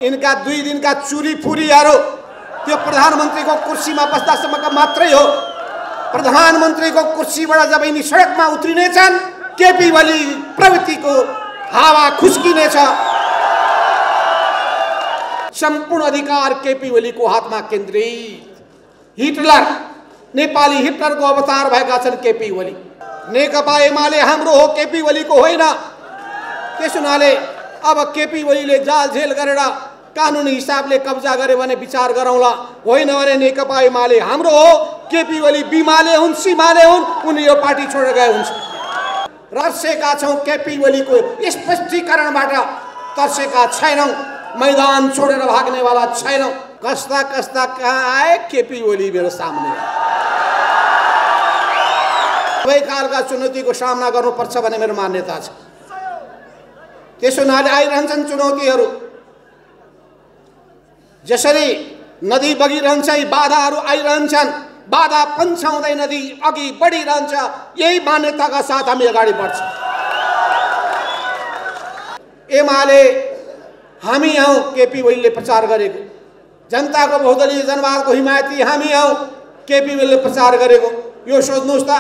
इनका 2 दिनका चुरी फुरीहरू त्यो प्रधानमन्त्रीको कुर्सीमा बस्दासम्मका मात्रै हो। प्रधानमन्त्रीको कुर्सीबाट जब यिनी सडकमा उत्रिनेछन् केपी ओली प्रवृत्तिको हावा खुस्किनेछ। सम्पूर्ण अधिकार केपी ओलीको हातमा केन्द्रित। हिटलर नेपाली हिटलरको अवतार भएका छन् केपी ओली। नेकपा एमाले हाम्रो हो, केपी ओलीको होइन। त्यसो हुनाले अब केपी ओलीले जालझेल गरेर कानुनी हिसाबले कब्जा गर्यो भने विचार गरौँला, होइन भने नेकपा एमाले हाम्रो हो, केपी ओली बिमाले हुन् सीमाले हुन्, उनी यो पार्टी छोडेर गए हुन्छ। तर्सेका छौँ केपी ओलीको स्पष्टीकरणबाट, तर्सेका छैनौँ, मैदान छोडेर भाग्नेवाला छैनौँ। कस्ता कस्ता कहाँ आए केपी ओली मेरो सामने। सबै खालका चुनौतीको सामना गर्नुपर्छ भन्ने मेरो मान्यता छ। त्यसो हुनाले आइरहन्छन् चुनौतीहरू। जसरी नदी बगिरहन्छ बाधाहरू आइरहन्छन्, बाधा पन्छाउँदै नदी अघि बढिरहन्छ। यही मान्यताका साथ हामी अगाडि बढ्छौँ। एमाले हामी हौँ, केपी ओलीले प्रचार गरेको। जनताको बहुदलीय जनवादको हिमायती हामी हौँ, केपी ओलीले प्रचार गरेको। यो सोच्नुहोस् त,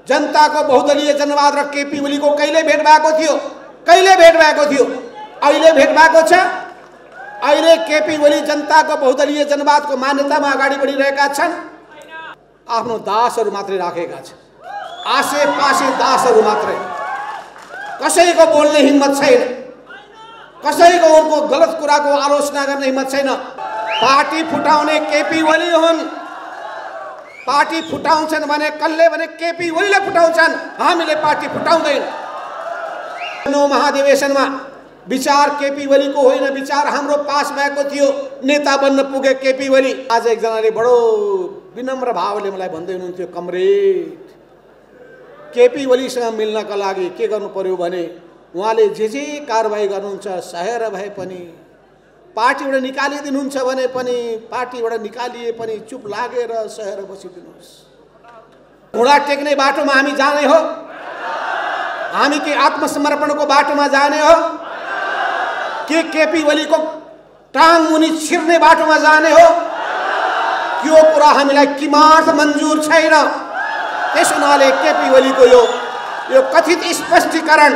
जनताको बहुदलीय जनवाद र केपी ओलीको कहिले भेट भएको थियो? कहिले भेट भएको थियो? अहिले भेट भएको छ। अहिले केपी ओली जनताको बहुदलीय जनवादको मान्यतामा अगाडि बढिरहेका छन्। आफ्नो दासहरू मात्रै राखेका छन्, आसे पासे दासहरू मात्रै। कसैको बोल्ने हिम्मत छैन, कसैको उनको गलत कुराको आलोचना गर्ने हिम्मत छैन। पार्टी फुटाउने केपी ओली हुन्। पार्टी फुटाउँछन् भने कसले भने केपी ओलीले फुटाउँछन्, हामीले पार्टी फुटाउँदैन। 9 महाधिवेशनमा विचार केपी ओलीको होइन, विचार हाम्रो पास भएको थियो। नेता बन्न पुगे केपी ओली। आज एकजनाले बडो विनम्र भावले मलाई भन्दै हुनुहुन्थ्यो, कमरेड केपी ओलीसँग मिल्नका लागि के गर्नु पर्यो भने उहाँले जे कारबाही गर्नुहुन्छ सहेर भए पनि, पार्टीबाट निकालिदिनुहुन्छ भने पनि, पार्टीबाट निकालिए पनि चुप लागेर सहेर बसिदिनुहोस्। घुँडा टेक्ने बाटोमा हामी जाने हो? हामी के आत्मसमर्पणको बाटोमा जाने हो कि केपी ओलीको टाङ मुनि छिर्ने बाटोमा जाने हो? यो कुरा हामीलाई किमार्थ मन्जुर छैन। त्यस हुनाले केपी ओलीको यो कथित स्पष्टीकरण,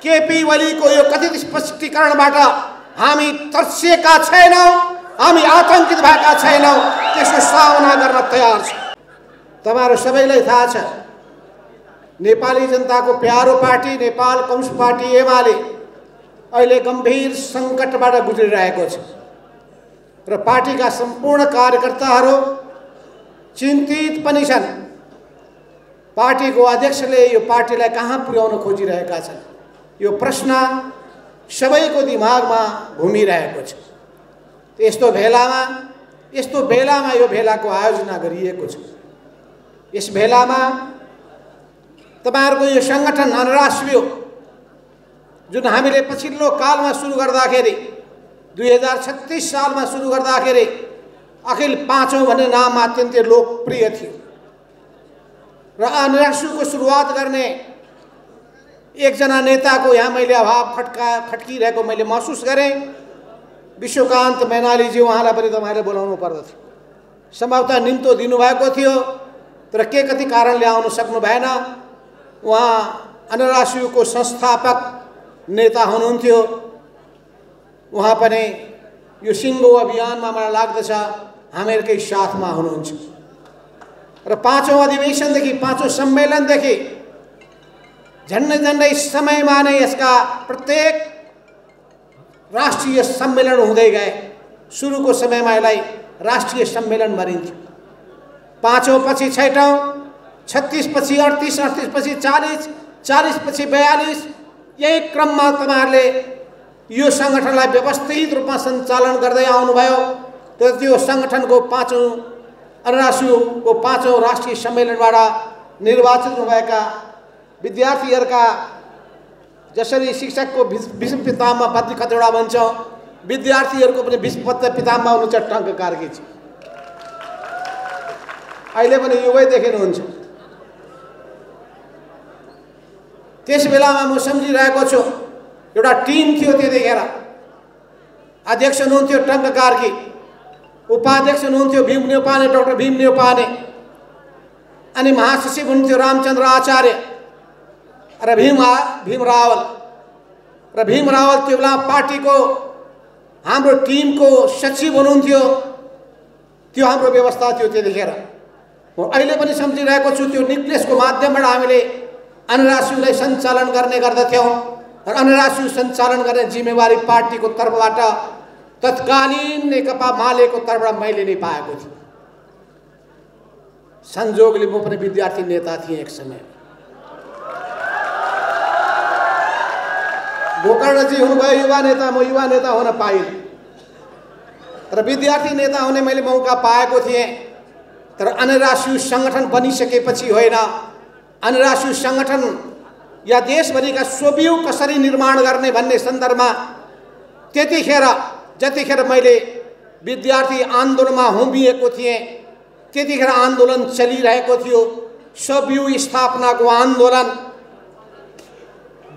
केपी ओलीको यो कथित स्पष्टीकरणबाट हामी तर्सिएका छैनौँ, हामी आतंकित भएका छैनौँ। त्यसको सामना गर्न तयार छौँ। तपाईहरु सबैलाई थाहा छ, नेपाली जनताको प्यारो party Nepal communist party Emale अहिले गम्भीर सङ्कटबाट गुज्रिरहेको छ र पार्टीका सम्पूर्ण कार्यकर्ताहरू चिन्तित पनि छन्। पार्टीको अध्यक्षले यो पार्टीलाई कहाँ पुर्याउन खोजिरहेका छन्, यो प्रश्न सबैको दिमागमा घुमिरहेको छ। यस्तो बेलामा यो भेलाको आयोजना गरिएको छ। यस भेलामा तपाईहरुको यो संगठन अन्तर्राष्ट्रिय जुन हामीले पछिल्लो कालमा सुरु गर्दाखेरि 2036 सालमा सुरु गर्दाखेरि अखिल पाँचौं भन्ने नाममा अत्यन्तै लोकप्रिय थियो र अन्तर्राष्ट्रियको सुरुवात गर्ने एकजना नेताको यहाँ मैले अभाव खट्किरहेको मैले महसुस गरेँ। विश्वकान्त मैनालीजी, उहाँलाई पनि तपाईले बोलाउनु पर्दथ्यो। सम्भवतः निम्तो दिनुभएको थियो तर के कति कारणले आउन सक्नु भएन। उहाँ अन्तर्राष्ट्रियको संस्थापक नेता हुनुहुन्थ्यो। उहाँ पनि यो सिङ्गो अभियानमा मलाई लाग्दछ हामीहरूकै साथमा हुनुहुन्छ र पाँचौं अधिवेशनदेखि पाँचौं सम्मेलनदेखि झन्डै समयमा नै यसका प्रत्येक राष्ट्रिय सम्मेलन हुँदै गए। सुरुको समयमा यसलाई राष्ट्रिय सम्मेलन भनिन्थ्यो। पाँचौं पछि छैटौं, 36 पछि 38, 38 पछि 40, 40 पछि 42, यही क्रममा तपाईहरुले यो संगठनलाई व्यवस्थित रूपमा सञ्चालन गर्दै आउनुभयो। तर त्यो संगठनको पाँचौं अन्तर्राष्ट्रियको पाँचौं राष्ट्रिय सम्मेलनबाट निर्वाचित हुनुभएका विद्यार्थीहरूका जसरी शिक्षकको भीष्म पितामह बद्री खतवडा भन्छौँ, विद्यार्थीहरूको पनि भीष्म पितामह हुनुहुन्छ टङ्क कार्कीजी। अहिले पनि युवै देखिनुहुन्छ। त्यस बेलामा म सम्झिरहेको छु, एउटा टिम थियो त्यतिखेर। अध्यक्ष हुनुहुन्थ्यो टङ्क कार्की, उपाध्यक्ष हुनुहुन्थ्यो भीम न्यौपाने, डाक्टर भीम न्यौपाने, अनि महासचिव हुनुहुन्थ्यो रामचन्द्र आचार्य र भीम रावल। र भीम रावल त्यो बेला पार्टीको हाम्रो टिमको सचिव हुनुहुन्थ्यो। त्यो हाम्रो व्यवस्था थियो त्यतिखेर। म अहिले पनि सम्झिरहेको छु, त्यो न्युक्लियसको माध्यमबाट हामीले अनरासुलाई सञ्चालन गर्ने गर्दथ्यौँ र अनरासु सञ्चालन गर्ने जिम्मेवारी पार्टीको तर्फबाट तत्कालीन नेकपा मालेको तर्फबाट मैले नै पाएको थिएँ। संजोगले म पनि विद्यार्थी नेता थिएँ एक समय। गोकर्णजी हुनुभयो युवा नेता, म युवा नेता हुन पाइनँ र विद्यार्थी नेता हुने मैले मौका पाएको थिएँ। तर अनरासु सङ्गठन बनिसकेपछि होइन, अनरासु सङ्गठन या देशभरिका सोबिउ कसरी निर्माण गर्ने भन्ने सन्दर्भमा त्यतिखेर जतिखेर मैले विद्यार्थी आन्दोलनमा हुम्बिएको थिएँ, त्यतिखेर आन्दोलन चलिरहेको थियो। सोबिउ स्थापनाको आन्दोलन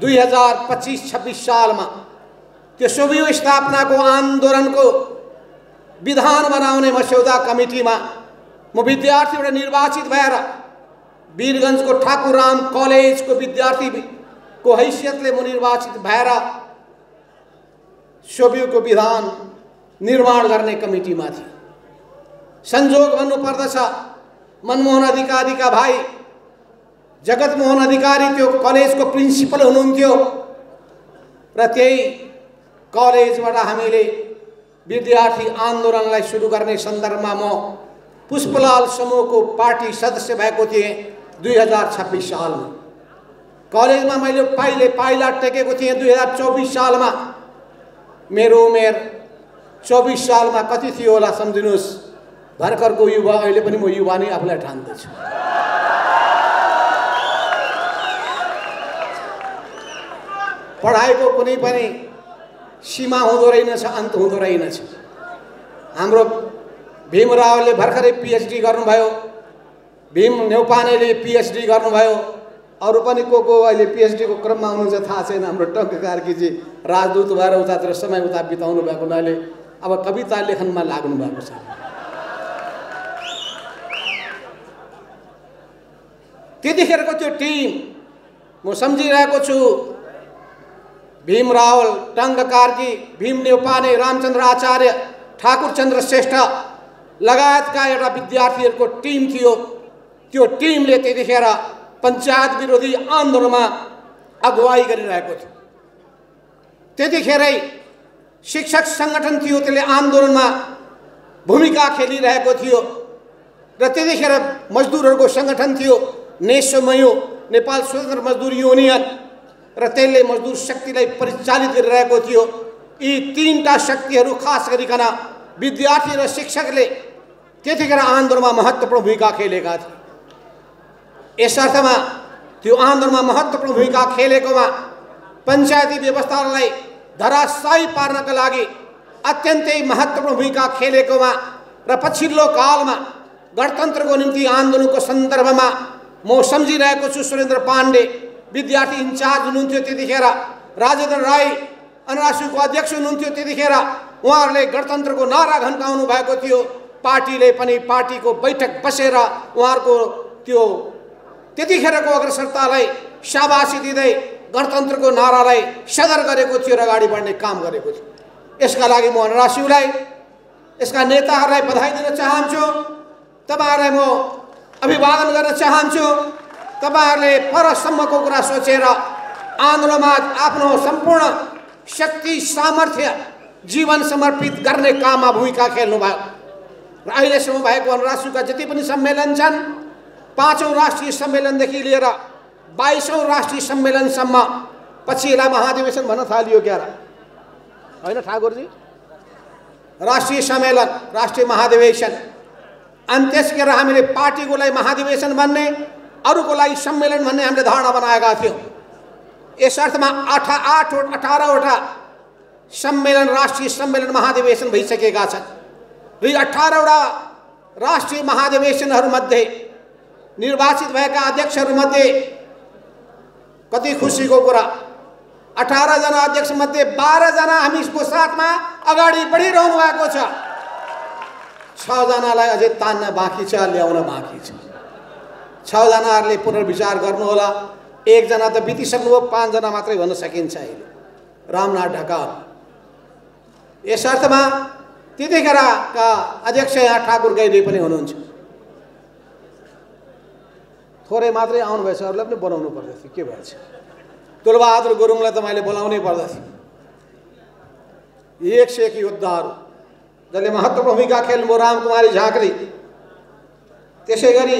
2025-26 सालमा त्यो सोबिउ स्थापनाको आन्दोलनको विधान बनाउने मस्यौदा कमिटीमा म विद्यार्थीबाट निर्वाचित भएर वीरगञ्जको ठाकुरराम कलेजको विद्यार्थीको हैसियतले म निर्वाचित भएर सोबिउको विधान निर्माण गर्ने कमिटीमा थिएँ। संजोग भन्नुपर्दछ, मनमोहन अधिकारीका भाइ जगतमोहन अधिकारी त्यो कलेजको प्रिन्सिपल हुनुहुन्थ्यो र त्यही कलेजबाट हामीले विद्यार्थी आन्दोलनलाई सुरु गर्ने सन्दर्भमा म पुष्पलाल समूहको पार्टी सदस्य भएको थिएँ 2026 सालमा। कलेजमा मैले पाइला टेकेको थिएँ 2024 सालमा। मेरो उमेर 24 सालमा कति थियो होला सम्झिनुहोस्। भर्खरको युवा, अहिले पनि म युवा नै आफूलाई ठान्दैछु। पढाइको कुनै पनि सीमा हुँदो रहेनछ, अन्त हुँदो रहेनछ। हाम्रो भीम रावलले भर्खरै पिएचडी गर्नुभयो, भीम न्यौपानेले पिएचडी गर्नुभयो, अरू पनि को अहिले पिएचडीको क्रममा हुनुहुन्छ थाहा छैन। हाम्रो टङ्क कार्कीजी राजदूत भएर उतातिर समय उता बिताउनु भएको हुनाले अब कविता लेखनमा लाग्नु भएको छ। त्यतिखेरको त्यो टिम म सम्झिरहेको छु। भीम रावल, टङ्क कार्की, भीम न्यौपाने, रामचन्द्र आचार्य, ठाकुरचन्द्र श्रेष्ठ लगायतका एउटा विद्यार्थीहरूको टिम थियो। त्यो टिमले त्यतिखेर पञ्चायत विरोधी आन्दोलनमा अगुवाई गरिरहेको थियो। त्यतिखेरै शिक्षक सङ्गठन थियो, त्यसले आन्दोलनमा भूमिका खेलिरहेको थियो। र त्यतिखेर मजदुरहरूको सङ्गठन थियो नेसमयो, नेपाल स्वतन्त्र मजदुर युनियन, र त्यसले मजदुर शक्तिलाई परिचालित गरिरहेको थियो। यी तीनटा शक्तिहरू खास गरिकन विद्यार्थी र शिक्षकले त्यतिखेर आन्दोलनमा महत्त्वपूर्ण भूमिका खेलेका थिए। यस अर्थमा त्यो आन्दोलनमा महत्त्वपूर्ण भूमिका खेलेकोमा पञ्चायती व्यवस्थालाई धराशायी पार्नका लागि अत्यन्तै महत्त्वपूर्ण भूमिका खेलेकोमा र पछिल्लो कालमा गणतन्त्रको निम्ति आन्दोलनको सन्दर्भमा म सम्झिरहेको छु। सुरेन्द्र पाण्डे विद्यार्थी इन्चार्ज हुनुहुन्थ्यो त्यतिखेर, राजेन्द्र राई अनरासुको अध्यक्ष हुनुहुन्थ्यो त्यतिखेर। उहाँहरूले गणतन्त्रको नारा घन्काउनु भएको थियो। पार्टीले पनि पार्टीको बैठक बसेर उहाँहरूको त्यो त्यतिखेरको अग्रसरतालाई शाबासी दिँदै गणतन्त्रको नारालाई सदर गरेको थियो र अगाडि बढ्ने काम गरेको थियो। यसका लागि म अनरासुलाई, यसका नेताहरूलाई बधाई दिन चाहन्छु। तपाईँहरूलाई म अभिवादन गर्न चाहन्छु। तपाईँहरूले परसम्मको कुरा सोचेर आन्दोलनमा आफ्नो सम्पूर्ण शक्ति सामर्थ्य जीवन समर्पित गर्ने काममा भूमिका खेल्नुभयो। र अहिलेसम्म भएको अनरासुका जति पनि सम्मेलन छन्, 5औं राष्ट्रिय सम्मेलनदेखि लिएर 22औं राष्ट्रिय सम्मेलनसम्म, पछि यसलाई महाधिवेशन भन्न थालियो क्या होइन ठाकुरजी? राष्ट्रिय सम्मेलन, राष्ट्रिय महाधिवेशन, अनि त्यसखेर हामीले पार्टीको लागि महाधिवेशन भन्ने, अरूको लागि सम्मेलन भन्ने हामीले धारणा बनाएका थियौँ। यस अर्थमा 18वटा सम्मेलन, राष्ट्रिय सम्मेलन, महाधिवेशन भइसकेका छन्। र यी 18वटा राष्ट्रिय महाधिवेशनहरूमध्ये निर्वाचित भएका अध्यक्षहरूमध्ये कति खुसीको कुरा, 18 जना अध्यक्ष मध्ये 12 जना हामीको साथमा अगाडि बढिरहनु भएको छ। 6 जनालाई अझै तान्न बाँकी छ, ल्याउन बाँकी छ। 6 जनाहरूले पुनर्विचार गर्नुहोला। 1 जना त बितिसक्नुभयो, 5 जना मात्रै भन्न सकिन्छ अहिले, रामनाथ ढकाल। यस अर्थमा त्यतिखेरका अध्यक्ष यहाँ ठाकुर गैरे पनि हुनुहुन्छ। थोरै मात्रै आउनुभएछ, अरूलाई पनि बनाउनु पर्दथ्यो, के भएछ? तुलबहादुर गुरुङलाई त मैले बोलाउनै पर्दथ्यो। 101 योद्धाहरू जसले महत्त्वपूर्ण भूमिका खेल्नुभयो, रामकुमारी झाँक्री, त्यसै गरी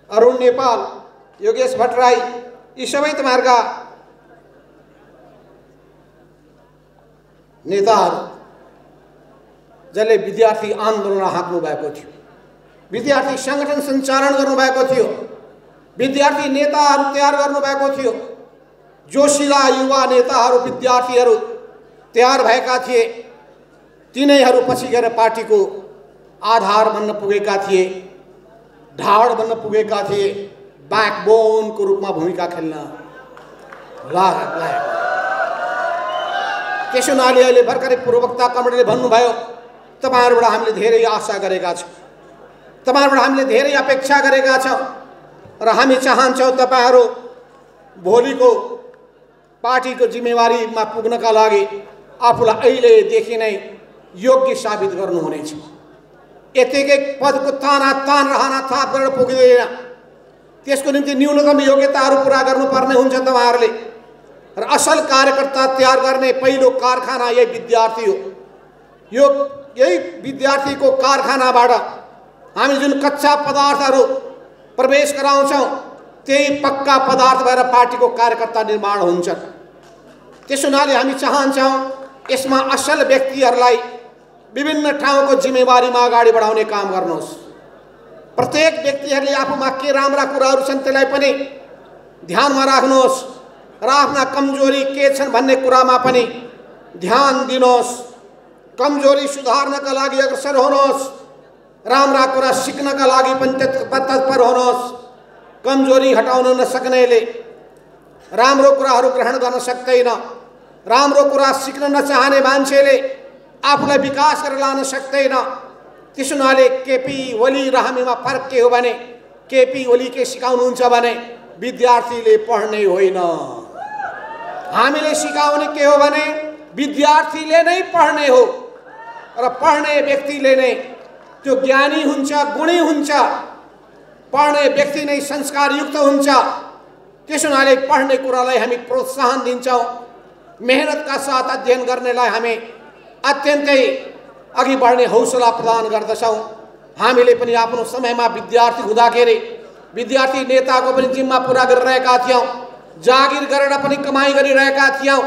अरुण नेपाल, योगेश भट्टराई, यी सबै तपाईँहरूका नेताहरू जसले विद्यार्थी आन्दोलन हाँक्नु भएको थियो, विद्यार्थी सङ्गठन सञ्चालन गर्नुभएको थियो, विद्यार्थी नेताहरू तयार गर्नुभएको थियो, जोसिला युवा नेताहरू विद्यार्थीहरू तयार भएका थिए। तिनैहरू पछि गएर पार्टीको आधार बन्न पुगेका थिए, ढाड बन्न पुगेका थिए, ब्याकबोनको रूपमा भूमिका खेल्न लाग्यो। त्यसो हुनाले अहिले भर्खरै पूर्ववक्ता कमरेडले भन्नुभयो, तपाईहरुबाट हामीले धेरै आशा गरेका छौँ, तपाईहरुबाट हामीले धेरै अपेक्षा गरेका छौँ र हामी चाहन्छौँ तपाईहरु भोलिको पार्टीको जिम्मेवारीमा पुग्नका लागि आफूलाई अहिलेदेखि नै योग्य साबित गर्नुहुनेछ। यतिकै पदको तान रहना थाप गरेर पुग्दैन, त्यसको निम्ति न्यूनतम योग्यताहरू पूरा गर्नुपर्ने हुन्छ तपाईहरुले। र असल कार्यकर्ता तयार गर्ने पहिलो कारखाना यही विद्यार्थी हो। यही विद्यार्थीको कारखानाबाट हामी जुन कच्चा पदार्थहरू प्रवेश गराउँछौँ त्यही पक्का पदार्थ भएर पार्टीको कार्यकर्ता निर्माण हुन्छ। त्यसो हुनाले हामी चाहन्छौँ यसमा असल व्यक्तिहरूलाई विभिन्न ठाउँको जिम्मेवारीमा अगाडि बढाउने काम गर्नुहोस्। प्रत्येक व्यक्तिहरूले आफूमा के राम्रा कुराहरू छन् त्यसलाई पनि ध्यानमा राख्नुहोस् र आफ्ना कमजोरी के छन् भन्ने कुरामा पनि ध्यान दिनुहोस्। कमजोरी सुधार्नका लागि अग्रसर हुनुहोस्, राम्रा कुरा सिक्नका लागि पनि तत्पर हुनुहोस्। कमजोरी हटाउन नसक्नेले राम्रो कुराहरू ग्रहण गर्न सक्दैन, राम्रो कुरा सिक्न नचाहने मान्छेले आफूलाई विकास गरेर लान सक्दैन। त्यसो हुनाले केपी ओली र हामीमा फरक के हो भने केपी ओली के सिकाउनुहुन्छ भने विद्यार्थीले पढ्ने होइन, हामीले सिकाउने के हो भने विद्यार्थीले नै पढ्ने हो र पढ्ने व्यक्तिले नै त्यो ज्ञानी हुन्छ, गुणी हुन्छ, पढ्ने व्यक्ति नै संस्कारयुक्त हुन्छ। त्यसो हुनाले पढ्ने कुरालाई हामी प्रोत्साहन दिन्छौँ, मेहनतका साथ अध्ययन गर्नेलाई हामी अत्यन्तै अघि बढ्ने हौसला प्रदान गर्दछौँ। हामीले पनि आफ्नो समयमा विद्यार्थी हुँदाखेरि विद्यार्थी नेताको पनि जिम्मा पुरा गरिरहेका थियौँ, जागिर गरेर पनि कमाई गरिरहेका थियौँ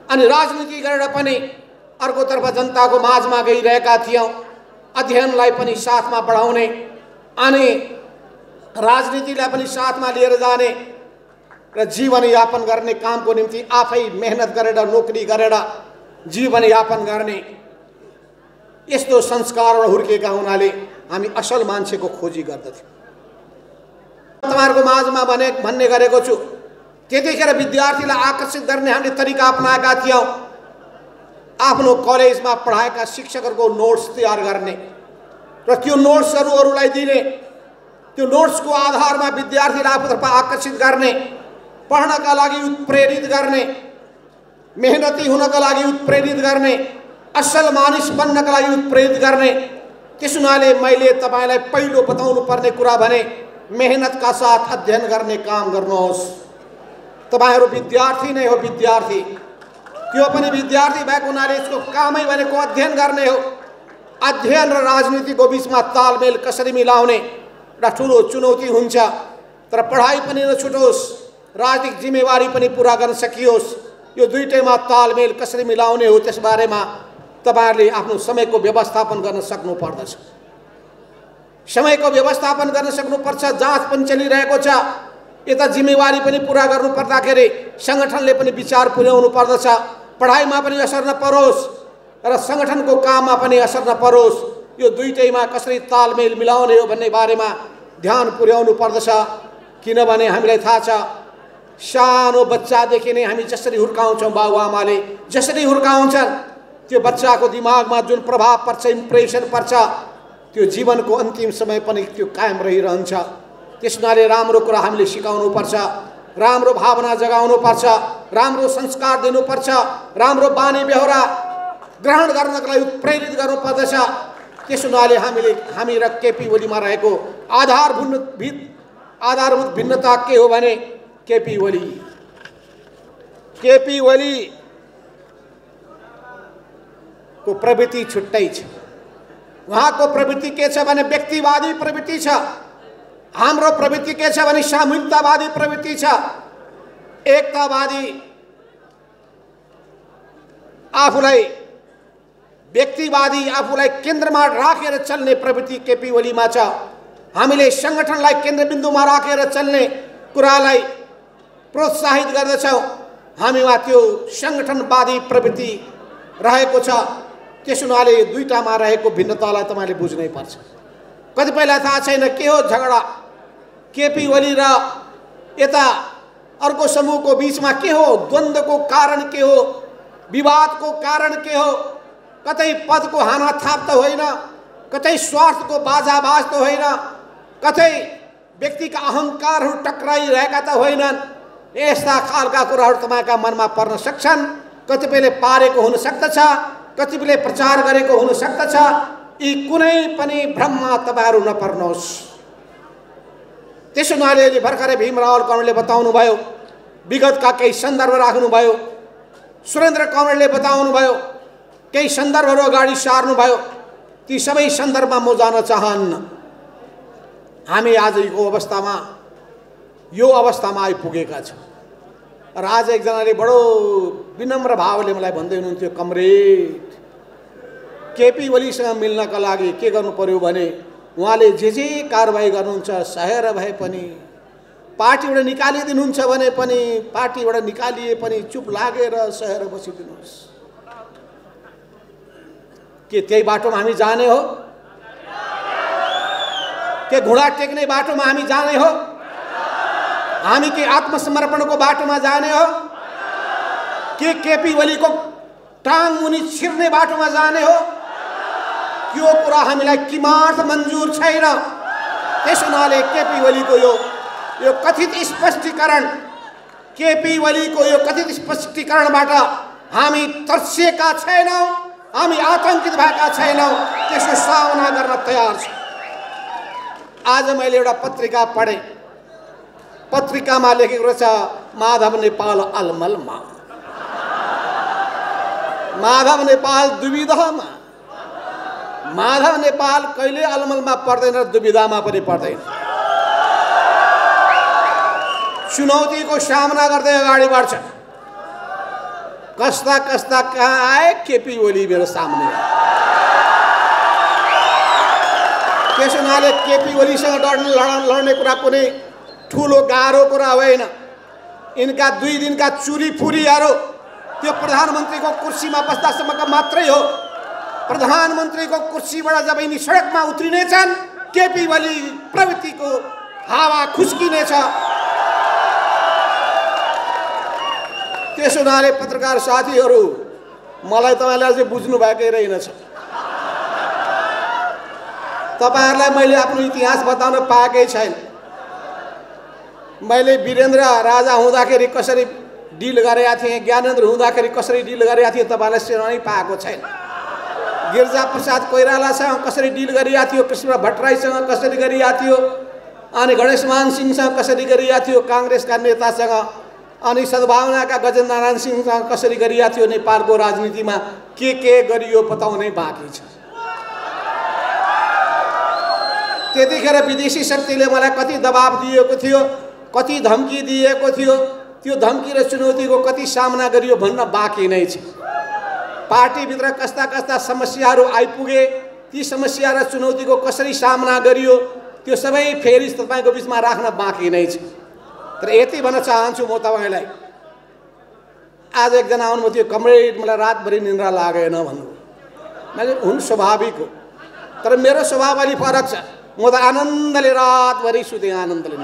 अनि राजनीति गरेर पनि अर्कोतर्फ जनताको माझमा गइरहेका थियौँ। अध्ययनलाई पनि साथमा बढाउने अनि राजनीतिलाई पनि साथमा लिएर जाने र जीवनयापन गर्ने कामको निम्ति आफै मेहनत गरेर नोकरी गरेर जीवनयापन गर्ने यस्तो संस्कारबाट हुर्केका हुनाले हामी असल मान्छेको खोजी गर्दथ्यौँ। तपाईहरुको माझमा भन्ने गरेको छु, त्यतिखेर विद्यार्थीलाई आकर्षित गर्ने हामीले तरिका अपनाएका थियौँ। आफ्नो कलेजमा पढाएका शिक्षकहरूको नोट्स तयार गर्ने र त्यो नोट्सहरू अरूलाई दिने, त्यो नोट्सको आधारमा विद्यार्थीलाई आफूतर्फ आकर्षित गर्ने, पढ्नका लागि उत्प्रेरित गर्ने, मेहनती हुनका लागि उत्प्रेरित गर्ने, असल मानिस बन्नका लागि उत्प्रेरित गर्ने। त्यसो हुनाले मैले तपाईलाई पहिलो बताउनु पर्ने कुरा भने मेहनतका साथ अध्ययन गर्ने काम गर्नुहोस्। तपाईहरु विद्यार्थी नै हो, विद्यार्थी त्यो पनि विद्यार्थी भएको हुनाले यसको कामै भनेको अध्ययन गर्ने हो। अध्ययन र राजनीतिको बीचमा तालमेल कसरी मिलाउने एउटा ठुलो चुनौती हुन्छ, तर पढाइ पनि नछुटोस्, राजनीतिक जिम्मेवारी पनि पूरा गर्न सकियोस्। यो दुईटैमा तालमेल कसरी मिलाउने हो त्यसबारेमा तपाईहरुले आफ्नो समयको व्यवस्थापन गर्न सक्नु पर्दछ। समयको व्यवस्थापन गर्न सक्नुपर्छ। जाँच पनि चलिरहेको छ, यता जिम्मेवारी पनि पूरा गर्नु पर्दाखेरि संगठनले पनि विचार पुर्याउनु पर्दछ। पढाइमा पनि असर नपरोस् र संगठनको काममा पनि असर नपरोस्। यो दुईटैमा कसरी तालमेल मिलाउने हो भन्ने बारेमा ध्यान पुर्याउनु पर्दछ। किनभने हामीलाई थाहा छ सानो बच्चादेखि नै हामी जसरी हुर्काउँछौँ, बाबुआमाले जसरी हुर्काउँछन्, त्यो बच्चाको दिमागमा जुन प्रभाव पर्छ, इम्प्रेसन पर्छ, त्यो जीवनको अन्तिम समय पनि त्यो कायम रहिरहन्छ। त्यस हुनाले राम्रो कुरा हामीले सिकाउनुपर्छ, राम्रो भावना जगाउनुपर्छ, राम्रो संस्कार दिनुपर्छ, राम्रो बानी बेहोरा ग्रहण गर्नको लागि प्रेरित गर्नुपर्दछ। त्यस हुनाले हामी र केपी ओलीमा रहेको आधारभूत भिन्नता के हो भने केपी ओली को प्रवृत्ति छुट्टै छ। उहाँको प्रवृत्ति के छ भने व्यक्तिवादी प्रवृत्ति छ। हाम्रो प्रवृत्ति के छ भने सामूहिकतावादी प्रवृत्ति छ, एकतावादी, आफूलाई व्यक्तिवादी, आफूलाई केन्द्रमा राखेर चल्ने प्रवृत्ति केपी ओलीमा छ। हामीले संगठनलाई केन्द्रबिन्दुमा राखेर चल्ने कुरालाई प्रोत्साहित गर्दछौँ। हामीमा त्यो संगठनवादी प्रवृत्ति रहेको छ। त्यस हुनाले दुईटामा रहेको भिन्नतालाई तपाईँले बुझ्नै पर्छ। कतिपयलाई थाहा छैन के हो झगडा, केपी ओली र यता अर्को समूहको बीचमा के हो, द्वन्द्वको कारण के हो, विवादको कारण के हो। कतै पदको हानाथाप त होइन, कतै स्वार्थको बाजाबाज त होइन, कतै व्यक्तिका अहङ्कारहरू टक्राइरहेका त होइनन्। यस्ता खालका कुराहरू तपाईँका मनमा पर्न सक्छन्। कतिपयले पारेको हुन सक्दछ, कतिपयले प्रचार गरेको हुन सक्दछ। यी कुनै पनि भ्रममा तपाईँहरू नपर्नुहोस्। त्यसो हुनाले भर्खरै भीमराव कमरेडले बताउनुभयो, विगतका केही सन्दर्भ राख्नुभयो, सुरेन्द्र कमरेडले बताउनुभयो, केही सन्दर्भहरू अगाडि सार्नुभयो। ती सबै सन्दर्भमा म जान चाहन्न। हामी आज यो अवस्थामा आइपुगेका छौँ। र आज एकजनाले बडो विनम्र भावले मलाई भन्दै हुनुहुन्थ्यो, कमरेड केपी ओलीसँग मिल्नका लागि के गर्नु पर्यो भने उहाँले जे कारबाही गर्नुहुन्छ सहेर भए पनि, पार्टीबाट निकालिदिनुहुन्छ भने पनि, पार्टीबाट निकालिए पनि चुप लागेर सहेर बसिदिनुहोस्। के त्यही बाटोमा हामी जाने हो? के घुँडा टेक्ने बाटोमा हामी जाने हो? हामी के आत्मसमर्पणको बाटोमा जाने हो? के केपी ओलीको टाङ मुनि छिर्ने बाटोमा जाने हो? यो कुरा हामीलाई किमार्थ मन्जुर छैन। त्यस हुनाले केपी ओलीको यो कथित स्पष्टीकरण, केपी ओलीको यो कथित स्पष्टीकरणबाट हामी तर्सिएका छैनौँ, हामी आतंकित भएका छैनौँ, त्यसको सामना गर्न तयार छौँ। आज मैले एउटा पत्रिका पढेँ, पत्रिकामा लेखेको रहेछ माधव नेपाल अलमलमा, माधव नेपाल दुविधामा। माधव नेपाल कहिले अलमलमा पर्दैन र दुविधामा पनि पर्दैन। चुनौतीको सामना गर्दै अगाडि बढ्छ। कस्ता कस्ता कहाँ आए केपी ओली मेरो सामने। त्यस हुनाले केपी ओलीसँग लड्ने कुरा कुनै ठुलो गाह्रो कुरा होइन। यिनका 2 दिनका चुरी फुरीहरू त्यो प्रधानमन्त्रीको कुर्सीमा बस्दासम्मका मात्रै हो। प्रधानमन्त्रीको कुर्सीबाट जब यिनी सडकमा उत्रिनेछन्, केपी ओली प्रवृत्तिको हावा खुस्किनेछ। त्यसो हुनाले पत्रकार साथीहरू, मलाई तपाईँले अझै बुझ्नु भएकै रहेनछ। तपाईँहरूलाई मैले आफ्नो इतिहास बताउन पाएकै छैन। मैले वीरेन्द्र राजा हुँदाखेरि कसरी डिल गरेका थिएँ, ज्ञानेन्द्र हुँदाखेरि कसरी डिल गरेका थिएँ तपाईँलाई सुनाउनै पाएको छैन। गिरिजा प्रसाद कोइरालासँग कसरी डिल गरिएको थियो, कृष्ण भट्टराईसँग कसरी गरिएको थियो, अनि गणेशमान सिंहसँग कसरी गरिएको थियो काङ्ग्रेसका नेतासँग, अनि सद्भावनाका गजेन्द्र नारायण सिंहसँग कसरी गरिएको थियो नेपालको राजनीतिमा के गरियो बताउनै बाँकी छ। त्यतिखेर विदेशी शक्तिले मलाई कति दबाब दिएको थियो, कति धम्की दिएको थियो, त्यो धम्की र चुनौतीको कति सामना गरियो भन्न बाँकी नै छ। पार्टीभित्र कस्ता कस्ता समस्याहरू आइपुगे, ती समस्या र चुनौतीको कसरी सामना गरियो, त्यो सबै फेरि तपाईँको बिचमा राख्न बाँकी नै छ। तर यति भन्न चाहन्छु म तपाईँलाई, आज एकजना आउनुभयो थियो, कमरेड मलाई रातभरि निन्द्रा लागेन भन्नु। मैले हुन स्वाभाविक हो, तर मेरो स्वभाव अलि फरक छ। म त आनन्दले रातभरि सुतेँ, आनन्दले।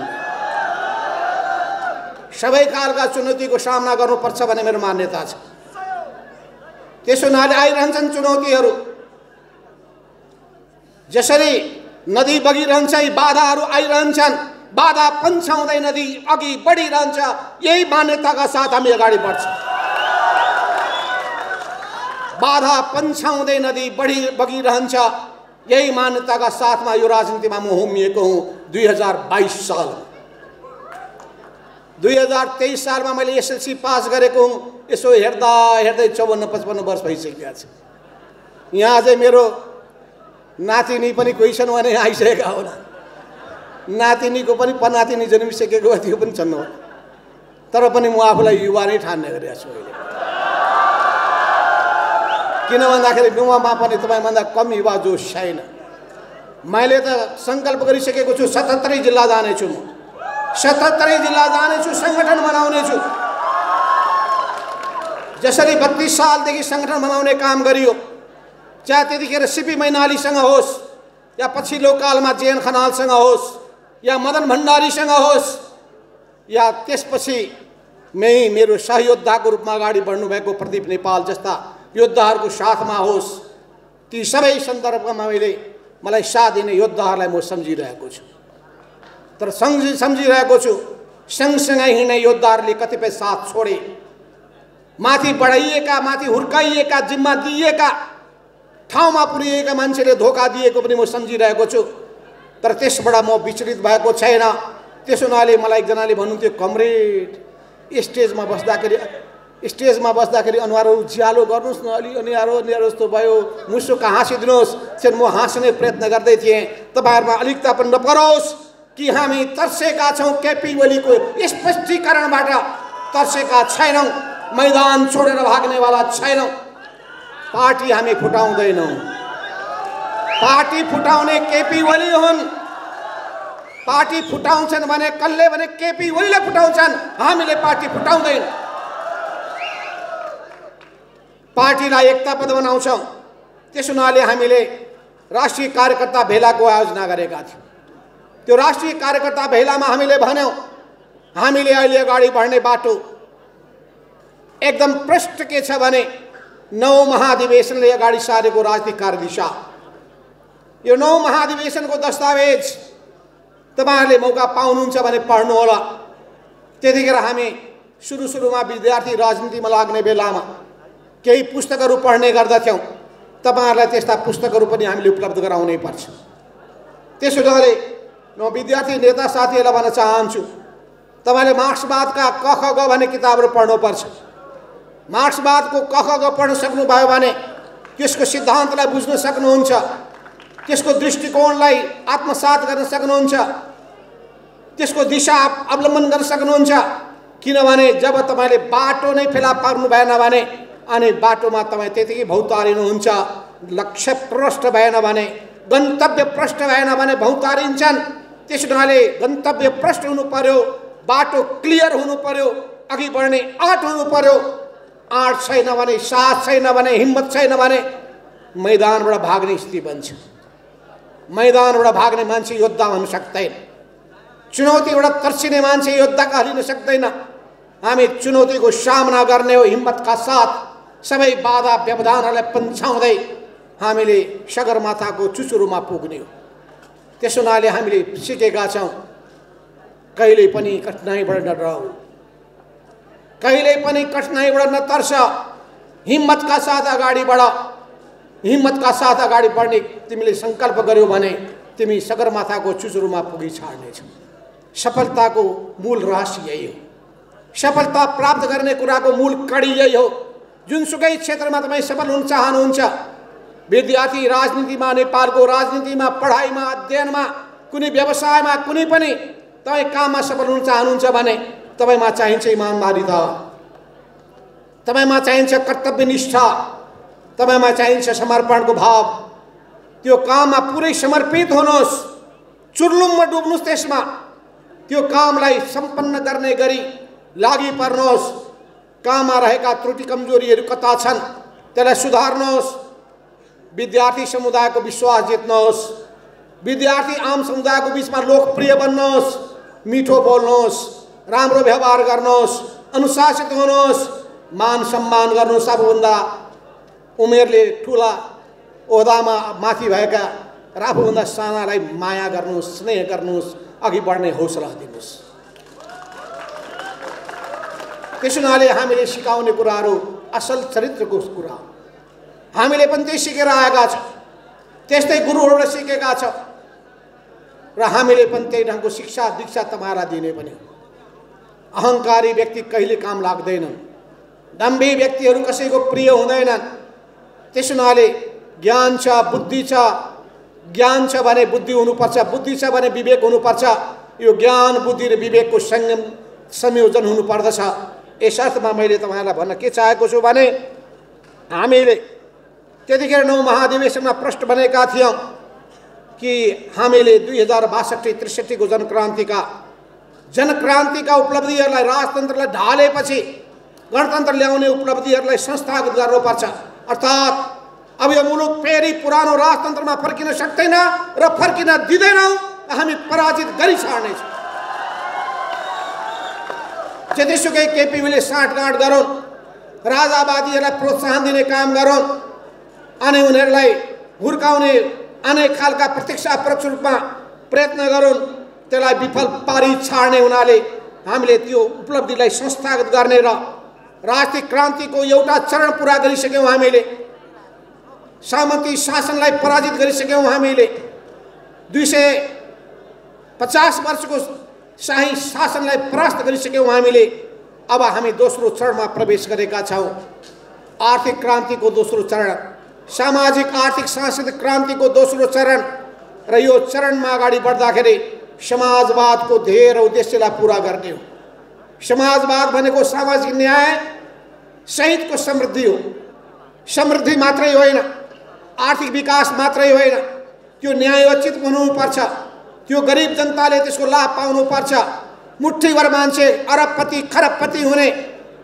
सबै कालका चुनौतीको सामना गर्नुपर्छ भन्ने मेरो मान्यता छ। त्यसो हुनाले आइरहन्छन् चुनौतीहरू। जसरी नदी बगिरहन्छ, बाधाहरू आइरहन्छन्, बाधा पन्छाउँदै नदी अघि बढिरहन्छ। यही मान्यताका साथ हामी अगाडि बढ्छौँ। बाधा पन्छाउँदै नदी बगिरहन्छ, यही मान्यताका साथमा यो राजनीतिमा म होमिएको हुँ। 2022 साल 2023 सालमा मैले एसएलसी पास गरेको हुँ। यसो हेर्दा हेर्दै 54-55 वर्ष भइसकेका छ। यहाँ चाहिँ मेरो नातिनी पनि कोही छन् भने आइसकेका होला। नातिनीको पनि पनातिनी जन्मिसकेको त्यो पनि छन् होला। तर पनि म आफूलाई युवा नै ठान्ने गरिरहेको छु अहिले। किन भन्दाखेरि युवामा पनि तपाईँभन्दा कम युवा जोस छैन। मैले त सङ्कल्प गरिसकेको छु 77 जिल्ला जानेछु। म 77 जिल्ला जानेछु, सङ्गठन बनाउनेछु। जसरी 32 सालदेखि सङ्गठन बनाउने काम गरियो, चाहे त्यतिखेर सिपी मैनालीसँग होस्, या पछिल्लो कालमा जेएन खनालसँग होस्, या मदन भण्डारीसँग होस्, या त्यसपछि मेरो सहयोद्धाको रूपमा अगाडि बढ्नुभएको प्रदीप नेपाल जस्ता योद्धाहरूको साथमा होस्, ती सबै सन्दर्भमा मलाई साथ दिने योद्धाहरूलाई म सम्झिरहेको छु। तर सम्झिरहेको छु सँगसँगै हिँड्ने योद्धाहरूले कतिपय साथ छोडे, माथि बढाइएका, माथि हुर्काइएका, जिम्मा दिएका, ठाउँमा पुर्याएका मान्छेले धोका दिएको पनि म सम्झिरहेको छु। तर त्यसबाट म विचलित भएको छैन। त्यसो हुनाले मलाई एकजनाले भन्नुहुन्थ्यो, कमरेड स्टेजमा बस्दाखेरि अनुहार उज्यालो गर्नुहोस् न, अलि अनिहारो जस्तो भयो, मुसुक हाँसिदिनुहोस्। चाहिँ म हाँस्ने प्रयत्न गर्दै थिएँ। तपाईँहरूमा अलिकता पनि नपरोस् कि हामी तर्सेका छौँ, केपी ओलीको स्पष्टीकरणबाट तर्सेका छैनौँ, मैदान छोडेर भाग्नेवाला छैनौँ। पार्टी हामी फुटाउँदैनौँ। पार्टी फुटाउने केपी ओली हुन्। पार्टी फुटाउँछन् भने कसले भने केपी ओलीले फुटाउँछन्। हामीले पार्टी फुटाउँदैन। पार्टीलाई एकताबद्ध बनाउँछौँ। त्यसो हुनाले हामीले राष्ट्रिय कार्यकर्ता भेलाको आयोजना गरेका थियौँ। त्यो राष्ट्रिय कार्यकर्ता भेलामा हामीले भन्यौँ, हामीले अहिले अगाडि बढ्ने बाटो एकदम प्रष्ट के छ भने 9 महाधिवेशनले अगाडि सारेको राजनीतिक कार्यदिशा। यो 9 महाधिवेशनको दस्तावेज तपाईँहरूले मौका पाउनुहुन्छ भने पढ्नुहोला। त्यतिखेर हामी सुरुमा विद्यार्थी राजनीतिमा लाग्ने बेलामा केही पुस्तकहरू पढ्ने गर्दथ्यौँ। तपाईँहरूलाई त्यस्ता पुस्तकहरू पनि हामीले उपलब्ध गराउनै पर्छ। त्यसो गरे म विद्यार्थी नेता साथीहरूलाई भन्न चाहन्छु, तपाईँले मार्क्सवादका क ख ग भन्ने किताबहरू पढ्नुपर्छ। मार्क्सवादको क ख ग पढ्न सक्नुभयो भने त्यसको सिद्धान्तलाई बुझ्न सक्नुहुन्छ, त्यसको दृष्टिकोणलाई आत्मसात गर्न सक्नुहुन्छ, त्यसको दिशा अवलम्बन गर्न सक्नुहुन्छ। किनभने जब तपाईँले बाटो नै फेला पार्नु भएन भने अनि बाटोमा तपाईँ त्यतिकै भौतारिनुहुन्छ। लक्ष्य प्रष्ट भएन भने, गन्तव्य प्रष्ट भएन भने भौतारिन्छन्। त्यसो हुनाले गन्तव्य प्रष्ट हुनु पर्यो, बाटो क्लियर हुनु पर्यो, अघि बढ्ने आँट हुनु पर्यो। आँट छैन भने, साहस छैन भने, हिम्मत छैन भने मैदानबाट भाग्ने स्थिति बन्छ। मैदानबाट भाग्ने मान्छे योद्धा हुन सक्दैन। चुनौतीबाट तर्सिने मान्छे योद्धा कहलिन सक्दैन। हामी चुनौतीको सामना गर्ने हो हिम्मतका साथ, सबै बाधा व्यवधानहरूलाई पन्छाउँदै हामीले सगरमाथाको चुचुरोमा पुग्ने हो। त्यसो हुनाले हामीले सिकेका छौँ, कहिल्यै पनि कठिनाइबाट नडराऊ, कहिल्यै पनि कठिनाइबाट नतर्स, हिम्मतका साथ अगाडि बढ। हिम्मतका साथ अगाडि बढ्ने तिमीले सङ्कल्प गर्यौ भने तिमी सगरमाथाको चुचुरोमा पुगी छाड्नेछौ। सफलताको मूल रहस्य यही हो। सफलता प्राप्त गर्ने कुराको मूल कडी यही हो। जुनसुकै क्षेत्रमा तपाईँ सफल हुन चाहनुहुन्छ, विद्यार्थी राजनीतिमा, नेपालको राजनीतिमा, पढाइमा, अध्ययनमा, कुनै व्यवसायमा, कुनै पनि तपाईँ काममा सफल हुन चाहनुहुन्छ भने तपाईँमा चाहिन्छ इमानदारिता, तपाईँमा चाहिन्छ कर्तव्यनिष्ठा, तपाईँमा चाहिन्छ समर्पणको भाव। त्यो काममा पुरै समर्पित हुनुहोस्, चुर्लुममा डुब्नुहोस् त्यसमा। त्यो कामलाई सम्पन्न गर्ने गरी लागि पर्नुहोस्। काममा रहेका त्रुटि कमजोरीहरू कता छन् त्यसलाई सुधार्नुहोस्। विद्यार्थी समुदायको विश्वास जित्नुहोस्। विद्यार्थी आम समुदायको बिचमा लोकप्रिय बन्नुहोस्। मिठो बोल्नुहोस्, राम्रो व्यवहार गर्नुहोस्, अनुशासित हुनुहोस्, मान सम्मान गर्नुहोस्। आफूभन्दा उमेरले ठुला ओहदामा माथि भएका र आफूभन्दा सानालाई माया गर्नुहोस्, स्नेह गर्नुहोस्, अघि बढ्ने हौसला दिनुहोस्। त्यसो हुनाले हामीले सिकाउने कुराहरू असल चरित्रको कुरा, हामीले पनि त्यही सिकेर आएका छौँ, त्यस्तै गुरुहरूबाट सिकेका छौँ र हामीले पनि त्यही ढङ्गको शिक्षा दीक्षा तमारा दिने पनि। अहङ्कारी व्यक्ति कहिले काम लाग्दैनन्, दम्भी व्यक्तिहरू कसैको प्रिय हुँदैनन्। त्यसो हुनाले ज्ञान छ, बुद्धि छ, ज्ञान छ भने बुद्धि हुनुपर्छ, बुद्धि छ भने विवेक हुनुपर्छ। यो ज्ञान बुद्धि र विवेकको संयोजन हुनुपर्दछ। यस अर्थमा मैले तपाईँलाई भन्न के चाहेको छु भने हामीले त्यतिखेर 9 महाधिवेशनमा प्रश्न बनेका थियौँ कि हामीले 2062-63 को जनक्रान्तिका उपलब्धिहरूलाई, राजतन्त्रलाई ढालेपछि गणतन्त्र ल्याउने उपलब्धिहरूलाई संस्थागत गर्नुपर्छ। अर्थात् अब यो मुलुक फेरि पुरानो राजतन्त्रमा फर्किन सक्दैन र फर्किन दिँदैनौँ, हामी पराजित गरी छाड्नेछौँ। जतिसुकै केपी ओलीले साँठगाँठ गरून्, राजावादीहरूलाई प्रोत्साहन दिने काम गरून् अनि उनीहरूलाई हुर्काउने अनेक खालका प्रत्यक्ष अप्रत्यक्ष रूपमा प्रयत्न गरून्, त्यसलाई विफल पारी छाड्ने हुनाले हामीले त्यो उपलब्धिलाई संस्थागत गर्ने र राजनीतिक क्रान्तिको एउटा चरण पुरा गरिसक्यौँ। हामीले सामन्ती शासनलाई पराजित गरिसक्यौँ। हामीले 250 वर्षको शाही शासनलाई परास्त गरिसक्यौँ। हामीले अब हामी दोस्रो चरणमा प्रवेश गरेका छौँ। आर्थिक क्रान्तिको दोस्रो चरण, सामाजिक आर्थिक सांस्कृतिक क्रान्तिको दोस्रो चरण र यो चरणमा अगाडि बढ्दाखेरि समाजवादको ध्येय र उद्देश्यलाई पुरा गर्ने हो। समाजवाद भनेको सामाजिक न्याय सहितको समृद्धि हो। समृद्धि मात्रै होइन, आर्थिक विकास मात्रै होइन, त्यो न्यायोचित हुनुपर्छ। त्यो गरिब जनताले त्यसको लाभ पाउनुपर्छ। मुठ्ठीभर मान्छे अरबपति खरबपति हुने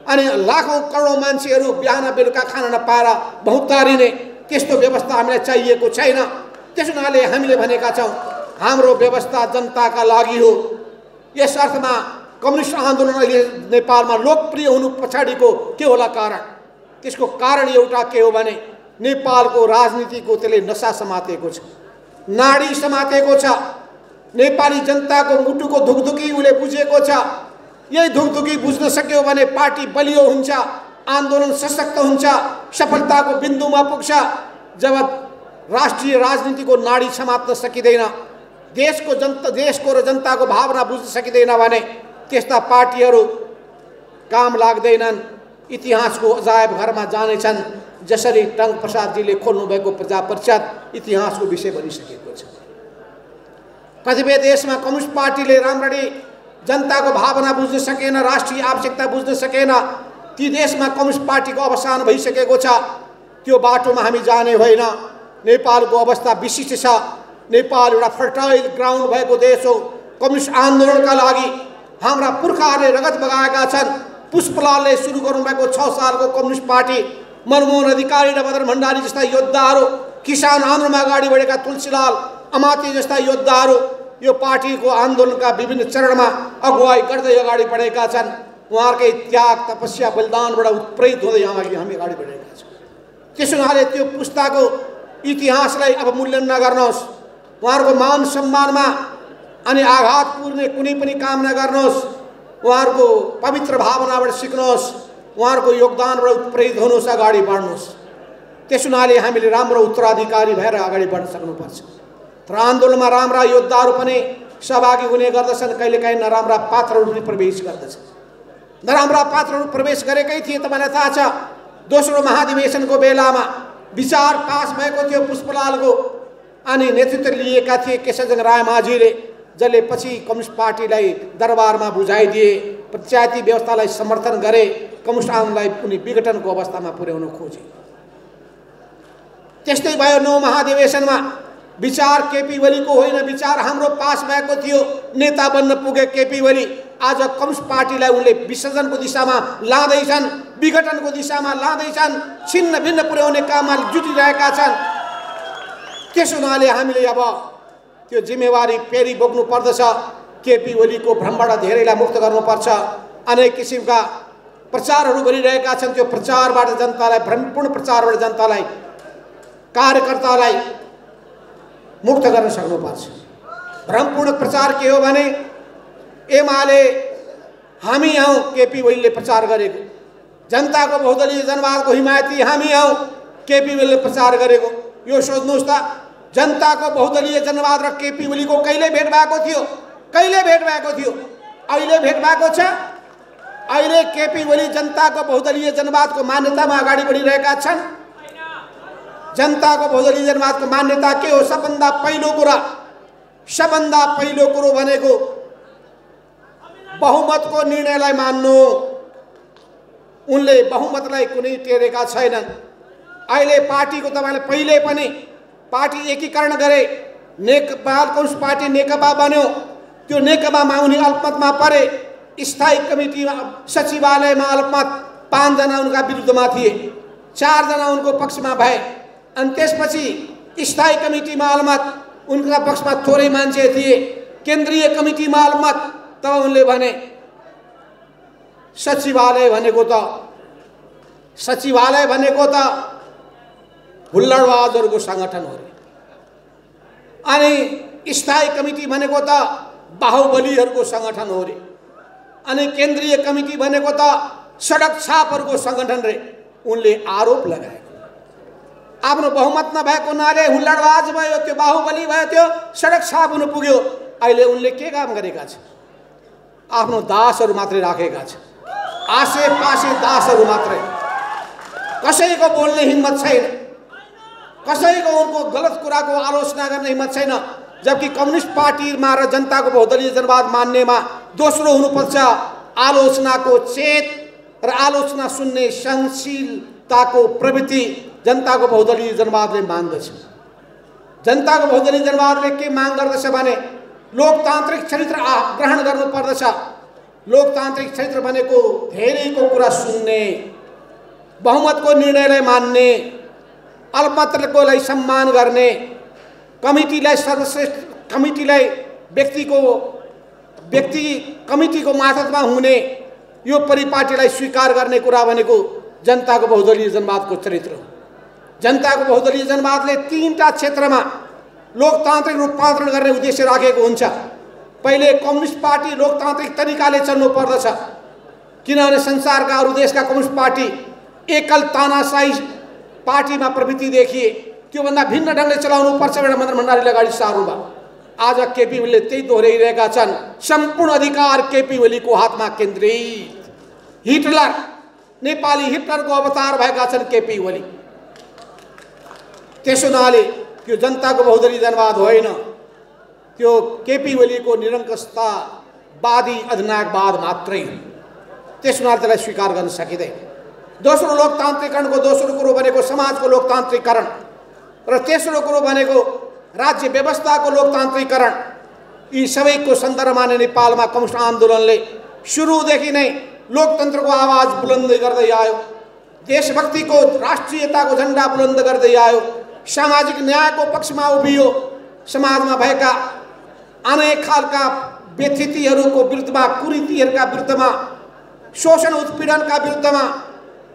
अनि लाखौँ करोडौँ मान्छेहरू बिहान बेलुका खान नपाएर बहुतारिने, त्यस्तो व्यवस्था हामीलाई चाहिएको छैन। त्यसो हुनाले हामीले भनेका छौँ हाम्रो व्यवस्था जनताका लागि हो। यस अर्थमा कम्युनिस्ट आन्दोलन अहिले नेपालमा लोकप्रिय हुनु पछाडिको के होला कारण? त्यसको कारण एउटा के हो भने नेपालको राजनीतिको त्यसले नशा समातेको छ, नाडी समातेको छ। नेपाली जनताको मुटुको धुकधुकी उसले बुझेको छ। यही धुकधुकी बुझ्न सक्यो भने पार्टी बलियो हुन्छ, आन्दोलन सशक्त हुन्छ, सफलताको बिन्दुमा पुग्छ। जब राष्ट्रिय राजनीतिको नाडी समात्न सकिँदैन, देशको र जनताको भावना बुझ्न सकिँदैन भने त्यस्ता पार्टीहरू काम लाग्दैनन्, इतिहासको अजायब घरमा जानेछन्। जसरी टंक प्रसादजीले खोल्नुभएको प्रजा परिषद इतिहासको विषय बनिसकेको छ। कतिपय देशमा कम्युनिस्ट पार्टीले राम्ररी जनताको भावना बुझ्न सकेन, राष्ट्रिय आवश्यकता बुझ्न सकेन। ती देशमा कम्युनिस्ट पार्टीको अवसान भइसकेको छ। त्यो बाटोमा हामी जाने होइन। नेपालको अवस्था विशिष्ट छ। नेपाल एउटा फर्टाइल ग्राउन्ड भएको देश हो। कम्युनिस्ट आन्दोलनका लागि हाम्रा पुर्खाहरूले रगत बगाएका छन्। पुष्पलालले सुरु गर्नुभएको 6 सालको कम्युनिस्ट पार्टी, मनमोहन अधिकारी र मदन भण्डारी जस्ता योद्धाहरू, किसान आन्दोलनमा अगाडि बढेका तुलसीलाल अमात्य जस्ता योद्धाहरू यो पार्टीको आन्दोलनका विभिन्न चरणमा अगुवाई गर्दै अगाडि बढेका छन्। उहाँहरूकै त्याग तपस्या बलिदानबाट उत्प्रेरित हुँदै हामी अगाडि बढेका छौँ। त्यसो हुनाले त्यो पुस्ताको इतिहासलाई अब मूल्याङ्कन नगर्नुहोस्। उहाँहरूको मान सम्मानमा अनि आघात पुर्ने कुनै पनि काम नगर्नुहोस्। उहाँहरूको पवित्र भावनाबाट सिक्नुहोस्, उहाँहरूको योगदानबाट उत्प्रेरित हुनुहोस्, अगाडि बढ्नुहोस्। त्यसो हुनाले हामीले राम्रो उत्तराधिकारी भएर अगाडि बढ्न सक्नुपर्छ। तर आन्दोलनमा राम्रा योद्धाहरू पनि सहभागी हुने गर्दछन्, कहिलेकाहीँ नराम्रा पात्रहरू पनि प्रवेश गर्दछन्। नराम्रा पात्रहरू प्रवेश गरेकै थिए। तपाईँलाई थाहा छ दोस्रो महाधिवेशनको बेलामा विचार पास भएको थियो पुष्पलालको, अनि नेतृत्व लिएका थिए केशवजंग रायमाझीले, जसले पछि कम्युनिस्ट पार्टीलाई दरबारमा बुझाइदिए, पञ्चायती व्यवस्थालाई समर्थन गरे, कम्युनिस्ट आन्दोलनलाई कुनै विघटनको अवस्थामा पुर्याउन खोजे। त्यस्तै भयो 9 महाधिवेशनमा विचार केपी ओलीको होइन, विचार हाम्रो पास भएको थियो। नेता बन्न पुगे केपी ओली, आज कम्युनिस्ट पार्टीलाई उनले विसर्जनको दिशामा लाँदैछन्, विघटनको दिशामा लाँदैछन्, छिन्न भिन्न पुर्याउने काममा जुटिरहेका छन्। त्यसो हुनाले हामीले अब त्यो जिम्मेवारी फेरि बोक्नु पर्दछ। केपी ओलीको भ्रमबाट धेरैलाई मुक्त गर्नुपर्छ। अनेक किसिमका प्रचारहरू गरिरहेका छन्। त्यो प्रचारबाट जनतालाई, भ्रमपूर्ण प्रचारबाट जनतालाई, कार्यकर्तालाई मुक्त गर्न सक्नुपर्छ। भ्रमपूर्ण प्रचार के हो भने एमाले हामी हौं केपी ओलीले प्रचार गरेको, जनताको बहुदलीय जनवादको हिमायती हामी हौं केपी ओलीले प्रचार गरेको। यो सोच्नुहोस् त, जनताको बहुदलीय जनवाद र केपी ओलीको कहिले भेट भएको थियो? कहिले भेट भएको थियो? अहिले भेट भएको छ? अहिले केपी ओली जनताको बहुदलीय जनवादको मान्यतामा अगाडि बढिरहेका छन्। जनताको बहुदलीय जनवादको मान्यता के हो? सबभन्दा पहिलो कुरो भनेको बहुमतको निर्णयलाई मान्नु। उनले बहुमतलाई कुनै टेरेका छैनन्। अहिले पार्टीको तपाईले पहिले पनि पार्टी एकीकरण गरे, नेकपा कम्युनिस्ट पार्टी नेकपा बन्यो। त्यो नेकपामा उनी अल्पमतमा परे। स्थायी कमिटीमा सचिवालयमा अल्पमत 5 जना उनका विरुद्धमा थिए, 4 जना उनको पक्षमा भए। अनि त्यसपछि स्थायी कमिटीमा अल्पमत उनका पक्षमा थोरै मान्छे थिए, केन्द्रीय कमिटीमा अल्पमत। तब उनले भने सचिवालय भनेको त हुल्लडबाजहरूको संगठन हो रे, अनि स्थायी कमिटी भनेको त बाहुबलीहरूको संगठन हो रे, अनि केन्द्रीय कमिटी भनेको त सडक छापहरूको संगठन रे। उनले आरोप लगाएको आफ्नो बहुमत नभएको हुनाले हुल्लडबाज भयो, त्यो बाहुबली भयो, त्यो सडक छाप हुन पुग्यो। अहिले उनले के काम गरेका छन्? आफ्नो दासहरू मात्रै राखेका छन्, आसेपासे दासहरू मात्रै। कसैको बोल्ने हिम्मत छैन, कसैको उनको गलत कुराको आलोचना गर्ने हिम्मत छैन। जबकि कम्युनिस्ट पार्टीमा र जनताको बहुदलीय जनवाद मान्नेमा दोस्रो हुनुपर्छ आलोचनाको चेत र आलोचना सुन्ने सहनशीलताको प्रवृत्ति। जनताको बहुदलीय जनवादले माग्दछ। जनताको बहुदलीय जनवादले के माग गर्दछ भने लोकतान्त्रिक चरित्र ग्रहण गर्नुपर्दछ। लोकतान्त्रिक चरित्र भनेको धेरैको कुरा सुन्ने, बहुमतको निर्णयलाई मान्ने, अल्पमतकोलाई सम्मान गर्ने, कमिटीलाई सर्वश्रेष्ठ कमिटीलाई कमिटीको मार्फतमा हुने, यो परिपाटीलाई स्वीकार गर्ने कुरा भनेको जनताको बहुदलीय जनवादको चरित्र हो। जनताको बहुदलीय जनवादले 3टा क्षेत्रमा लोकतान्त्रिक रूपान्तरण गर्ने उद्देश्य राखेको हुन्छ। पहिले कम्युनिस्ट पार्टी लोकतान्त्रिक तरिकाले चल्नु पर्दछ, किनभने संसारका अरू देशका कम्युनिस्ट पार्टी एकल तानाशाही पार्टीमा प्रवृत्ति देखिए। त्योभन्दा भिन्न ढङ्गले चलाउनु पर्छ भनेर मदन भण्डारीले अगाडि सार्नुभयो। आज केपी ओलीले त्यही दोहोऱ्याइरहेका छन्। सम्पूर्ण अधिकार केपी ओलीको हातमा केन्द्रित। हिटलर, नेपाली हिटलरको अवतार भएका छन् केपी ओली। त्यसो हुनाले त्यो जनताको बहुदलीय जनवाद होइन, त्यो केपी ओलीको निरङ्कुशतावादी अधिनायकवाद मात्रै हो। त्यसो हुनाले त्यसलाई स्वीकार गर्न सकिँदैन। दोस्रो लोकतान्त्रिकरणको दोस्रो कुरो भनेको समाजको लोकतान्त्रिकरण र तेस्रो कुरो भनेको राज्य व्यवस्थाको लोकतान्त्रिकरण। यी सबैको सन्दर्भमा नै नेपालमा कम्युनिस्ट आन्दोलनले सुरुदेखि नै लोकतन्त्रको आवाज बुलन्द गर्दै आयो, देशभक्तिको राष्ट्रियताको झण्डा बुलन्द गर्दै आयो, सामाजिक न्यायको पक्षमा उभियो, समाजमा भएका अनेक खालका व्यथितिहरूको विरुद्धमा, कुरीतिहरूका विरुद्धमा, शोषण उत्पीडनका विरुद्धमा,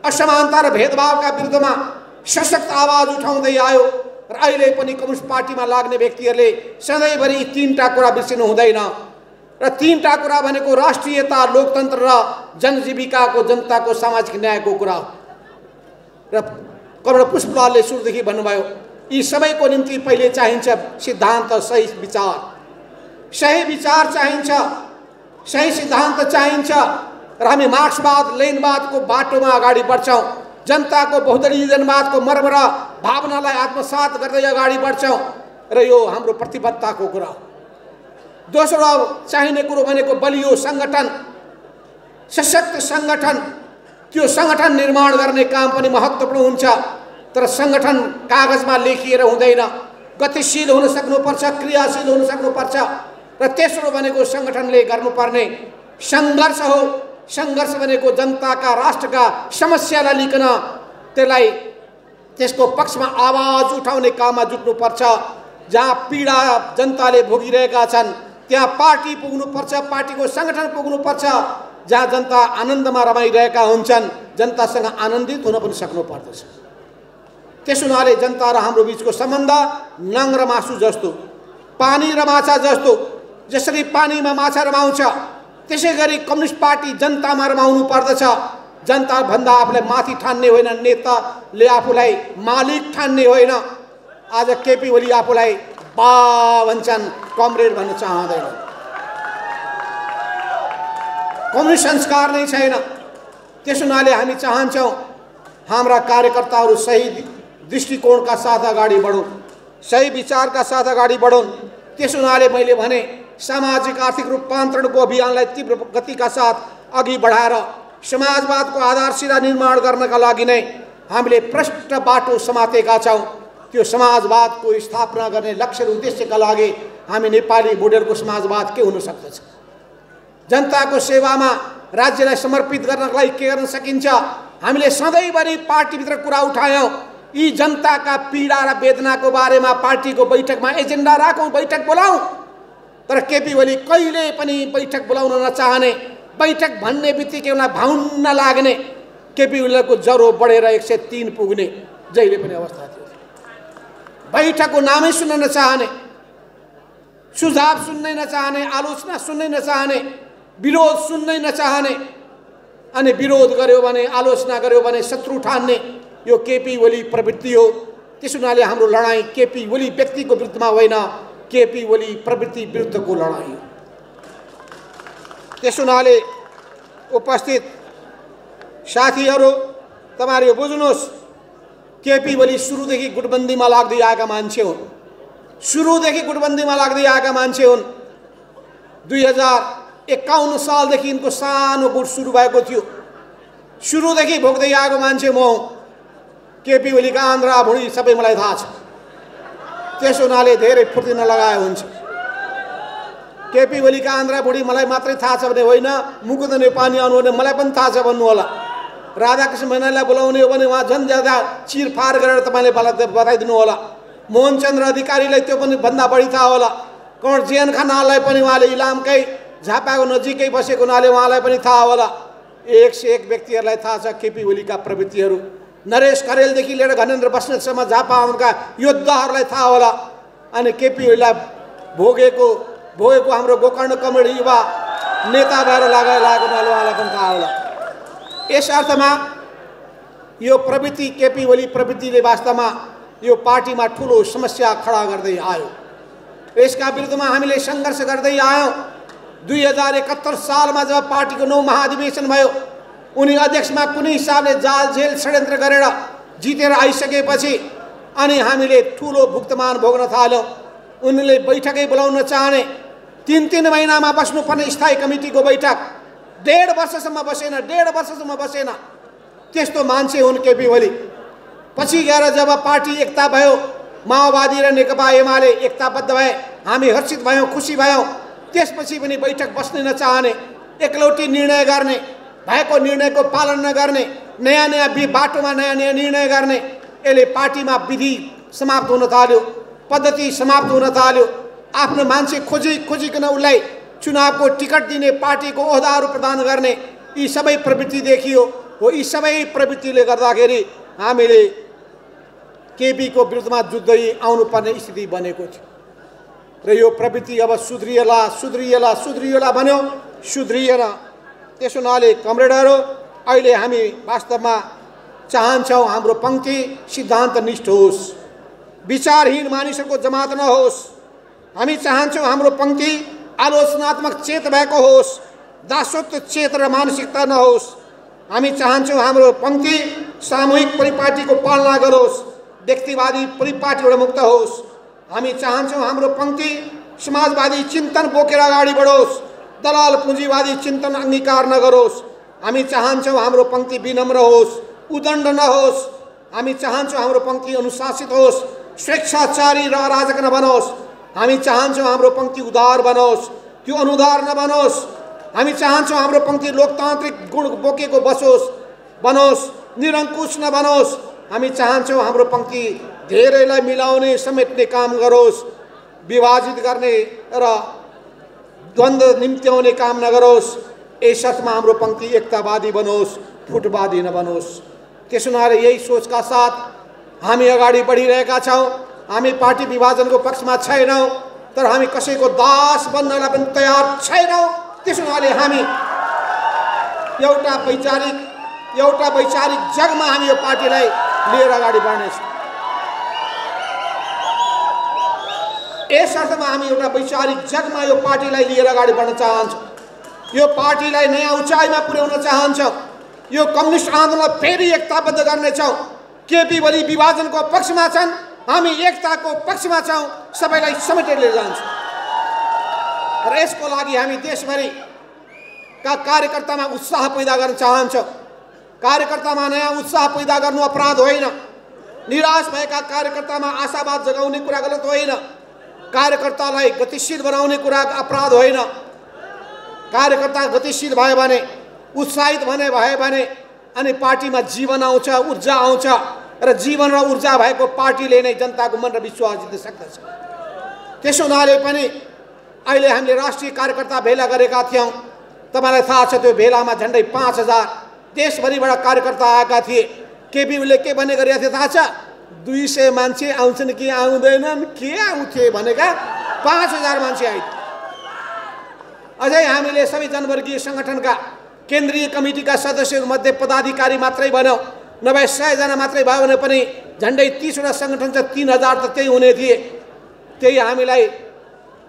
असमानता र भेदभावका विरुद्धमा सशक्त आवाज उठाउँदै आयो। र अहिले पनि कम्युनिस्ट पार्टीमा लाग्ने व्यक्तिहरूले सधैँभरि 3टा कुरा बिर्सिनु हुँदैन। र 3टा कुरा भनेको राष्ट्रियता, लोकतन्त्र र जनजीविकाको, जनताको सामाजिक न्यायको कुरा हो। र कमरेड पुष्पलालले सुरुदेखि भन्नुभयो, यी सबैको निम्ति पहिले चाहिन्छ सिद्धान्त, सही विचार। सही विचार चाहिन्छ, सही सिद्धान्त चाहिन्छ। र हामी मार्क्सवाद, लेनिनवादको बाटोमा अगाडि बढ्छौँ। जनताको बहुदलीय जनवादको मर्म र भावनालाई आत्मसात गर्दै अगाडि बढ्छौँ र यो हाम्रो प्रतिबद्धताको कुरा हो। दोस्रो चाहिने कुरो भनेको बलियो सङ्गठन, सशक्त सङ्गठन। त्यो सङ्गठन निर्माण गर्ने काम पनि महत्त्वपूर्ण हुन्छ। तर सङ्गठन कागजमा लेखिएर हुँदैन, गतिशील हुन सक्नुपर्छ, क्रियाशील हुन सक्नुपर्छ। र तेस्रो भनेको सङ्गठनले गर्नुपर्ने सङ्घर्ष हो। सङ्घर्ष भनेको जनताका, राष्ट्रका समस्यालाई लिकन त्यसलाई त्यसको पक्षमा आवाज उठाउने काममा जुट्नुपर्छ। जहाँ पीडा जनताले भोगिरहेका छन्, त्यहाँ पार्टी पुग्नुपर्छ, पार्टीको सङ्गठन पुग्नुपर्छ, जहाँ जनता आनन्दमा रमाइरहेका हुन्छन्, जनतासँग आनन्दित हुन पनि सक्नुपर्दछ। त्यस हुनाले जनता र हाम्रो बिचको सम्बन्ध नङ र मासु जस्तो, पानी र माछा जस्तो। जसरी पानीमा माछा रमाउँछ त्यसै गरी कम्युनिस्ट पार्टी जनतामा रमाउनु पर्दछ। जनता भन्दा आफूलाई माथि ठान्ने होइन, नेताले आफूलाई मालिक ठान्ने होइन। आज केपी ओली आफूलाई बा भन्छन्, कमरेड भन्न चाहँदैन। कम्युनिस्ट संस्कार नै छैन। त्यस हुनाले हामी चाहन्छौँ हाम्रा कार्यकर्ताहरू सही दृष्टिकोणका साथ अगाडि बढौँ, सही विचारका साथ अगाडि बढौँ। त्यस हुनाले मैले भने सामाजिक आर्थिक रूपान्तरणको अभियानलाई तीव्र गतिका साथ अघि बढाएर समाजवादको आधारशिला निर्माण गर्नका लागि नै हामीले प्रष्ट बाटो समातेका छौँ। त्यो समाजवादको स्थापना गर्ने लक्ष्य र उद्देश्यका लागि हामी नेपाली मोडेलको समाजवाद के हुन सक्दछ? जनताको सेवामा राज्यलाई समर्पित गर्नका लागि के गर्न सकिन्छ? हामीले सधैँभरि पार्टीभित्र कुरा उठायौँ। यी जनताका पीडा र वेदनाको बारेमा पार्टीको बैठकमा एजेन्डा राखौँ, बैठक बोलाउँ। तर केपी ओली कहिले पनि बैठक बोलाउन नचाहने, बैठक भन्ने बित्तिकै उनलाई भाउन्न लाग्ने, केपी ओलीको ज्वरो बढेर 103 पुग्ने जहिले पनि अवस्था थियो। बैठकको नामै सुन्न नचाहने, सुझाव सुन्नै नचाहने, आलोचना सुन्नै नचाहने, विरोध सुन्नै नचाहने, अनि विरोध गर्यो भने, आलोचना गर्यो भने शत्रु ठान्ने, यो केपी ओली प्रवृत्ति हो। त्यस हुनाले हाम्रो लडाईँ केपी ओली व्यक्तिको विरुद्धमा होइन, केपी ओली प्रवृत्ति विरुद्धको लडाईँ हो। त्यस हुनाले उपस्थित साथीहरू, तपाईहरु बुझ्नुहोस्, केपी ओली सुरुदेखि गुटबन्दीमा लाग्दै आएका मान्छे हुन्। सुरुदेखि गुटबन्दीमा लाग्दै आएका मान्छे हुन्। 2051 सालदेखि यिनको सानो गुट सुरु भएको थियो। सुरुदेखि भोग्दै आएको मान्छे म हुँ। केपी ओलीका आन्द्रा भुँडी सबै मलाई थाहा छ। त्यस हुनाले धेरै फुर्ती नलगाए हुन्छ। केपी ओलीका आन्द्रा भुँडी मलाई मात्रै थाहा छ भने होइन, मुकुन्द नेपाली आउनु भने मलाई पनि थाहा छ भन्नु होला। राधाकृष्ण मैनालीलाई बोलाउने हो भने उहाँ झन् ज्यादा चिरफार गरेर तपाईँले बताइदिनु होला। मोहनचन्द्र अधिकारीलाई त्यो पनि भन्दा बढी थाहा होला। कमर जेएन खनाललाई पनि उहाँले इलामकै झापाको नजिकै बसेको हुनाले उहाँलाई पनि थाहा होला। एक से एक व्यक्तिहरूलाई थाहा छ केपी ओलीका प्रवृत्तिहरू। नरेश करेलदेखि लिएर घनेन्द्र बस्नेतसम्म झापा आउनुका योद्धाहरूलाई थाहा होला। अनि केपी ओलीलाई भोगेको हाम्रो गोकर्ण कमरेड युवा नेता भएर लागेको हुनाले उहाँलाई पनि थाहा होला। यस अर्थमा यो प्रवृत्ति, केपी ओली प्रवृत्तिले वास्तवमा यो पार्टीमा ठुलो समस्या खडा गर्दै आयो। यसका विरुद्धमा हामीले सङ्घर्ष गर्दै आयौँ। 2071 सालमा जब पार्टीको 9 महाधिवेशन भयो, उनी अध्यक्षमा कुनै हिसाबले जाल जेल षड्यन्त्र गरेर जितेर आइसकेपछि अनि हामीले ठुलो भुक्तमान भोग्न थाल्यौँ। उनले बैठकै बोलाउन चाहने, 3 महिनामा बस्नुपर्ने स्थायी कमिटीको बैठक 1.5 वर्षसम्म बसेन। त्यस्तो मान्छे हुन् केपी ओली। पछि गएर जब पार्टी एकता भयो, माओवादी र नेकपा एमाले एकताबद्ध भए, हामी हर्षित भयौँ, खुसी भयौँ। त्यसपछि पनि बैठक बस्नै नचाहने, एकलौटी निर्णय गर्ने, भएको निर्णयको पालन नगर्ने, नयाँ बाटोमा नयाँ निर्णय गर्ने। यसले पार्टीमा विधि समाप्त हुन थाल्यो, पद्धति समाप्त हुन थाल्यो। आफ्नो मान्छे खोजिकन उसलाई चुनावको टिकट दिने, पार्टीको ओहदाहरू प्रदान गर्ने, यी सबै प्रवृत्ति देखियो हो। यी सबै प्रवृत्तिले गर्दाखेरि हामीले केपीको विरुद्धमा जुझ्दै आउनुपर्ने स्थिति बनेको थियो। र यो प्रवृत्ति अब सुध्रिएला भन्यो, सुध्रिएन। त्यसो हुनाले कमरेडहरू, अहिले हामी वास्तवमा चाहन्छौँ हाम्रो पंक्ति सिद्धान्तनिष्ठ होस्, विचारहीन मानिसहरूको जमात नहोस्। हामी चाहन्छौँ हाम्रो पंक्ति आलोचनात्मक चेत भएको होस्, दासत्व चेत र मानसिकता नहोस्। हामी चाहन्छौँ हाम्रो पंक्ति सामूहिक परिपाटीको पालना गरोस्, व्यक्तिवादी परिपाटीबाट मुक्त होस्। हामी चाहन्छौँ हाम्रो पंक्ति समाजवादी चिन्तन बोकेर अगाडि बढोस्, दलाल पुँजीवादी चिन्तन अंगीकार नगरोस्। हामी चाहन्छौँ हाम्रो पंक्ति विनम्र होस्, उदण्ड नहोस्। हामी चाहन्छौँ हाम्रो पंक्ति अनुशासित होस्, स्वेच्छाचारी र अराजक नबनोस्। हामी चाहन्छौँ हाम्रो पंक्ति उदार बनोस्, त्यो अनुदार नबनोस्। हामी चाहन्छौँ हाम्रो पंक्ति लोकतान्त्रिक गुण बोकेको बनोस्, निरङ्कुश नबनोस्। हामी चाहन्छौँ हाम्रो पंक्ति धेरैलाई मिलाउने, समेट्ने काम गरोस्, विभाजित गर्ने र द्वन्द्व निम्त्याउने काम नगरोस्। यसमा हाम्रो पंक्ति एकतावादी बनोस्, फुटवादी नबनोस्। त्यसो हुनाले यही सोचका साथ हामी अगाडि बढिरहेका छौँ। हामी पार्टी विभाजनको पक्षमा छैनौँ, तर हामी कसैको दास बन्नलाई पनि तयार छैनौँ। त्यसो हुनाले हामी एउटा वैचारिक जगमा हामी यो पार्टीलाई लिएर अगाडि बढ्नेछौँ। यस अर्थमा हामी एउटा वैचारिक जगमा यो पार्टीलाई लिएर अगाडि बढ्न चाहन्छौँ। यो पार्टीलाई नयाँ उचाइमा पुर्याउन चाहन्छौँ। यो कम्युनिस्ट आन्दोलनलाई फेरि एकताबद्ध गर्नेछौँ। केपी ओली विभाजनको पक्षमा छन्, हामी एकताको पक्षमा छौँ, सबैलाई समेटेर लिएर जान्छौँ। र यसको लागि हामी देशभरिका कार्यकर्तामा उत्साह पैदा गर्न चाहन्छौँ। कार्यकर्तामा नयाँ उत्साह पैदा गर्नु अपराध होइन। निराश भएका कार्यकर्तामा आशावाद जगाउने कुरा गलत होइन। कार्यकर्तालाई गतिशील बनाउने कुरा अपराध होइन। कार्यकर्ता गतिशील भयो भने, उत्साहित भए भने अनि पार्टीमा जीवन आउँछ, ऊर्जा आउँछ र जीवन र ऊर्जा भएको पार्टीले नै जनताको मन र विश्वास जित्न सक्दछ। त्यसो हुनाले पनि अहिले हामीले राष्ट्रिय कार्यकर्ता भेला गरेका थियौँ। तपाईलाई थाहा छ त्यो भेलामा झन्डै 5000 देशभरिबाट कार्यकर्ता आएका थिए। केपी ओलीले के भन्ने गरेका थिए थाहा छ? 200 मान्छे आउँछन् कि आउँदैनन्, के आउँथे भनेका 5000 मान्छे आए। अझै हामीले सबै जनवर्गीय संगठनका केन्द्रीय कमिटीका सदस्यहरूमध्ये पदाधिकारी मात्रै भन्यौँ, नभए 100 जना मात्रै भयो भने पनि झन्डै 30 वटा संगठन छ, 3000 त त्यही हुने थिए। त्यही हामीलाई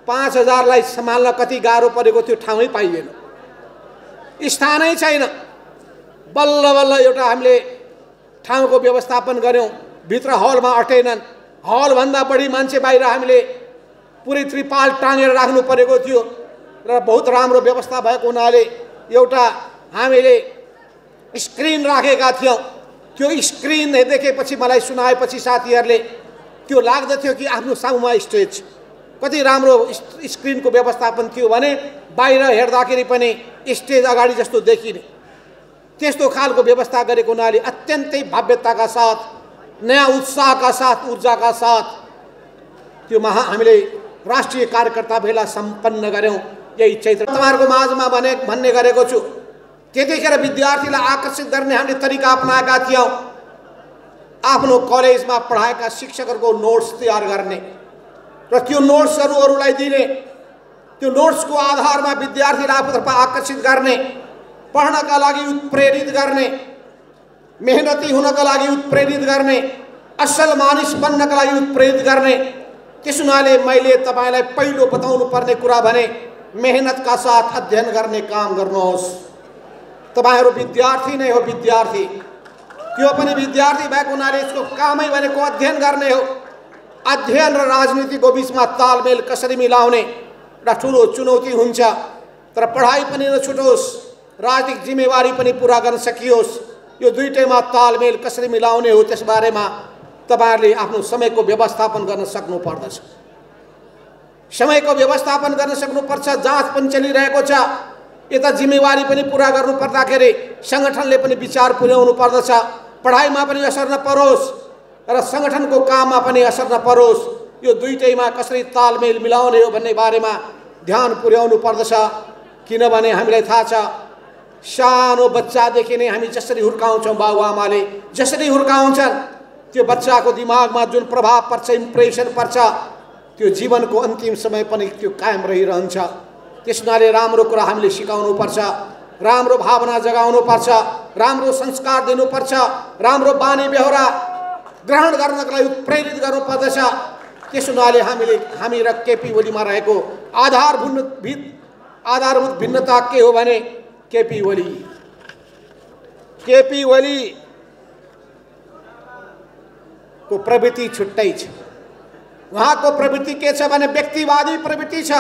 5000 लाई सम्हाल्न कति गाह्रो परेको थियो, ठाउँै पाइएन, स्थानै छैन। बल्ल बल्ल एउटा हामीले ठाउँको व्यवस्थापन गर्यौँ। भित्र हलमा अटेनन्। हलभन्दा बढी मान्छे बाहिर हामीले पुरै त्रिपाल टाँगेर राख्नु परेको थियो र बहुत राम्रो व्यवस्था भएको हुनाले एउटा हामीले स्क्रिन राखेका थियौँ। त्यो स्क्रिन देखेपछि, मलाई सुनाएपछि साथीहरूले त्यो लाग्दथ्यो कि आफ्नो सामुमा स्टेज। कति राम्रो स्क्रिनको व्यवस्थापन थियो भने बाहिर हेर्दाखेरि पनि स्टेज अगाडि जस्तो देखिने। त्यस्तो खालको व्यवस्था गरेको हुनाले अत्यन्तै भव्यताका साथ, नयाँ उत्साहका साथ, ऊर्जाका साथ त्यो हामीले राष्ट्रिय कार्यकर्ता भेला सम्पन्न गर्यौँ। यही चैत्र तपाईँहरूको माझमा भन्ने गरेको छु। त्यतिखेर विद्यार्थीलाई आकर्षित गर्ने हामीले तरिका अपनाएका थियौँ। आफ्नो कलेजमा पढाएका शिक्षकहरूको नोट्स तयार गर्ने र त्यो नोट्सहरू अरूलाई दिने। त्यो नोट्सको आधारमा विद्यार्थीलाई आफूतर्फ आकर्षित गर्ने, पढ्नका लागि उत्प्रेरित गर्ने, मेहनती हुनका लागि उत्प्रेरित गर्ने, असल मानिस बन्नका लागि उत्प्रेरित गर्ने। त्यस हुनाले मैले तपाईँलाई पहिलो बताउनु पर्ने कुरा भने मेहनतका साथ अध्ययन गर्ने काम गर्नुहोस्। तपाईँहरू विद्यार्थी नै हो, विद्यार्थी। त्यो पनि विद्यार्थी भएको हुनाले यसको कामै भनेको अध्ययन गर्ने हो। अध्ययन र राजनीतिको बिचमा तालमेल कसरी मिलाउने एउटा ठुलो चुनौती हुन्छ। तर पढाइ पनि नछुटोस्, राजनीतिक जिम्मेवारी पनि पुरा गर्न सकियोस्। यो दुईटैमा तालमेल कसरी मिलाउने हो त्यसबारेमा तपाईँहरूले आफ्नो समयको व्यवस्थापन गर्न सक्नुपर्दछ। समयको व्यवस्थापन गर्न सक्नुपर्छ। जाँच पनि चलिरहेको छ। यता जिम्मेवारी पनि पुरा गर्नु पर्दाखेरि सङ्गठनले पनि विचार पुर्याउनु पर्दछ। पढाइमा पनि असर नपरोस् र सङ्गठनको काममा पनि असर नपरोस्। यो दुईटैमा कसरी तालमेल मिलाउने हो भन्ने बारेमा ध्यान पुर्याउनु पर्दछ। किनभने हामीलाई थाहा छ, सानो बच्चादेखि नै हामी जसरी हुर्काउँछौँ, बाबुआमाले जसरी हुर्काउँछन्, त्यो बच्चाको दिमागमा जुन प्रभाव पर्छ, इम्प्रेसन पर्छ, त्यो जीवनको अन्तिम समय पनि त्यो कायम रहिरहन्छ। त्यस हुनाले राम्रो कुरा हामीले सिकाउनुपर्छ, राम्रो भावना जगाउनुपर्छ, राम्रो संस्कार दिनुपर्छ, राम्रो बानी बेहोरा ग्रहण गर्नका लागि प्रेरित गर्नुपर्दछ। त्यस हुनाले हामी र केपी ओलीमा रहेको आधारभूत भिन्नता के हो भने केपी ओली को प्रवृत्ति छुट्टै छ। उहाँको प्रवृत्ति के छ भने व्यक्तिवादी प्रवृत्ति छ।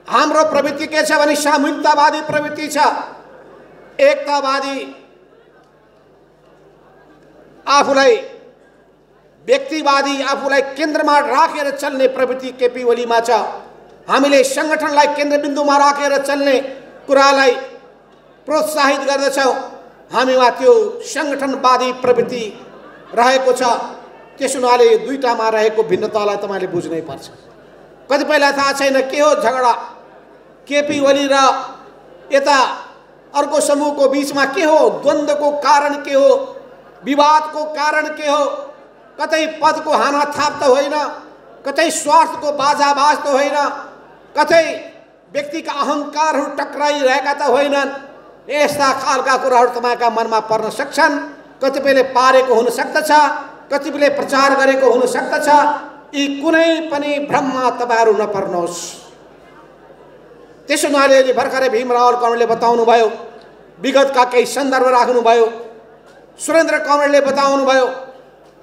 हाम्रो प्रवृत्ति के छ भने सामूहिकतावादी प्रवृत्ति छ। एकतावादी, आफूलाई व्यक्तिवादी, आफूलाई केन्द्रमा राखेर चल्ने प्रवृत्ति केपी ओलीमा छ। हामीले सङ्गठनलाई केन्द्रबिन्दुमा राखेर चल्ने कुरालाई प्रोत्साहित गर्दछौँ। हामीमा त्यो सङ्गठनवादी प्रवृत्ति रहेको छ। त्यस हुनाले दुईटामा रहेको भिन्नतालाई तपाईँले बुझ्नै पर्छ। कतिपयलाई थाहा छैन के हो झगडा। केपी ओली र यता अर्को समूहको बीचमा के हो? द्वन्द्वको कारण के हो? विवादको कारण के हो? कतै पदको हानाथाप त होइन, कतै स्वार्थको बाजाबाज त होइन, कतै व्यक्तिका अहङ्कारहरू टक्राइरहेका त होइनन्। यस्ता खालका कुराहरू तपाईँका मनमा पर्न सक्छन्। कतिपयले पारेको हुन सक्दछ, कतिपयले प्रचार गरेको हुन सक्दछ। यी कुनै पनि भ्रममा तपाईँहरू नपर्नुहोस्। त्यसो हुनाले भर्खरै भीमराव कमरेडले बताउनुभयो, विगतका केही सन्दर्भ राख्नुभयो, सुरेन्द्र कमरेडले बताउनुभयो,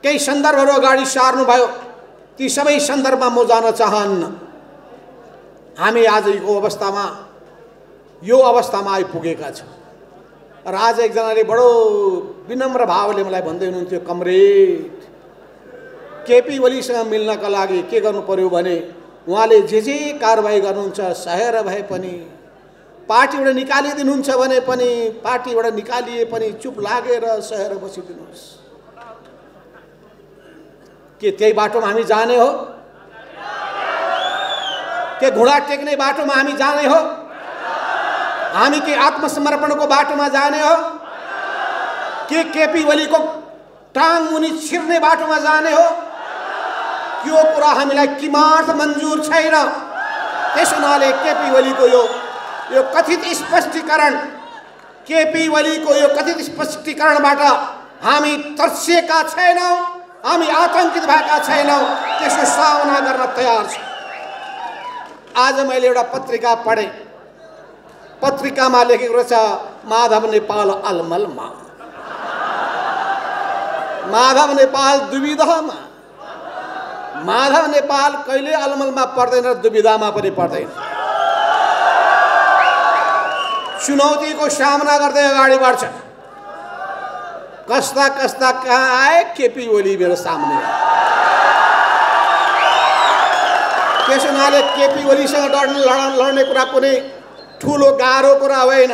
केही सन्दर्भहरू अगाडि सार्नुभयो। ती सबै सन्दर्भमा म जान चाहन्न। हामी आज यो अवस्थामा आइपुगेका छौँ। र आज एकजनाले बडो विनम्र भावले मलाई भन्दै हुनुहुन्थ्यो, कमरेड केपी ओलीसँग मिल्नका लागि के गर्नु पर्यो भने उहाँले जे कारबाही गर्नुहुन्छ सहेर भए पनि, पार्टीबाट निकालिदिनुहुन्छ भने पनि, पार्टीबाट निकालिए पनि चुप लागेर सहेर बसिदिनुहोस्। के त्यही बाटोमा हामी जाने हो? के घुँडा टेक्ने बाटोमा हामी जाने हो? हामी के आत्मसमर्पणको बाटोमा जाने हो? के केपी ओलीको टाङ मुनि छिर्ने बाटोमा जाने हो? यो कुरा हामीलाई किमार्थ मन्जुर छैन। त्यसो हुनाले केपी ओलीको यो कथित स्पष्टीकरण, केपी ओलीको यो कथित स्पष्टीकरणबाट हामी तर्सिएका छैनौँ, हामी आतंकित भएका छैनौँ। त्यसको सामना गर्न तयार छौँ। आज मैले एउटा पत्रिका पढेँ। पत्रिकामा लेखेको रहेछ माधव नेपाल अलमलमा, माधव नेपाल दुविधामा। माधव नेपाल कहिले अलमलमा पर्दैन, दुविधामा पनि पर्दैन। चुनौतीको सामना गर्दै अगाडि बढ्छ। कस्ता कस्ता कहाँ आए केपी ओली मेरो सामने। त्यसो हुनाले केपी ओलीसँग लड्ने कुरा कुनै ठुलो गाह्रो कुरा होइन।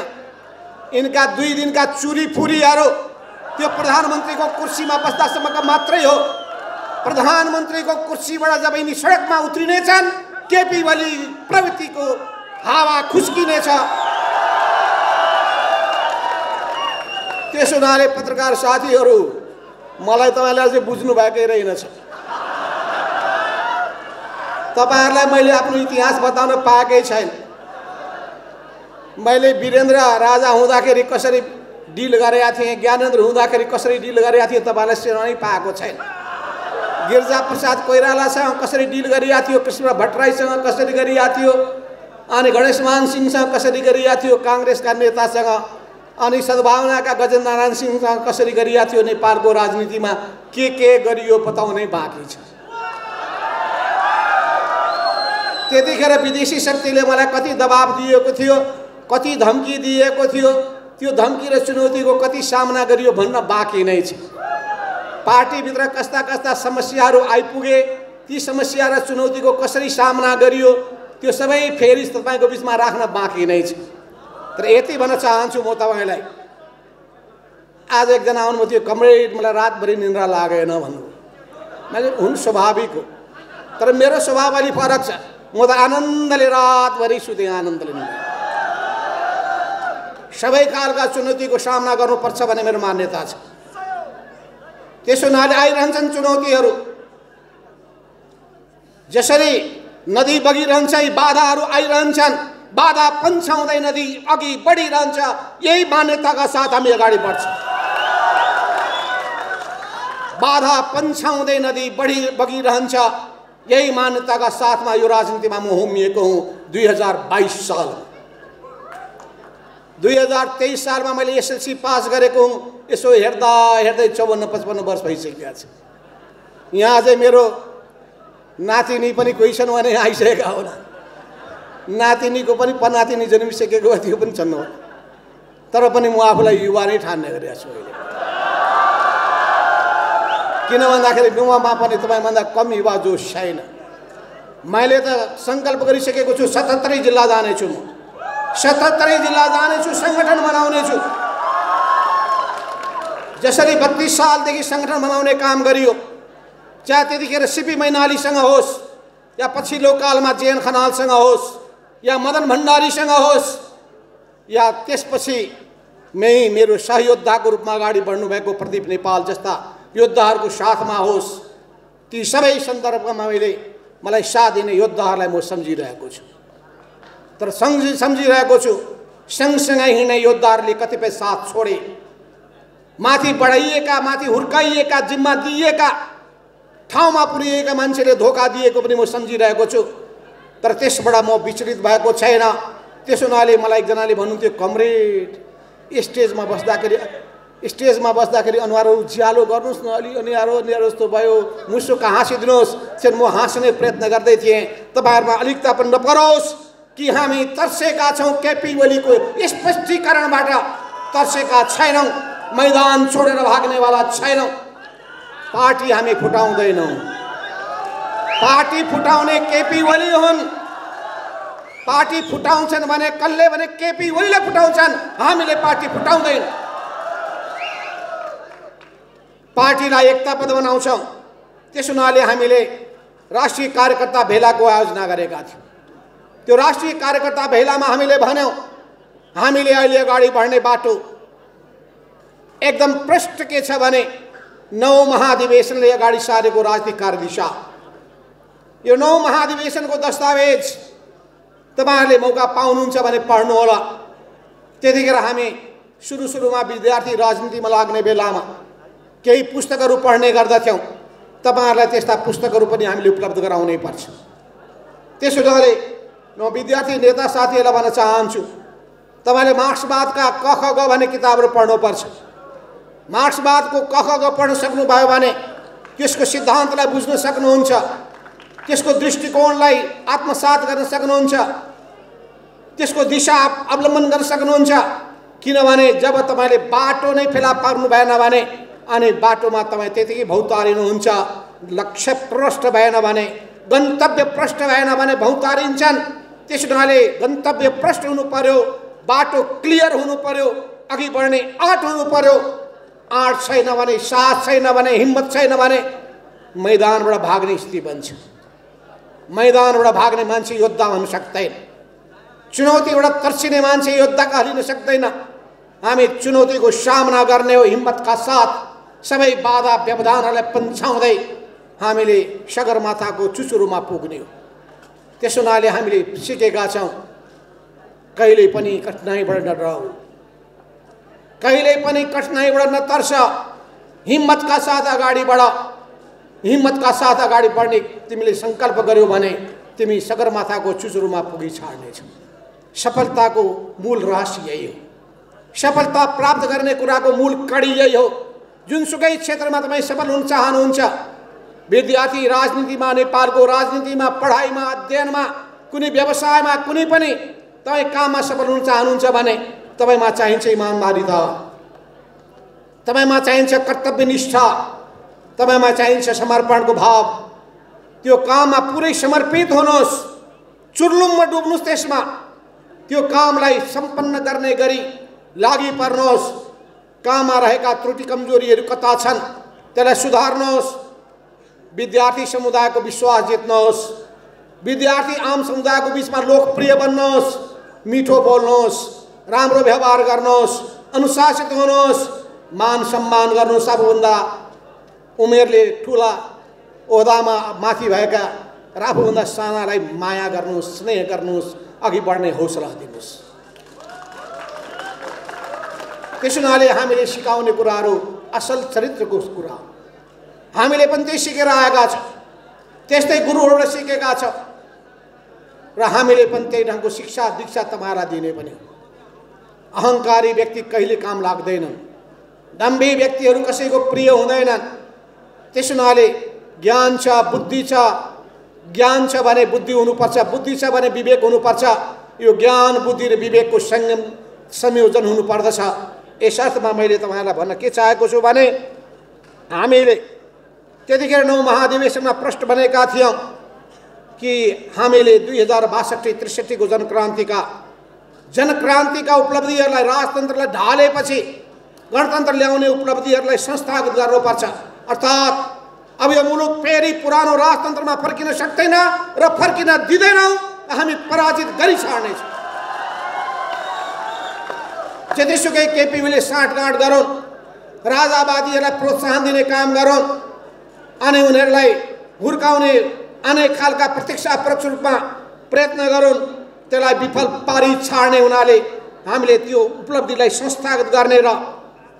यिनका 2 दिनका चुरी फुरीहरू त्यो प्रधानमन्त्रीको कुर्सीमा बस्दासम्मका मात्रै हो। प्रधानमन्त्रीको कुर्सीबाट जब यिनी सडकमा उत्रिनेछन्, केपी ओली प्रवृत्तिको हावा खुस्किनेछ। त्यसो हुनाले पत्रकार साथीहरू, मलाई तपाईँले अझै बुझ्नु भएकै रहेनछ। तपाईँहरूलाई मैले आफ्नो इतिहास बताउन पाएकै छैन। मैले वीरेन्द्र राजा हुँदाखेरि कसरी डिल गरेका थिएँ, ज्ञानेन्द्र हुँदाखेरि कसरी डिल गरेका थिएँ तपाईँलाई सुनाउनै पाएको छैन। गिरिजा प्रसाद कोइरालासँग कसरी डिल गरिएको थियो, कृष्ण भट्टराईसँग कसरी गरिएको थियो, अनि गणेशमान सिंहसँग कसरी गरिएको थियो काङ्ग्रेसका नेतासँग, अनि सद्भावनाका गजेन्द्र नारायण सिंहसँग कसरी गरिएको थियो। नेपालको राजनीतिमा के गरियो बताउनै बाँकी छ। त्यतिखेर विदेशी शक्तिले मलाई कति दबाब दिएको थियो, कति धम्की दिएको थियो, त्यो धम्की र चुनौतीको कति सामना गरियो भन्न बाँकी नै छ। पार्टीभित्र कस्ता कस्ता समस्याहरू आइपुगे, ती समस्या र चुनौतीको कसरी सामना गरियो, त्यो सबै फेरि तपाईँको बिचमा राख्न बाँकी नै छ। तर यति भन्न चाहन्छु म तपाईँलाई, आज एकजना आउनुभयो थियो, कमरेड मलाई रातभरि निन्द्रा लागेन भन्नु। मैले हुन स्वाभाविक हो, तर मेरो स्वभाव अलि फरक छ। म त आनन्दले रातभरि सुते, आनन्दले निन्द्रा। सबै खालका चुनौतीको सामना गर्नुपर्छ भन्ने मेरो मान्यता छ। त्यसो हुनाले आइरहन्छन् चुनौतीहरू। जसरी नदी बगिरहन्छ, बाधाहरू आइरहन्छन्, बाधा पन्छाउँदै नदी अघि बढिरहन्छ। यही मान्यताका साथ हामी अगाडि बढ्छौँ। बाधा पन्छाउँदै नदी बगिरहन्छ, यही मान्यताका साथमा यो राजनीतिमा म होमिएको हुँ। 2022 साल, 2023 सालमा मैले एसएलसी पास गरेको हुँ। यसो हेर्दा हेर्दै 54-55 वर्ष भइसकेका छ। यहाँ चाहिँ मेरो नातिनी पनि कोही छन् भने आइसकेका होला, नातिनीको पनि पनातिनी जन्मिसकेको त्यो पनि छन् होला। तर पनि म आफूलाई युवा नै ठान्ने गरेको छु अहिले। किन भन्दाखेरि युवामा पनि तपाईँभन्दा कम युवा जोस छैन। मैले त सङ्कल्प गरिसकेको छु 77 जिल्ला जानेछु। म 77 जिल्ला जानेछु, सङ्गठन बनाउनेछु। जसरी 32 सालदेखि सङ्गठन बनाउने काम गरियो, चाहे त्यतिखेर सिपी मैनालीसँग होस् या पछिल्लो कालमा जेएन खनालसँग होस् या मदन भण्डारीसँग होस् या त्यसपछि मेरो सहयोद्धाको रूपमा अगाडि बढ्नुभएको प्रदीप नेपाल जस्ता योद्धाहरूको साथमा होस्, ती सबै सन्दर्भमा मलाई साथ दिने योद्धाहरूलाई म सम्झिरहेको छु। तर सम्झिरहेको छु सँगसँगै हिँड्ने योद्धाहरूले कतिपय साथ छोडे, माथि बढाइएका, माथि हुर्काइएका, जिम्मा दिइएका, ठाउँमा पुर्याइएका मान्छेले धोका दिएको पनि म सम्झिरहेको छु। तर त्यसबाट म विचलित भएको छैन। त्यसो हुनाले मलाई एकजनाले भन्नुहुन्थ्यो, कमरेड स्टेजमा बस्दाखेरि अनुहार उज्यालो गर्नुहोस् न, अलि अनिहारो जस्तो भयो, मुसुक हाँसिदिनुहोस्। त्यसरी म हाँस्ने प्रयत्न गर्दै थिएँ। तपाईँहरूमा अलिकता पनि नपरोस् कि हामी तर्सेका छौँ, केपी ओलीको स्पष्टीकरणबाट तर्सेका छैनौँ, मैदान छोडेर भाग्नेवाला छैनौँ। पार्टी हामी फुटाउँदैनौँ। पार्टी फुटाउने केपी ओली हुन्। पार्टी फुटाउँछन् भने कसले भने केपी ओलीले फुटाउँछन्, हामीले पार्टी फुटाउँदैन। पार्टीलाई एकताबद्ध बनाउँछौँ। त्यसो हुनाले हामीले राष्ट्रिय कार्यकर्ता भेलाको आयोजना गरेका थियौँ। त्यो राष्ट्रिय कार्यकर्ता भेलामा हामीले भन्यौँ, हामीले अहिले अगाडि बढ्ने बाटो एकदम प्रष्ट के छ भने 9 महाधिवेशनले अगाडि सारेको राजनीतिक कार्यदिशा। यो 9 महाधिवेशनको दस्तावेज तपाईहरुले मौका पाउनुहुन्छ भने पढ्नु होला। त्यतिखेर हामी सुरुमा विद्यार्थी राजनीतिमा लाग्ने बेलामा केही पुस्तकहरू पढ्ने गर्दथ्यौं। तपाईहरुलाई त्यस्ता पुस्तकहरू पनि हामीले उपलब्ध गराउनै पर्छ। त्यसोले म विद्यार्थी नेता साथीहरुलाई भन्न चाहन्छु, तपाईले मार्क्सवादका क ख ग भन्ने किताबहरू पढ्नुपर्छ। मार्क्सवादको क ख ग पढ्न सक्नुभयो भने त्यसको सिद्धान्तलाई बुझ्न सक्नुहुन्छ, त्यसको दृष्टिकोणलाई आत्मसात गर्न सक्नुहुन्छ, त्यसको दिशा अवलम्बन गर्न सक्नुहुन्छ। किनभने जब तपाईले बाटो नै फेला पार्नु भएन भने अनि बाटोमा तपाई त्यतिकै भौतारिनुहुन्छ। लक्ष्य प्रष्ट भएन भने, गन्तव्य प्रष्ट भएन भने भौतारिन्छन्। त्यसैले गन्तव्य प्रष्ट हुनु पर्यो, बाटो क्लियर हुनु पर्यो, अघि बढ्ने आँट हुनु पर्यो। आँट छैन भने, साहस छैन भने, हिम्मत छैन भने मैदानबाट भाग्ने स्थिति बन्छ। मैदानबाट भाग्ने मान्छे योद्धा हुन सक्दैन। चुनौतीबाट तर्सिने मान्छे योद्धा कहलिन सक्दैन। हामी चुनौतीको सामना गर्ने हो हिम्मतका साथ, सबै बाधा व्यवधानहरूलाई पन्छाउँदै हामीले सगरमाथाको चुचुरोमा पुग्ने हो। त्यसो हुनाले हामीले सिकेका छौँ, कहिले पनि कठिनाइबाट नडराऊ, कहिले पनि कठिनाइबाट नतर्स, हिम्मतका साथ अगाडि बढ। हिम्मतका साथ अगाडि बढ्ने तिमीले संकल्प गर्यौ भने तिमी सगरमाथाको चुचुरोमा पुगी छाड्नेछौ। सफलताको मूल रहस्य यही हो। सफलता प्राप्त गर्ने कुराको मूल कडी यही हो। जुनसुकै क्षेत्रमा तपाईँ सफल हुन चाहनुहुन्छ, विद्यार्थी राजनीतिमा, नेपालको राजनीतिमा, पढाइमा, अध्ययनमा, कुनै व्यवसायमा, कुनै पनि तपाईँ काममा सफल हुन चाहनुहुन्छ भने तपाईमा चाहिन्छ इमानदारिता, तपाईमा चाहिन्छ कर्तव्यनिष्ठा, तपाईमा चाहिन्छ समर्पणको भाव। त्यो काममा पुरै समर्पित हुनुहोस्, चुर्लुममा डुब्नुहोस्। त्यसमा त्यो कामलाई सम्पन्न गर्ने गरी लागि पर्नुहोस्। काममा रहेका त्रुटि कमजोरीहरू कता छन् त्यसलाई सुधार्नुहोस्। विद्यार्थी समुदायको विश्वास जित्नुहोस्। विद्यार्थी आम समुदायको बीचमा लोकप्रिय बन्नुहोस्। मिठो बोल्नुहोस्, राम्रो व्यवहार गर्नुहोस्, अनुशासित हुनुहोस्, मान सम्मान गर्नुहोस्। सबभन्दा उमेरले ठुला ओहदामा माथि भएका र आफूभन्दा सानालाई माया गर्नुहोस्, स्नेह गर्नुहोस्, अघि बढ्ने हौसला दिनुहोस्। त्यसो हुनाले हामीले सिकाउने कुराहरू असल चरित्रको कुरा हो। हामीले पनि त्यही सिकेर आएका छौँ, त्यस्तै गुरुहरूले सिकेका छौँ र हामीले पनि त्यही ढङ्गको शिक्षा दीक्षा तपाईँलाई दिने पनि। अहङ्कारी व्यक्ति कहिले काम लाग्दैनन्, दम्भी व्यक्तिहरू कसैको प्रिय हुँदैनन्। त्यसो हुनाले ज्ञान छ, बुद्धि छ। ज्ञान छ भने बुद्धि हुनुपर्छ, बुद्धि छ भने विवेक हुनुपर्छ। यो ज्ञान, बुद्धि र विवेकको संयोजन हुनुपर्दछ। यस अर्थमा मैले तपाईँलाई भन्न के चाहेको छु भने हामीले त्यतिखेर 9 महाधिवेशनमा प्रष्ट बनेका थियौँ कि हामीले 2062-63 को जनक्रान्तिका उपलब्धिहरूलाई, राजतन्त्रलाई ढालेपछि गणतन्त्र ल्याउने उपलब्धिहरूलाई संस्थागत गर्नुपर्छ। अर्थात् अब यो मुलुक फेरि पुरानो राजतन्त्रमा फर्किन सक्दैन र फर्किन दिँदैनौँ हामी पराजित गरी छाड्नेछौँ। जतिसुकै केपी ओलीले साँठगाँठ गरून्, राजावादीहरूलाई प्रोत्साहन दिने काम गरून् अनि उनीहरूलाई हुर्काउने अनेक खालका प्रत्यक्ष अपरोक्ष रूपमा प्रयत्न गरून्, त्यसलाई विफल पारी छाड्ने हुनाले हामीले त्यो उपलब्धिलाई संस्थागत गर्ने र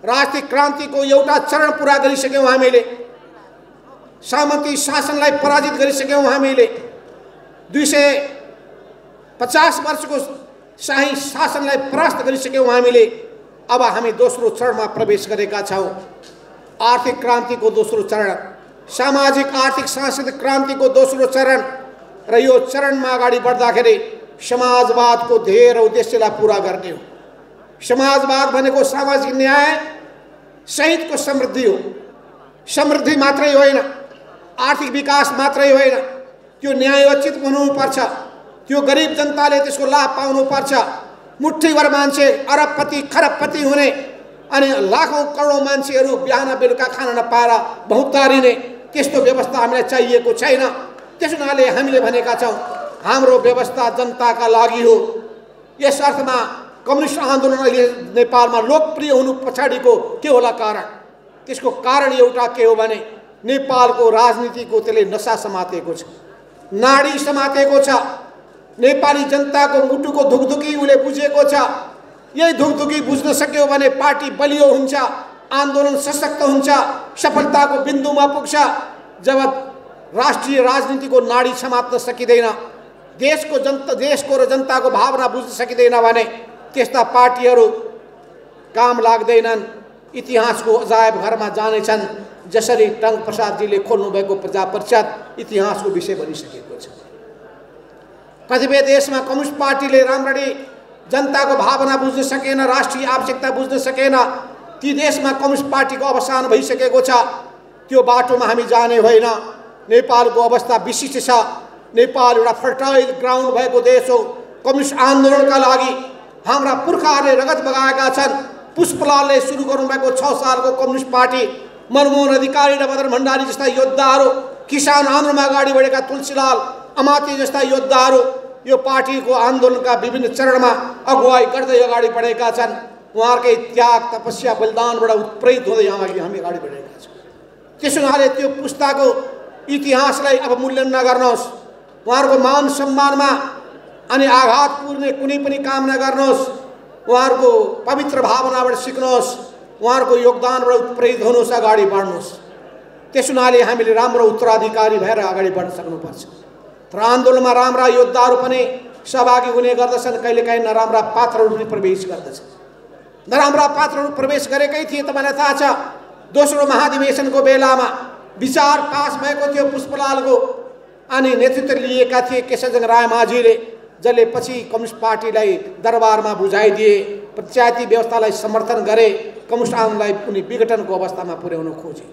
राजनीतिक क्रान्तिको एउटा चरण पुरा गरिसक्यौँ। हामीले सामन्ती शासनलाई पराजित गरिसक्यौँ। हामीले 250 वर्षको शाही शासनलाई परास्त गरिसक्यौँ। हामीले अब हामी दोस्रो चरणमा प्रवेश गरेका छौँ। आर्थिक क्रान्तिको दोस्रो चरण, सामाजिक आर्थिक सांस्कृतिक क्रान्तिको दोस्रो चरण र यो चरणमा अगाडि बढ्दाखेरि समाजवादको ध्येय र उद्देश्यलाई पुरा गर्ने हो। समाजवाद भनेको सामाजिक न्याय सहितको समृद्धि हो। समृद्धि मात्रै होइन, आर्थिक विकास मात्रै होइन, त्यो न्यायोचित हुनुपर्छ। त्यो गरिब जनताले त्यसको लाभ पाउनुपर्छ। मुठ्ठीभर मान्छे अरबपति खरबपति हुने अनि लाखौँ करोडौँ मान्छेहरू बिहान बेलुका खान नपाएर भौतारिने त्यस्तो व्यवस्था हामीलाई चाहिएको छैन। त्यस हुनाले हामीले भनेका छौँ हाम्रो व्यवस्था जनताका लागि हो। यस अर्थमा कम्युनिस्ट आन्दोलन अहिले नेपालमा लोकप्रिय हुनु पछाडिको के होला कारण? त्यसको कारण एउटा के हो भने नेपालको राजनीतिको त्यसले नशा समातेको छ, नाडी समातेको छ। नेपाली जनताको मुटुको धुकधुकी उसले बुझेको छ। यही धुकधुकी बुझ्न सक्यो भने पार्टी बलियो हुन्छ, आन्दोलन सशक्त हुन्छ, सफलताको बिन्दुमा पुग्छ। जब राष्ट्रिय राजनीतिको नाडी समात्न सकिँदैन, देशको र जनताको भावना बुझ्न सकिँदैन भने त्यस्ता पार्टीहरू काम लाग्दैनन्, इतिहासको अजायब घरमा जानेछन्। जसरी टंक प्रसादजीले खोल्नुभएको प्रजा परिषद इतिहासको विषय बनिसकेको छ। कतिपय देशमा कम्युनिस्ट पार्टीले राम्ररी जनताको भावना बुझ्न सकेन, राष्ट्रिय आवश्यकता बुझ्न सकेन। ती देशमा कम्युनिस्ट पार्टीको अवसान भइसकेको छ। त्यो बाटोमा हामी जाने होइन। नेपालको अवस्था विशिष्ट छ। नेपाल एउटा फर्टाइल ग्राउन्ड भएको देश हो। कम्युनिस्ट आन्दोलनका लागि हाम्रा पुर्खाहरूले रगत बगाएका छन्। पुष्पलालले सुरु गर्नुभएको 6 सालको कम्युनिस्ट पार्टी, मनमोहन अधिकारी र मदन भण्डारी जस्ता योद्धाहरू, किसान आन्दोलनमा अगाडि बढेका तुलसीलाल अमात्य जस्ता योद्धाहरू यो पार्टीको आन्दोलनका विभिन्न चरणमा अगुवाई गर्दै अगाडि बढेका छन्। उहाँहरूकै त्याग तपस्या बलिदानबाट उत्प्रेरित हुँदै हामी अगाडि बढेका छौँ। त्यसो हुनाले त्यो पुस्ताको इतिहासलाई अब मूल्याङ्कन नगर्नुहोस्। उहाँहरूको मान सम्मानमा अनि आघात पुर्ने कुनै पनि काम नगर्नुहोस्। उहाँहरूको पवित्र भावनाबाट सिक्नुहोस्, उहाँहरूको योगदानबाट उत्प्रेरित हुनुहोस्, अगाडि बढ्नुहोस्। त्यसो हुनाले हामीले राम्रो उत्तराधिकारी भएर अगाडि बढ्न सक्नुपर्छ। तर आन्दोलनमा राम्रा योद्धाहरू पनि सहभागी हुने गर्दछन्, कहिलेकाहीँ नराम्रा पात्रहरू पनि प्रवेश गर्दछन्। नराम्रा पात्रहरू प्रवेश गरेकै थिए। तपाईँलाई थाहा छ, दोस्रो महाधिवेशनको बेलामा विचार पास भएको थियो पुष्पलालको, अनि नेतृत्व लिएका थिए केशवजंग रायमाझीले, जसले पछि कम्युनिस्ट पार्टीलाई दरबारमा बुझाइदिए, पञ्चायती व्यवस्थालाई समर्थन गरे, कम्युनिस्ट आन्दोलनलाई कुनै विघटनको अवस्थामा पुर्याउन खोजे।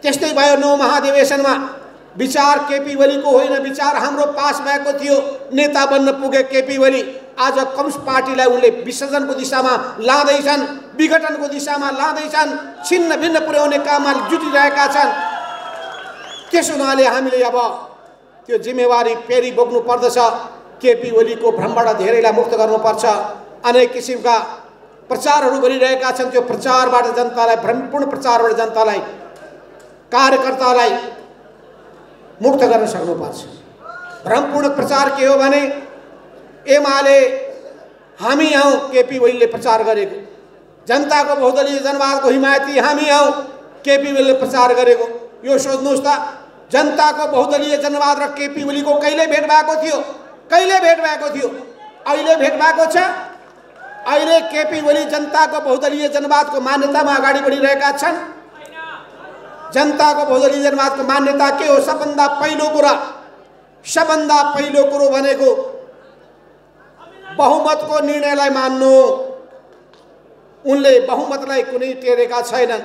त्यस्तै भयो 9 महाधिवेशनमा विचार केपी ओलीको होइन, विचार हाम्रो पास भएको थियो। नेता बन्न पुगे केपी ओली। आज कम्युनिस्ट पार्टीलाई उनले विसर्जनको दिशामा लाँदैछन्, विघटनको दिशामा लाँदैछन्, छिन्न भिन्न पुर्याउने काममा जुटिरहेका छन्। त्यसो हुनाले हामीले अब त्यो जिम्मेवारी फेरि बोक्नु पर्दछ। केपी ओलीको भ्रमबाट धेरैलाई मुक्त गर्नुपर्छ। अनेक किसिमका प्रचारहरू गरिरहेका छन्। त्यो प्रचारबाट जनतालाई, भ्रमपूर्ण प्रचारबाट जनतालाई, कार्यकर्तालाई मुक्त गर्न सक्नुपर्छ। भ्रमपूर्ण प्रचार के हो भने एमाले हामी हौँ, केपी ओलीले प्रचार गरेको, जनताको बहुदलीय जनवादको हिमायती हामी हौँ, केपी ओलीले प्रचार गरेको। यो सोच्नुहोस् त, जनताको बहुदलीय जनवाद र केपी ओलीको कहिले भेट भएको थियो? कहिले भेट भएको थियो? अहिले भेट भएको छ। अहिले केपी ओली जनताको बहुदलीय जनवादको मान्यतामा अगाडि बढिरहेका छन्। जनताको बहुदलीय जनवादको मान्यता के हो? सबभन्दा पहिलो कुरो भनेको बहुमतको निर्णयलाई मान्नु। उनले बहुमतलाई कुनै टेरेका छैनन्।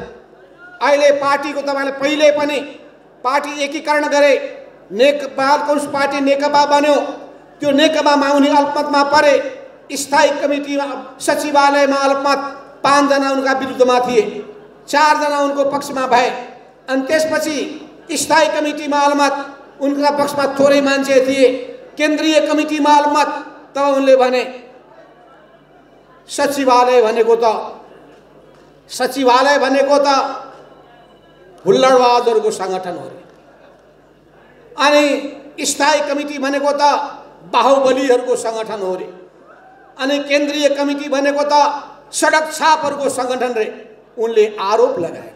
अहिले पार्टीको तपाईँले पहिले पनि पार्टी एकीकरण गरे, नेपाल कम्युनिस्ट पार्टी नेकपा बन्यो। त्यो नेकपामा उनी अल्पमतमा परे। स्थायी कमिटीमा सचिवालयमा अल्पमत 5 जना उनका विरुद्धमा थिए, 4 जना उनको पक्षमा भए। अनि त्यसपछि स्थायी कमिटीमा अल्पमत उनका पक्षमा थोरै मान्छे थिए। केन्द्रीय कमिटीमा अलमत। तब उनले भने सचिवालय भनेको त हुल्लडबाजहरूको सङ्गठन हो रे, अनि स्थायी कमिटी भनेको त बाहुबलीहरूको सङ्गठन हो रे, अनि केन्द्रीय कमिटी भनेको त सडक छापहरूको सङ्गठन रे। उनले आरोप लगाए।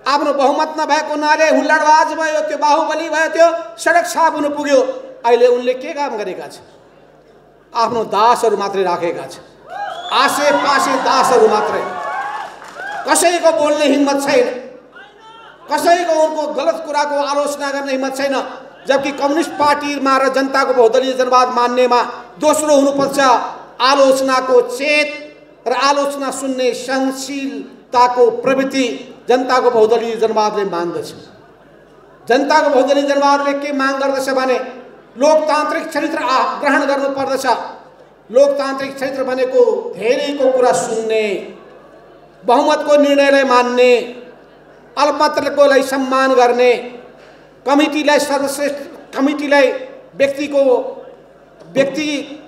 आफ्नो बहुमत नभएको हुनाले हुल्लडबाज भयो, त्यो बाहुबली भयो, त्यो सडक छाप हुन पुग्यो। अहिले उनले के काम गरेका छन्? आफ्नो दासहरू मात्रै राखेका छन्, आसे पासे दासहरू मात्रै। कसैको बोल्ने हिम्मत छैन, कसैको उनको गलत कुराको आलोचना गर्ने हिम्मत छैन। जबकि कम्युनिस्ट पार्टीमा र जनताको बहुदलीय जनवाद मान्नेमा दोस्रो हुनुपर्छ आलोचनाको चेत र आलोचना सुन्ने सहनशीलताको प्रवृत्ति। जनताको बहुदलीय जनवादले मान्दछ। जनताको बहुदलीय जनवादले के माग गर्दछ भने लोकतान्त्रिक चरित्र ग्रहण गर्नुपर्दछ। लोकतान्त्रिक चरित्र भनेको धेरैको कुरा सुन्ने, बहुमतको निर्णयलाई मान्ने, अल्पमतकोलाई सम्मान गर्ने, कमिटीलाई सर्वश्रेष्ठ, कमिटीलाई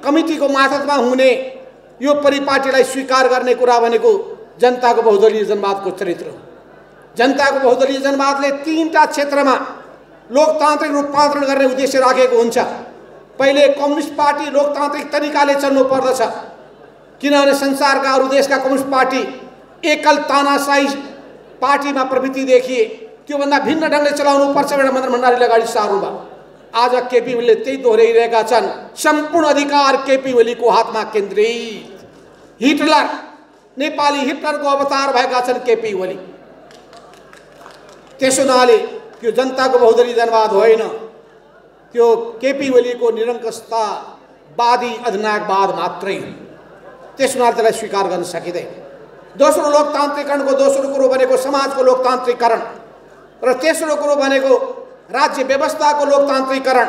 कमिटीको मातहतमा हुने, यो परिपाटीलाई स्वीकार गर्ने कुरा भनेको जनताको बहुदलीय जनवादको चरित्र हो। जनताको बहुदलीय जनवादले तीनटा क्षेत्रमा लोकतान्त्रिक रूपान्तरण गर्ने उद्देश्य राखेको हुन्छ। पहिले कम्युनिस्ट पार्टी लोकतान्त्रिक तरिकाले चल्नु पर्दछ, किनभने संसारका अरू देशका कम्युनिस्ट पार्टी एकल तानाशाही पार्टीमा प्रवृत्ति देखिए। त्योभन्दा भिन्न ढङ्गले चलाउनु पर्छ भनेर मदन भण्डारीले अगाडि सार्नुभयो। आज केपी ओलीले त्यही दोहोऱ्याइरहेका छन्। सम्पूर्ण अधिकार केपी ओलीको हातमा केन्द्रित। हिटलर, नेपाली हिटलरको अवतार भएका छन् केपी ओली। त्यसो हुनाले त्यो जनताको बहुदलीय जनवाद होइन, त्यो केपी ओलीको निरङ्कुशतावादी अधिनायकवाद मात्रै हो। त्यस हुनाले त्यसलाई स्वीकार गर्न सकिँदैन। दोस्रो लोकतान्त्रिकरणको दोस्रो कुरो भनेको समाजको लोकतान्त्रिकरण र तेस्रो कुरो भनेको राज्य व्यवस्थाको लोकतान्त्रिकरण।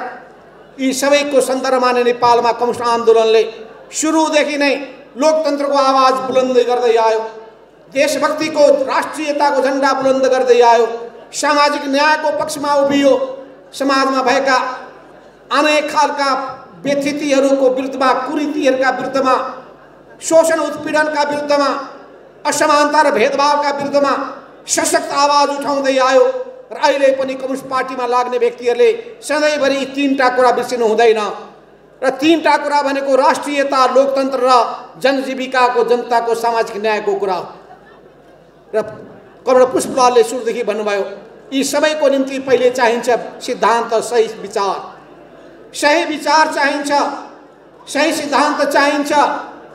यी सबैको सन्दर्भमा नै नेपालमा कम्युनिस्ट आन्दोलनले सुरुदेखि नै लोकतन्त्रको आवाज बुलन्द गर्दै आयो, देशभक्तिको राष्ट्रियताको झन्डा बुलन्द गर्दै आयो, सामाजिक न्यायको पक्षमा उभियो, समाजमा भएका अनेक खालका व्यथितिहरूको विरुद्धमा, कुरीतिहरूका विरुद्धमा, शोषण उत्पीडनका विरुद्धमा, असमानता र भेदभावका विरुद्धमा सशक्त आवाज उठाउँदै आयो। र अहिले पनि कम्युनिस्ट पार्टीमा लाग्ने व्यक्तिहरूले सधैँभरि यी तीनटा कुरा बिर्सिनु हुँदैन। र तीनटा कुरा भनेको राष्ट्रियता, लोकतन्त्र र जनजीविकाको, जनताको सामाजिक न्यायको कुरा हो। र कमरेड पुष्पलालले सुरुदेखि भन्नुभयो, यी सबैको निम्ति पहिले चाहिन्छ सिद्धान्त, सही विचार। सही विचार चाहिन्छ, सही सिद्धान्त चाहिन्छ।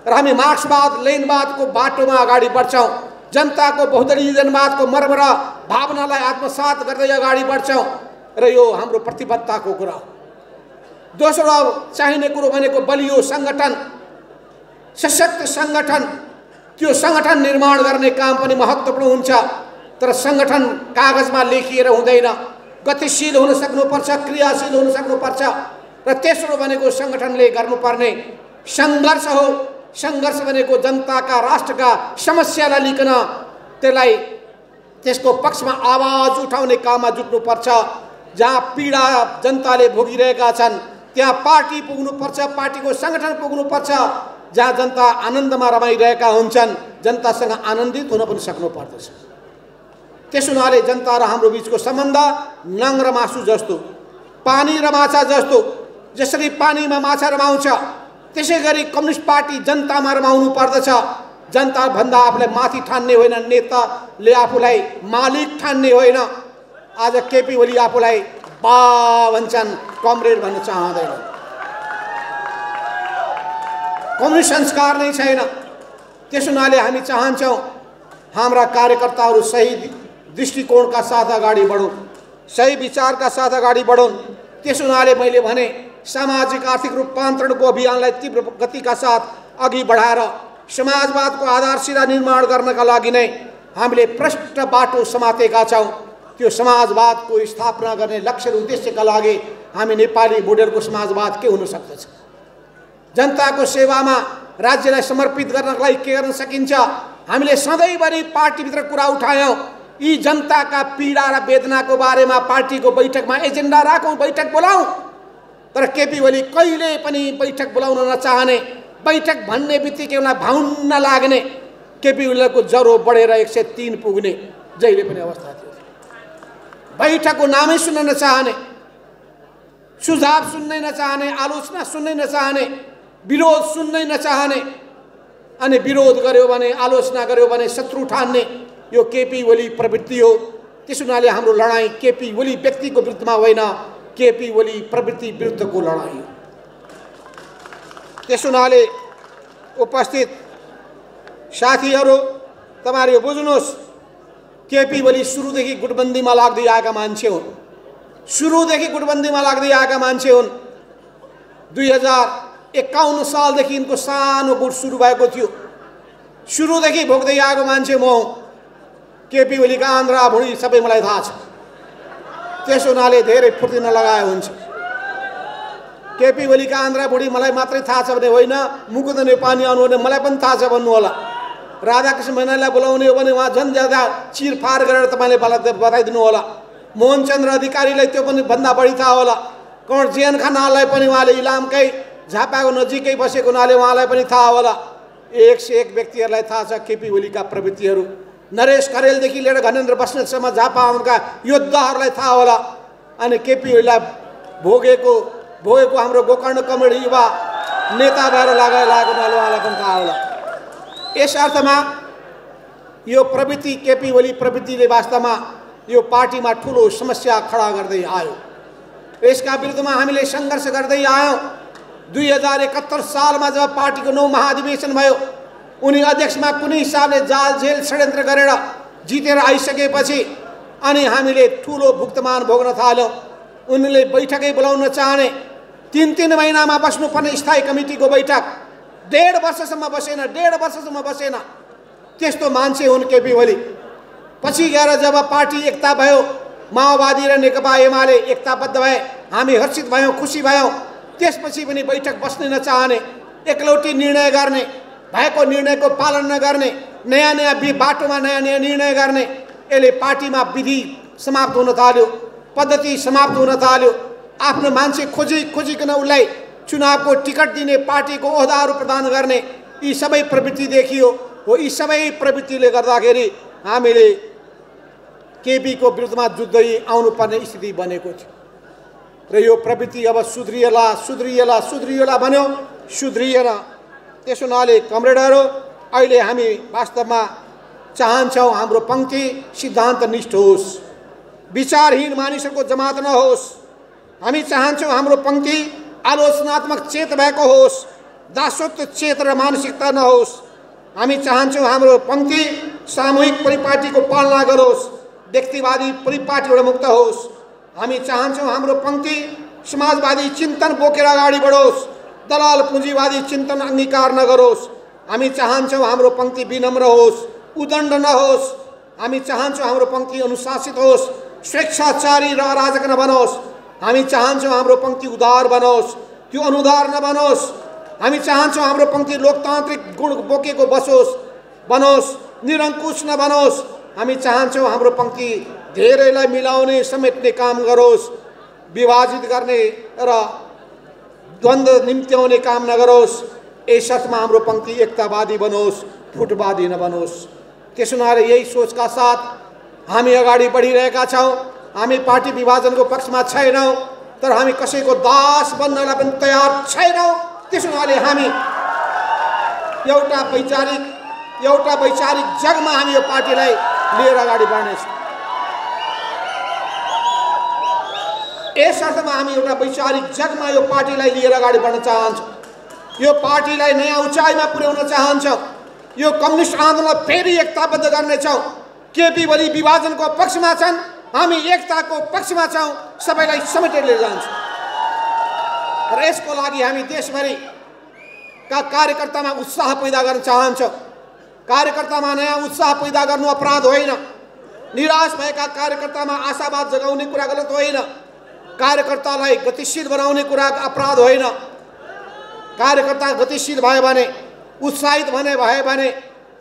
र हामी मार्क्सवाद, लेनिनवादको बाटोमा अगाडि बढ्छौँ। जनताको बहुदलीय जनवादको मर्म र भावनालाई आत्मसात गर्दै अगाडि बढ्छौँ र यो हाम्रो प्रतिबद्धताको कुरा हो। दोस्रो चाहिने कुरो भनेको बलियो सङ्गठन, सशक्त सङ्गठन। त्यो सङ्गठन निर्माण गर्ने काम पनि महत्त्वपूर्ण हुन्छ। तर सङ्गठन कागजमा लेखिएर हुँदैन, गतिशील हुन सक्नुपर्छ, क्रियाशील हुन सक्नुपर्छ। र तेस्रो भनेको सङ्गठनले गर्नुपर्ने सङ्घर्ष हो। सङ्घर्ष भनेको जनताका, राष्ट्रका समस्यालाई लिकन त्यसलाई त्यसको पक्षमा आवाज उठाउने काममा जुट्नुपर्छ। जहाँ पीडा जनताले भोगिरहेका छन् त्यहाँ पार्टी पुग्नुपर्छ, पार्टीको सङ्गठन पुग्नुपर्छ। जहाँ जनता आनन्दमा रमाइरहेका हुन्छन् जनतासँग आनन्दित हुन पनि सक्नुपर्दछ। त्यसो हुनाले जनता र हाम्रो बिचको सम्बन्ध नङ र मासु जस्तो, पानी र माछा जस्तो। जसरी पानीमा माछा रमाउँछ त्यसै गरी कम्युनिस्ट पार्टी जनतामा रमाउनु पर्दछ। जनताभन्दा आफूलाई माथि ठान्ने होइन, नेताले आफूलाई मालिक ठान्ने होइन। आज केपी ओली आफूलाई बा भन्छन्, कमरेड भन्न चाहँदैन। कम्युनिस्ट संस्कार नै छैन। त्यसो हुनाले हामी चाहन्छौँ हाम्रा कार्यकर्ताहरू सही दृष्टिकोणका साथ अगाडि बढुन्, सही विचारका साथ अगाडि बढुन्। त्यसो हुनाले मैले भने सामाजिक आर्थिक रूपान्तरणको अभियानलाई तीव्र गतिका साथ अघि बढाएर समाजवादको आधारशिला निर्माण गर्नका लागि नै हामीले प्रष्ट बाटो समातेका छौँ। त्यो समाजवादको स्थापना गर्ने लक्ष्य र उद्देश्यका लागि हामी नेपाली मोडेलको समाजवाद के हुन सक्दछ? जनताको सेवामा राज्यलाई समर्पित गर्नका लागि के गर्न सकिन्छ? हामीले सधैँभरि पार्टीभित्र कुरा उठायौँ, यी जनताका पीडा र वेदनाको बारेमा पार्टीको बैठकमा एजेन्डा राखौँ, बैठक बोलाउँ। तर केपी ओली कहिले पनि बैठक बोलाउन नचाहने, बैठक भन्ने बित्तिकै उनलाई भाउन्न लाग्ने, केपी ओलीको ज्वरो बढेर 103 पुग्ने जहिले पनि अवस्था थियो। बैठकको नामै सुन्न नचाहने, सुझाव सुन्नै नचाहने, आलोचना सुन्नै नचाहने, विरोध सुन्नै नचाहने, अनि विरोध गर्यो भने, आलोचना गर्यो भने शत्रु ठान्ने, यो केपी ओली प्रवृत्ति हो। त्यस हुनाले हाम्रो लडाईँ केपी ओली व्यक्तिको विरुद्धमा होइन, केपी ओली प्रवृत्ति विरुद्धको लडाईँ हो। त्यस हुनाले उपस्थित साथीहरू, तपाईहरु बुझ्नुहोस्, केपी ओली सुरुदेखि गुटबन्दीमा लाग्दै आएका मान्छे हुन्। सुरुदेखि गुटबन्दीमा लाग्दै आएका मान्छे हुन्। 2051 सालदेखि यिनको सानो गुट सुरु भएको थियो। सुरुदेखि भोग्दै आएको मान्छे म हुँ। केपी ओलीका आन्द्रा भुँडी सबै मलाई थाहा छ। त्यस हुनाले धेरै फुर्ती नलगाए हुन्छ। केपी ओलीका आन्द्रा भुँडी मलाई मात्रै थाहा छ भने होइन, मुकुन्द नेपाली आउनु भने मलाई पनि थाहा छ भन्नु होला। राधाकृष्ण मैनालीलाई बोलाउने हो भने उहाँ झन् ज्यादा चिरफार गरेर तपाईँले बताइदिनु होला। मोहनचन्द्र अधिकारीलाई त्यो पनि भन्दा बढी थाहा होला। कमर जेएन खनाललाई पनि उहाँले इलामकै झापाको नजिकै बसेको हुनाले उहाँलाई पनि थाहा होला। एक से एक व्यक्तिहरूलाई थाहा छ केपी ओलीका प्रवृत्तिहरू। नरेश करेलदेखि लिएर घनेन्द्र बस्नेतसम्म झापाका योद्धाहरूलाई थाहा होला। अनि केपी ओलीलाई भोगेको हाम्रो गोकर्ण कमरेडी युवा नेता भएर लागेको हुनाले उहाँलाई पनि थाहा होला। यस अर्थमा यो प्रवृत्ति, केपी ओली प्रवृत्तिले वास्तवमा यो पार्टीमा ठुलो समस्या खडा गर्दै आयो। यसका विरुद्धमा हामीले सङ्घर्ष गर्दै आयौँ। 2071 सालमा जब पार्टीको 9 महाधिवेशन भयो, उनी अध्यक्षमा कुनै हिसाबले जाल जेल षड्यन्त्र गरेर जितेर आइसकेपछि अनि हामीले ठुलो भुक्तमान भोग्न थाल्यौँ। उनले बैठकै बोलाउन चाहने, 3 महिनामा बस्नुपर्ने स्थायी कमिटीको बैठक 1.5 वर्षसम्म बसेन। त्यस्तो मान्छे हुन् केपी ओली। पछि गएर जब पार्टी एकता भयो, माओवादी र नेकपा एमाले एकताबद्ध भए, हामी हर्षित भयौँ, खुसी भयौँ। त्यसपछि पनि बैठक बस्नै नचाहने, एकलौटी निर्णय गर्ने, भएको निर्णयको पालन नगर्ने, नयाँ बाटोमा नयाँ निर्णय गर्ने। यसले पार्टीमा विधि समाप्त हुन थाल्यो, पद्धति समाप्त हुन थाल्यो। आफ्नो मान्छे खोजिकन उसलाई चुनावको टिकट दिने, पार्टीको ओहदाहरू प्रदान गर्ने, यी सबै प्रवृत्ति देखियो हो। यी सबै प्रवृत्तिले गर्दाखेरि हामीले केपीको विरुद्धमा जुझ्दै आउनुपर्ने स्थिति बनेको थियो। र यो प्रवृत्ति अब सुध्रिएला भन्यो, सुध्रिएन। त्यसो हुनाले कमरेडहरू, अहिले हामी वास्तवमा चाहन्छौँ हाम्रो पंक्ति सिद्धान्तनिष्ठ होस्, विचारहीन मानिसहरूको जमात नहोस्। हामी चाहन्छौँ हाम्रो पंक्ति आलोचनात्मक चेत भएको होस्, दासत्व चेत र मानसिकता नहोस्। हामी चाहन्छौँ हाम्रो पंक्ति सामूहिक परिपाटीको पालना गरोस्, व्यक्तिवादी परिपाटीबाट मुक्त होस्। हामी चाहन्छौँ हाम्रो पंक्ति समाजवादी चिन्तन बोकेर अगाडि बढोस्, दलाल पुँजीवादी चिन्तन अंगीकार नगरोस्। हामी चाहन्छौँ हाम्रो पंक्ति विनम्र होस्, उदण्ड नहोस्। हामी चाहन्छौँ हाम्रो पंक्ति अनुशासित होस्, स्वेच्छाचारी र अराजक नबनोस्। हामी चाहन्छौँ हाम्रो पंक्ति उदार बनोस्, त्यो अनुदार नबनोस्। हामी चाहन्छौँ हाम्रो पंक्ति लोकतान्त्रिक गुण बोकेको बनोस्, निरङ्कुश नबनोस्। हामी चाहन्छौँ हाम्रो पंक्ति धेरैलाई मिलाउने, समेट्ने काम गरोस्, विभाजित गर्ने र द्वन्द्व निम्त्याउने काम नगरोस्। यस अर्थमा हाम्रो पंक्ति एकतावादी बनोस्, फुटवादी नबनोस्। त्यसो हुनाले यही सोचका साथ हामी अगाडि बढिरहेका छौँ। हामी पार्टी विभाजनको पक्षमा छैनौँ, तर हामी कसैको दास बन्नलाई पनि तयार छैनौँ। त्यसो हुनाले हामी एउटा वैचारिक जगमा हामी यो पार्टीलाई लिएर अगाडि बढ्नेछौँ। यस अर्थमा हामी एउटा वैचारिक जगमा यो पार्टीलाई लिएर अगाडि बढ्न चाहन्छौँ। यो पार्टीलाई नयाँ उचाइमा पुर्याउन चाहन्छौँ। यो कम्युनिस्ट आन्दोलन फेरि एकताबद्ध गर्नेछौँ। केपी ओली विभाजनको पक्षमा छन्, हामी एकताको पक्षमा छौँ, सबैलाई समेटेर लिएर जान्छौँ। र यसको लागि हामी देशभरिका कार्यकर्तामा उत्साह पैदा गर्न चाहन्छौँ। कार्यकर्तामा नयाँ उत्साह पैदा गर्नु अपराध होइन। निराश भएका कार्यकर्तामा आशावाद जगाउने कुरा गलत होइन। कार्यकर्तालाई गतिशील बनाउने कुरा अपराध होइन। कार्यकर्ता गतिशील भयो भने, उत्साहित भए भने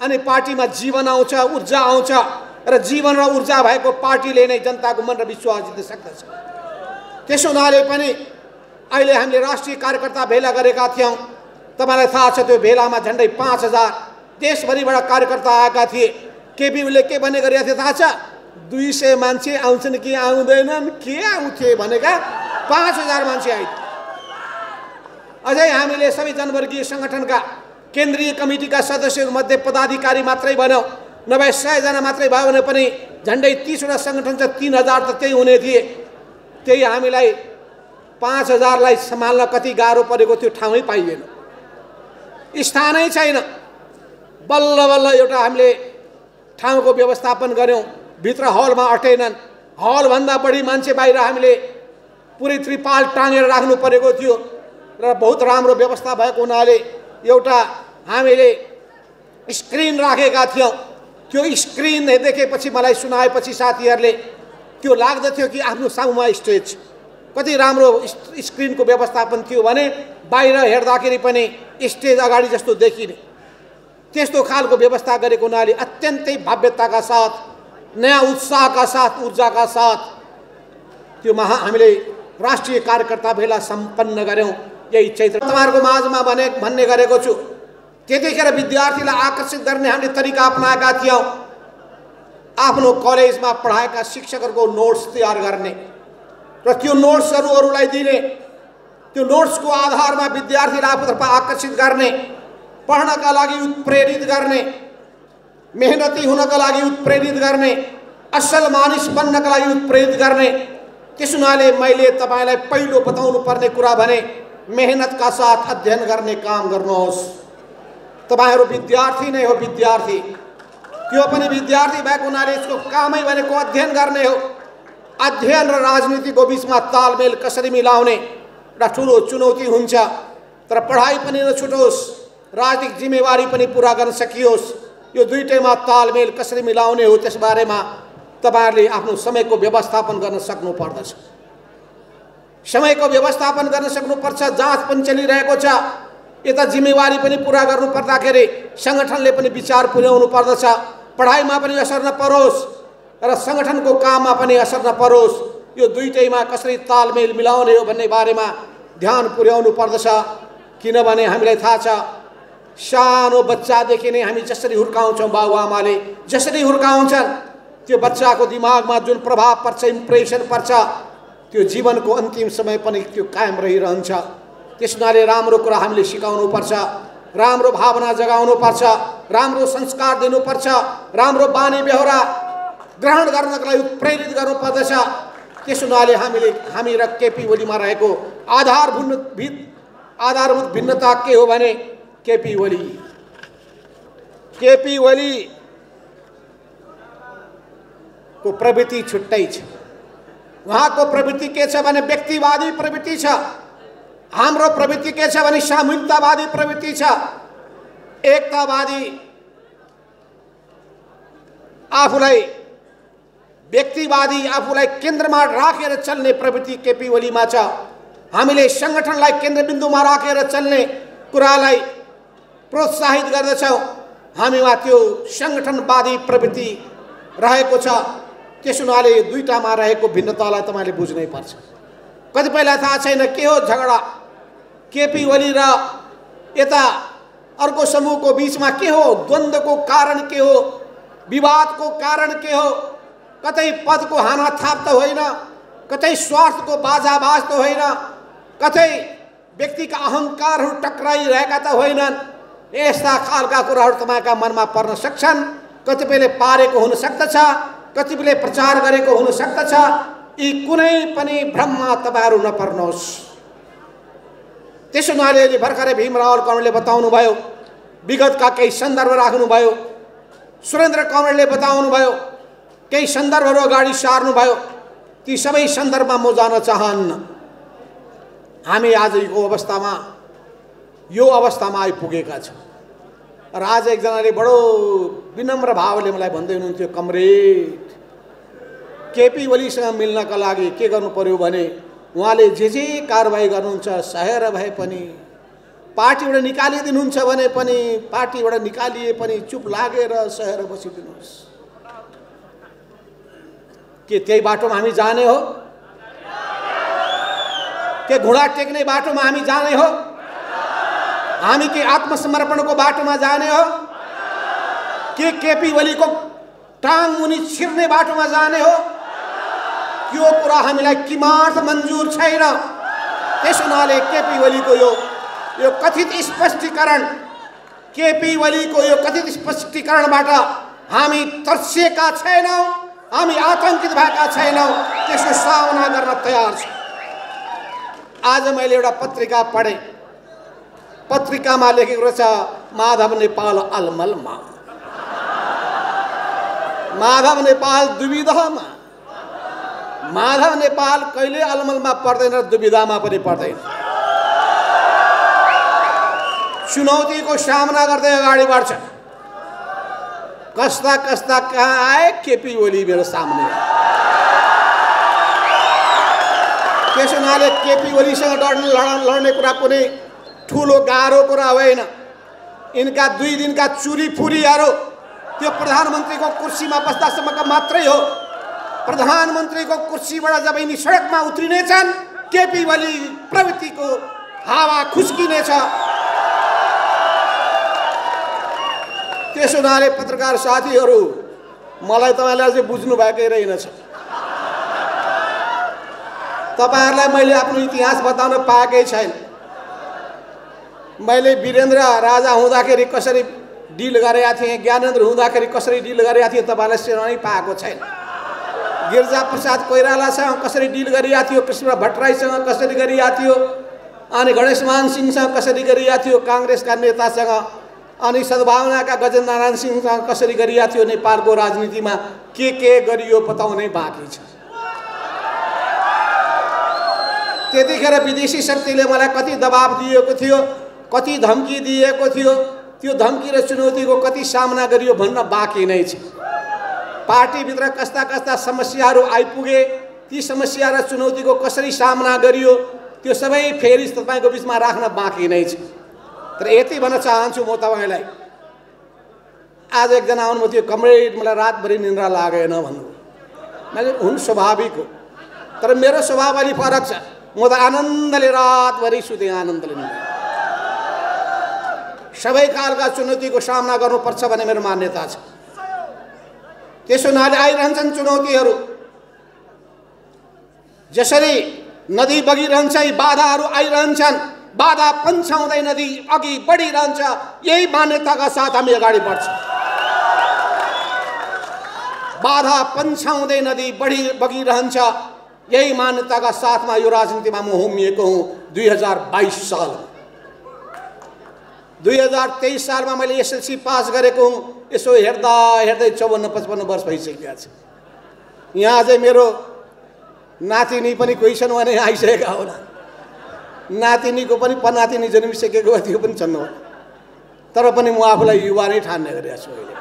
अनि पार्टीमा जीवन आउँछ, ऊर्जा आउँछ। र जीवन र ऊर्जा भएको पार्टीले नै जनताको मन र विश्वास जित्न सक्दछ। त्यसो हुनाले पनि अहिले हामीले राष्ट्रिय कार्यकर्ता भेला गरेका थियौँ। तपाईलाई थाहा छ त्यो भेलामा झन्डै 5000 देशभरिबाट कार्यकर्ता आएका थिए। केपी ओलीले के भन्ने गरेका थिए थाहा छ? 200 मान्छे आउँछन् कि आउँदैनन्, के आउँथे भनेका 5000 मान्छे आए। अझै हामीले सबै जनवर्गीय सङ्गठनका केन्द्रीय कमिटीका सदस्यहरूमध्ये पदाधिकारी मात्रै भन्यौँ, नभए 100 जना मात्रै भयो भने पनि झन्डै 30वटा सङ्गठन छ, 3000 त त्यही हुने थिए। त्यही हामीलाई 5000 लाई सम्हाल्न कति गाह्रो परेको थियो, ठाउँै पाइएन, स्थानै छैन। बल्ल बल्ल एउटा हामीले ठाउँको व्यवस्थापन गऱ्यौँ, भित्र हलमा अटेनन्। हलभन्दा बढी मान्छे बाहिर हामीले पुरै त्रिपाल टाँगेर राख्नु परेको थियो र बहुत राम्रो व्यवस्था भएको हुनाले एउटा हामीले स्क्रिन राखेका थियौँ। त्यो स्क्रिन देखेपछि मलाई सुनाएपछि साथीहरूले त्यो लाग्दथ्यो कि आफ्नो सामुमा स्टेज। कति राम्रो स्क्रिनको व्यवस्थापन थियो भने बाहिर हेर्दाखेरि पनि स्टेज अगाडि जस्तो देखिने, त्यस्तो खालको व्यवस्था गरेको हुनाले अत्यन्तै भव्यताका साथ, नयाँ उत्साहका साथ, ऊर्जाका साथ त्यो हामीले राष्ट्रिय कार्यकर्ता भेला सम्पन्न गऱ्यौँ। यही चैत्र तपाईँहरूको माझमा भन्ने गरेको छु। त्यतिखेर विद्यार्थीलाई आकर्षित गर्ने हामीले तरिका अपनाएका थियौँ। आफ्नो कलेजमा पढाएका शिक्षकहरूको नोट्स तयार गर्ने र त्यो नोट्सहरू अरूलाई दिने, त्यो नोट्सको आधारमा विद्यार्थीलाई आफूतर्फ आकर्षित गर्ने, पढ्नका लागि उत्प्रेरित गर्ने, मेहनती हुनका लागि उत्प्रेरित गर्ने, असल मानिस बन्नका लागि उत्प्रेरित गर्ने। त्यस हुनाले मैले तपाईँलाई पहिलो बताउनु पर्ने कुरा भने मेहनतका साथ अध्ययन गर्ने काम गर्नुहोस्। तपाईहरू विद्यार्थी नै हो, विद्यार्थी। त्यो पनि विद्यार्थी भएको हुनाले यसको कामै भनेको अध्ययन गर्ने हो। अध्ययन र राजनीतिको बीचमा तालमेल कसरी मिलाउने एउटा ठुलो चुनौती हुन्छ। तर पढाइ पनि नछुटोस्, राजनीतिक जिम्मेवारी पनि पुरा गर्न सकियोस्। यो दुईटैमा तालमेल कसरी मिलाउने हो त्यसबारेमा तपाईहरूले आफ्नो समयको व्यवस्थापन गर्न सक्नुपर्दछ। समयको व्यवस्थापन गर्न सक्नुपर्छ। जाँच पनि चलिरहेको छ। यता जिम्मेवारी पनि पुरा गर्नु पर्दाखेरि सङ्गठनले पनि विचार पुर्याउनु पर्दछ। पढाइमा पनि असर नपरोस् र सङ्गठनको काममा पनि असर नपरोस्। यो दुईटैमा कसरी तालमेल मिलाउने हो भन्ने बारेमा ध्यान पुर्याउनु पर्दछ। किनभने हामीलाई थाहा छ सानो बच्चादेखि नै हामी जसरी हुर्काउँछौँ, बाबुआमाले जसरी हुर्काउँछन् त्यो बच्चाको दिमागमा जुन प्रभाव पर्छ, इम्प्रेसन पर्छ, त्यो जीवनको अन्तिम समय पनि त्यो कायम रहिरहन्छ। त्यस हुनाले राम्रो कुरा हामीले सिकाउनुपर्छ, राम्रो भावना जगाउनुपर्छ, राम्रो संस्कार दिनुपर्छ, राम्रो बानी बेहोरा ग्रहण गर्नको लागि प्रेरित गर्नुपर्दछ। त्यस हुनाले हामी र केपी ओलीमा रहेको आधारभूत भिन्नता के हो भने केपी ओली को प्रवृत्ति छुट्टै छ। उहाँको प्रवृत्ति के छ भने व्यक्तिवादी प्रवृत्ति छ। हाम्रो प्रवृत्ति के छ भने सामूहिकतावादी प्रवृत्ति छ। एकतावादी आफूलाई व्यक्तिवादी आफूलाई केन्द्रमा राखेर चल्ने प्रवृत्ति केपी ओलीमा छ। हामीले सङ्गठनलाई केन्द्रबिन्दुमा राखेर चल्ने कुरालाई प्रोत्साहित गर्दछौँ। हामीमा त्यो सङ्गठनवादी प्रवृत्ति रहेको छ। त्यस हुनाले दुईटामा रहेको भिन्नतालाई तपाईँले बुझ्नै पर्छ। कतिपयलाई थाहा छैन के हो झगडा, केपी ओली र यता अर्को समूहको बीचमा के हो, द्वन्द्वको कारण के हो, विवादको कारण के हो। कतै पदको हानाथाप त होइन, कतै स्वार्थको बाजाबाज त होइन, कतै व्यक्तिका अहङ्कारहरू टक्राइरहेका त होइनन्। यस्ता खालका कुराहरू तपाईँका मनमा पर्न सक्छन्। कतिपयले पारेको हुन सक्दछ, कतिपयले प्रचार गरेको हुन सक्दछ। यी कुनै पनि भ्रममा तपाईँहरू नपर्नुहोस्। त्यसो हुनाले भर्खरै भीमराव कमरेडले बताउनु भयो, विगतका केही सन्दर्भ राख्नुभयो। सुरेन्द्र कमरेडले बताउनु भयो, केही सन्दर्भहरू अगाडि सार्नुभयो। ती सबै सन्दर्भमा म जान चाहन्न। हामी आज यो अवस्थामा आइपुगेका छौँ। र आज एकजनाले बडो विनम्र भावले मलाई भन्दै हुनुहुन्थ्यो, कमरेड केपी ओलीसँग मिल्नका लागि के गर्नु पर्यो भने उहाँले जे कारबाही गर्नुहुन्छ सहेर भए पनि, पार्टीबाट निकालिदिनुहुन्छ भने पनि, पार्टीबाट निकालिए पनि चुप लागेर सहेर बसिदिनुहोस्। के त्यही बाटोमा हामी जाने हो? के घुँडा टेक्ने बाटोमा हामी जाने हो? हामी के आत्मसमर्पणको बाटोमा जाने हो? के केपी ओलीको टाङ मुनि छिर्ने बाटोमा जाने हो? यो कुरा हामीलाई किमार्थ मन्जुर छैन। त्यसो हुनाले केपी ओलीको यो कथित स्पष्टीकरण, केपी ओलीको यो कथित स्पष्टीकरणबाट हामी तर्सिएका छैनौँ, हामी आतंकित भएका छैनौँ, त्यसको सामना गर्न तयार छौँ। आज मैले एउटा पत्रिका पढेँ, पत्रिकामा लेखेको रहेछ माधव नेपाल अलमलमा, माधव नेपाल दुविधामा। माधव नेपाल कहिले अलमलमा पर्दैन र दुविधामा पनि पर्दैन। चुनौतीको सामना गर्दै अगाडि बढ्छ। कस्ता कस्ता कहाँ आए केपी ओली मेरो सामने। त्यसो हुनाले केपी ओलीसँग लड्ने कुरा कुनै ठुलो गाह्रो कुरा होइन। यिनका 2 दिनका चुरी फुरीहरू त्यो प्रधानमन्त्रीको कुर्सीमा बस्दासम्मका मात्रै हो। प्रधानमन्त्रीको कुर्सीबाट जब यिनी सडकमा उत्रिनेछन्, केपी ओली प्रवृत्तिको हावा खुस्किनेछ। त्यसो हुनाले पत्रकार साथीहरू, मलाई तपाईँले अझै बुझ्नु भएकै रहेनछ। तपाईँहरूलाई मैले आफ्नो इतिहास बताउन पाएकै छैन। मैले वीरेन्द्र राजा हुँदाखेरि कसरी डिल गरेका थिएँ, ज्ञानेन्द्र हुँदाखेरि कसरी डिल गरेका थिएँ, तपाईँलाई सेनानै पाएको छैन। गिरिजा प्रसाद कोइरालासँग कसरी डिल गरिएको थियो, कृष्ण भट्टराईसँग कसरी गरिएको थियो, अनि गणेशमान सिंहसँग कसरी गरिएको थियो, काङ्ग्रेसका नेतासँग, अनि सद्भावनाका गजेन्द्र नारायण सिंहसँग कसरी गरिएको थियो, नेपालको राजनीतिमा के गरियो बताउनै बाँकी छ। त्यतिखेर विदेशी शक्तिले मलाई कति दबाब दिएको थियो, कति धम्की दिएको थियो, त्यो धम्की र चुनौतीको कति सामना गरियो भन्न बाँकी नै छ। पार्टीभित्र कस्ता कस्ता समस्याहरू आइपुगे, ती समस्या र चुनौतीको कसरी सामना गरियो, त्यो सबै फेरि तपाईँको बिचमा राख्न बाँकी नै छ। तर यति भन्न चाहन्छु म तपाईँलाई, आज एकजना आउनुभयो थियो, कमरेड मलाई रातभरि निन्द्रा लागेन भन्नु। मैले हुन स्वाभाविक हो, तर मेरो स्वभाव अलि फरक छ। म त आनन्दले रातभरि सुतेँ, आनन्दले निन्द्रा। सबै खालका चुनौतीको सामना गर्नुपर्छ भन्ने मेरो मान्यता छ। त्यसो हुनाले आइरहन्छन् चुनौतीहरू। जसरी नदी बगिरहन्छ, बाधाहरू आइरहन्छन्, बाधा पन्छाउँदै नदी अघि बढिरहन्छ। यही मान्यताका साथ हामी अगाडि बढ्छौँ। बाधा पन्छाउँदै नदी बगिरहन्छ, यही मान्यताका साथमा यो राजनीतिमा म होमिएको हुँ। 2022 साल, 2023 सालमा मैले एसएलसी पास गरेको हुँ। यसो हेर्दा हेर्दै 54-55 वर्ष भइसकेका छ। यहाँ अझै मेरो नातिनी पनि कोही छन् भने आइसकेका होला। नातिनीको पनि पनातिनी जन्मिसकेको त्यो पनि छन् होला। तर पनि म आफूलाई युवा नै ठान्ने गरेको छु अहिले।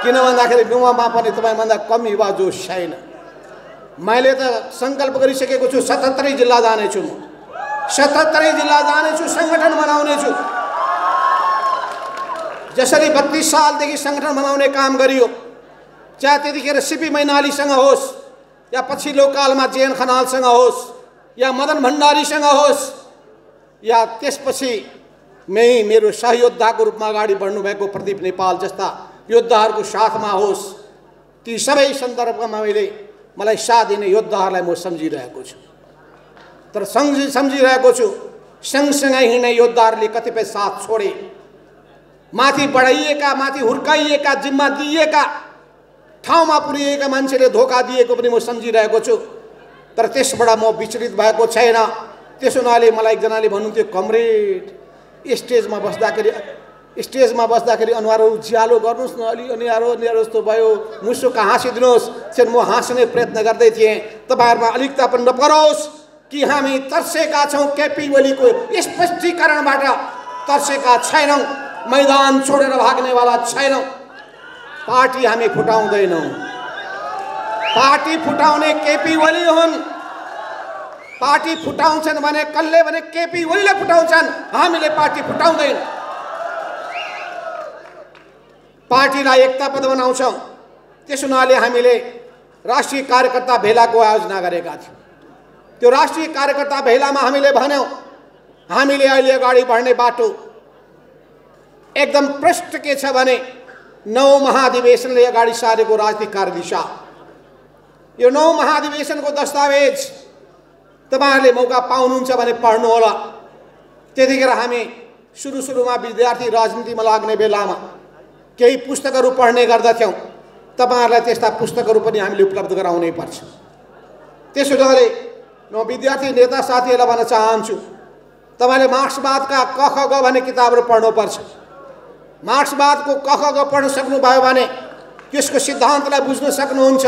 किन भन्दाखेरि युवामा पनि तपाईँभन्दा कम युवा जोस छैन। मैले त सङ्कल्प गरिसकेको छु 77 जिल्ला जानेछु। म 77 जिल्ला जानेछु, सङ्गठन बनाउनेछु। जसरी 32 सालदेखि सङ्गठन बनाउने काम गरियो, चाहे त्यतिखेर सिपी मैनालीसँग होस्, या पछिल्लो कालमा जेएन खनालसँग होस्, या मदन भण्डारीसँग होस्, या त्यसपछि मेरो सहयोद्धाको रूपमा अगाडि बढ्नुभएको प्रदीप नेपाल जस्ता योद्धाहरूको साथमा होस्, ती सबै सन्दर्भमा मलाई साथ दिने योद्धाहरूलाई म सम्झिरहेको छु। तर सम्झिरहेको छु, सँगसँगै हिँड्ने योद्धाहरूले कतिपय साथ छोडे। माथि बढाइएका, माथि हुर्काइएका, जिम्मा दिएका, ठाउँमा पुर्याइएका मान्छेले धोका दिएको पनि म सम्झिरहेको छु। तर त्यसबाट म विचलित भएको छैन। त्यसो हुनाले मलाई एकजनाले भन्नुहुन्थ्यो, कमरेड स्टेजमा बस्दाखेरि अनुहार उज्यालो गर्नुहोस् न, अलि अनिहारो जस्तो भयो, मुसुक हाँसिदिनुहोस्। चाहिँ म हाँस्ने प्रयत्न गर्दै थिएँ। तपाईँहरूमा अलिकता पनि नपरोस् कि हामी तर्सेका छौँ, केपी ओलीको स्पष्टीकरणबाट तर्सेका छैनौँ, मैदान छोडेर भाग्नेवाला छैनौँ। पार्टी हामी फुटाउँदैनौँ। पार्टी फुटाउने केपी ओली हुन्। पार्टी फुटाउँछन् भने कसले भने केपी ओलीले फुटाउँछन्, हामीले पार्टी फुटाउँदैन। पार्टीलाई एकताबद्ध बनाउँछौँ, त्यसो हुनाले हामीले राष्ट्रिय कार्यकर्ता भेलाको आयोजना गरेका थियौँ। त्यो राष्ट्रिय कार्यकर्ता भेलामा हामीले भन्यौँ हामीले अहिले अगाडि बढ्ने बाटो एकदम प्रष्ट के छ भने 9 महाधिवेशनले अगाडि सारेको राजनीतिक कार्यदिशा। यो 9 महाधिवेशनको दस्तावेज तपाईहरुले मौका पाउनुहुन्छ भने पढ्नु होला। त्यतिखेर हामी सुरुमा विद्यार्थी राजनीतिमा लाग्ने बेलामा केही पुस्तकहरू पढ्ने गर्दथ्यौं। तपाईहरुलाई त्यस्ता पुस्तकहरू पनि हामीले उपलब्ध गराउनै पर्छ। त्यसोले म विद्यार्थी नेता साथीहरुलाई भन्न चाहन्छु तपाईले मार्क्सवादका क ख ग भन्ने किताबहरू पढ्नु पर्छ। मार्क्सवादको क ख ग पढ्न सक्नुभयो भने त्यसको सिद्धान्तलाई बुझ्न सक्नुहुन्छ,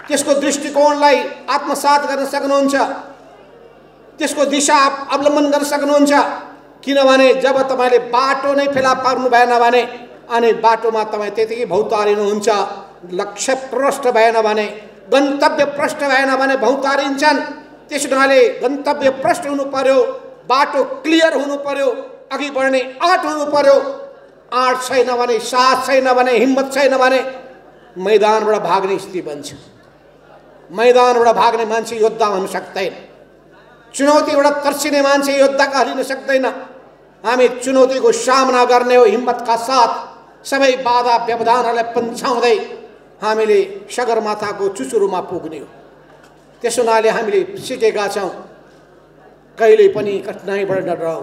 त्यसको दृष्टिकोणलाई आत्मसात गर्न सक्नुहुन्छ, त्यसको दिशा अवलम्बन गर्न सक्नुहुन्छ। किनभने जब तपाईले बाटो नै फेला पार्नु भएन भने अनि बाटोमा तपाई त्यतिकै भौतारिनुहुन्छ। लक्ष्य प्रष्ट भएन भने, गन्तव्य प्रष्ट भएन भने भौतारिन्छन्। त्यसैले गन्तव्य प्रष्ट हुनु पर्यो, बाटो क्लियर हुनु पर्यो, अघि बढ्ने आँट हुनु पर्यो। आँट छैन भने, साहस छैन भने, हिम्मत छैन भने मैदानबाट भाग्ने स्थिति बन्छ। मैदानबाट भाग्ने मान्छे योद्धा हुन सक्दैन। चुनौतीबाट तर्सिने मान्छे योद्धा कहलिन सक्दैन। हामी चुनौतीको सामना गर्ने हो हिम्मतका साथ, सबै बाधा व्यवधानहरूलाई पन्छाउँदै हामीले सगरमाथाको चुचुरोमा पुग्ने हो। त्यसोनाले हामीले सिकेका छौं कहिले पनि कठिनाइबाट नडराऊ,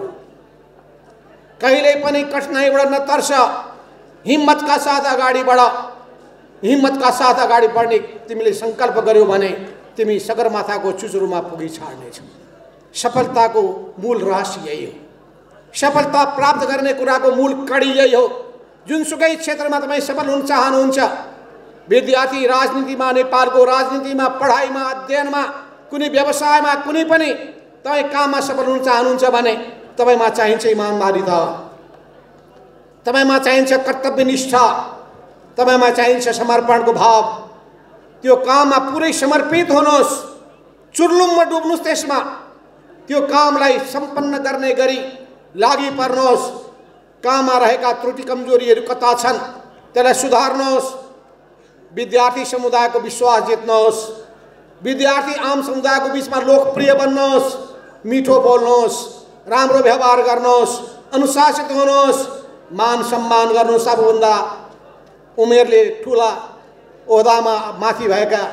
कहिले पनि कठिनाइबाट नतर्स, हिम्मतका साथ अगाडि बढ। हिम्मतका साथ अगाडि बढ्ने तिमीले संकल्प गर्यौ भने तिमी सगरमाथाको चुचुरोमा पुगी छाड्नेछौ। सफलताको मूल रहस्य यही हो। सफलता प्राप्त गर्ने कुराको मूल कडी यही हो। जुनसुकै क्षेत्रमा तपाईं सफल हुन चाहनुहुन्छ, विद्यार्थी राजनीतिमा, नेपालको राजनीतिमा, पढाइमा, अध्ययनमा, कुनै व्यवसायमा, कुनै पनि तपाईं काममा सफल हुन चाहनुहुन्छ भने तपाईमा चाहिन्छ इमानदारिता, तपाईमा चाहिन्छ कर्तव्यनिष्ठा, तपाईमा चाहिन्छ समर्पणको भाव। त्यो काममा पुरै समर्पित हुनुहोस्, चुर्लुममा डुब्नुहोस् त्यसमा। त्यो कामलाई सम्पन्न गर्ने गरी लागि पर्नुहोस्। काममा रहेका त्रुटि कमजोरीहरू कता छन् त्यसलाई सुधार्नुहोस्। विद्यार्थी समुदायको विश्वास जित्नुहोस्। विद्यार्थी आम समुदायको बीचमा लोकप्रिय बन्नुहोस्। मिठो बोल्नुहोस्, राम्रो व्यवहार गर्नुहोस्, अनुशासित हुनुहोस्, मान सम्मान गर्नुहोस्। सबभन्दा उमेरले ठुला ओहदामा माथि भएका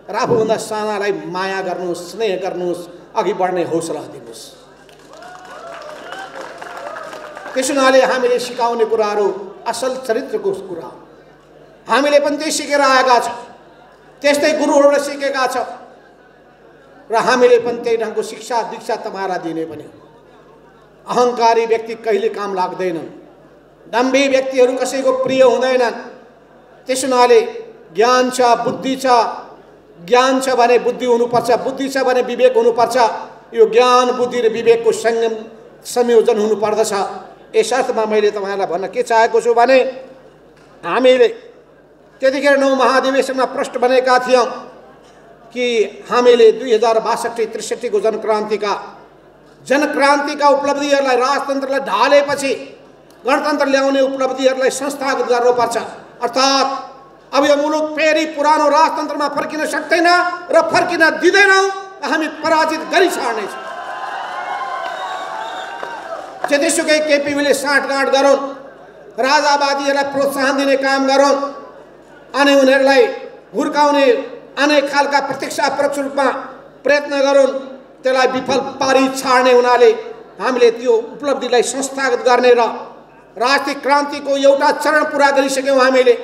र आफूभन्दा सानालाई माया गर्नुहोस्, स्नेह गर्नुहोस्, अघि बढ्ने हौसला दिनुहोस्। त्यसैले हामीले सिकाउने कुराहरू असल चरित्रको कुरा, हामीले पनि त्यही सिकेर आएका छौँ, त्यस्तै गुरुहरूबाट सिकेका छौँ र हामीले पनि त्यही ढङ्गको शिक्षा दीक्षा तपाईलाई दिने पनि। अहंकारी व्यक्ति कहिले काम लाग्दैनन्, दम्भी व्यक्तिहरू कसैको प्रिय हुँदैनन्। त्यसैले ज्ञान छ, बुद्धि छ। ज्ञान छ भने बुद्धि हुनुपर्छ, बुद्धि छ भने विवेक हुनुपर्छ। यो ज्ञान, बुद्धि र विवेकको संगम संयोजन हुनुपर्दछ। यस अर्थमा मैले तपाईलाई भन्न के चाहेको छु भने हामीले त्यतिखेर 9 महाधिवेशनमा प्रश्न बनेका थियौं कि हामीले 2062-63 को जनक्रान्तिका उपलब्धिहरूलाई, राजतन्त्रलाई ढालेपछि गणतन्त्र ल्याउने उपलब्धिहरूलाई संस्थागत गर्नुपर्छ। अर्थात् अब यो मुलुक फेरि पुरानो राजतन्त्रमा फर्किन सक्दैन र फर्किन दिँदैनौँ। हामी पराजित गरी छाड्नेछौँ। जतिसुकै केपी ओलीले साँठगाँठ गरून्, राजावादीहरूलाई प्रोत्साहन दिने काम गरून् अनि उनीहरूलाई हुर्काउने अनेक खालका प्रत्यक्ष अपरोक्ष रूपमा प्रयत्न गरून्, त्यसलाई विफल पारी छाड्ने हुनाले हामीले त्यो उपलब्धिलाई संस्थागत गर्ने र राजनीतिक क्रान्तिको एउटा चरण पूरा गरिसक्यौँ। हामीले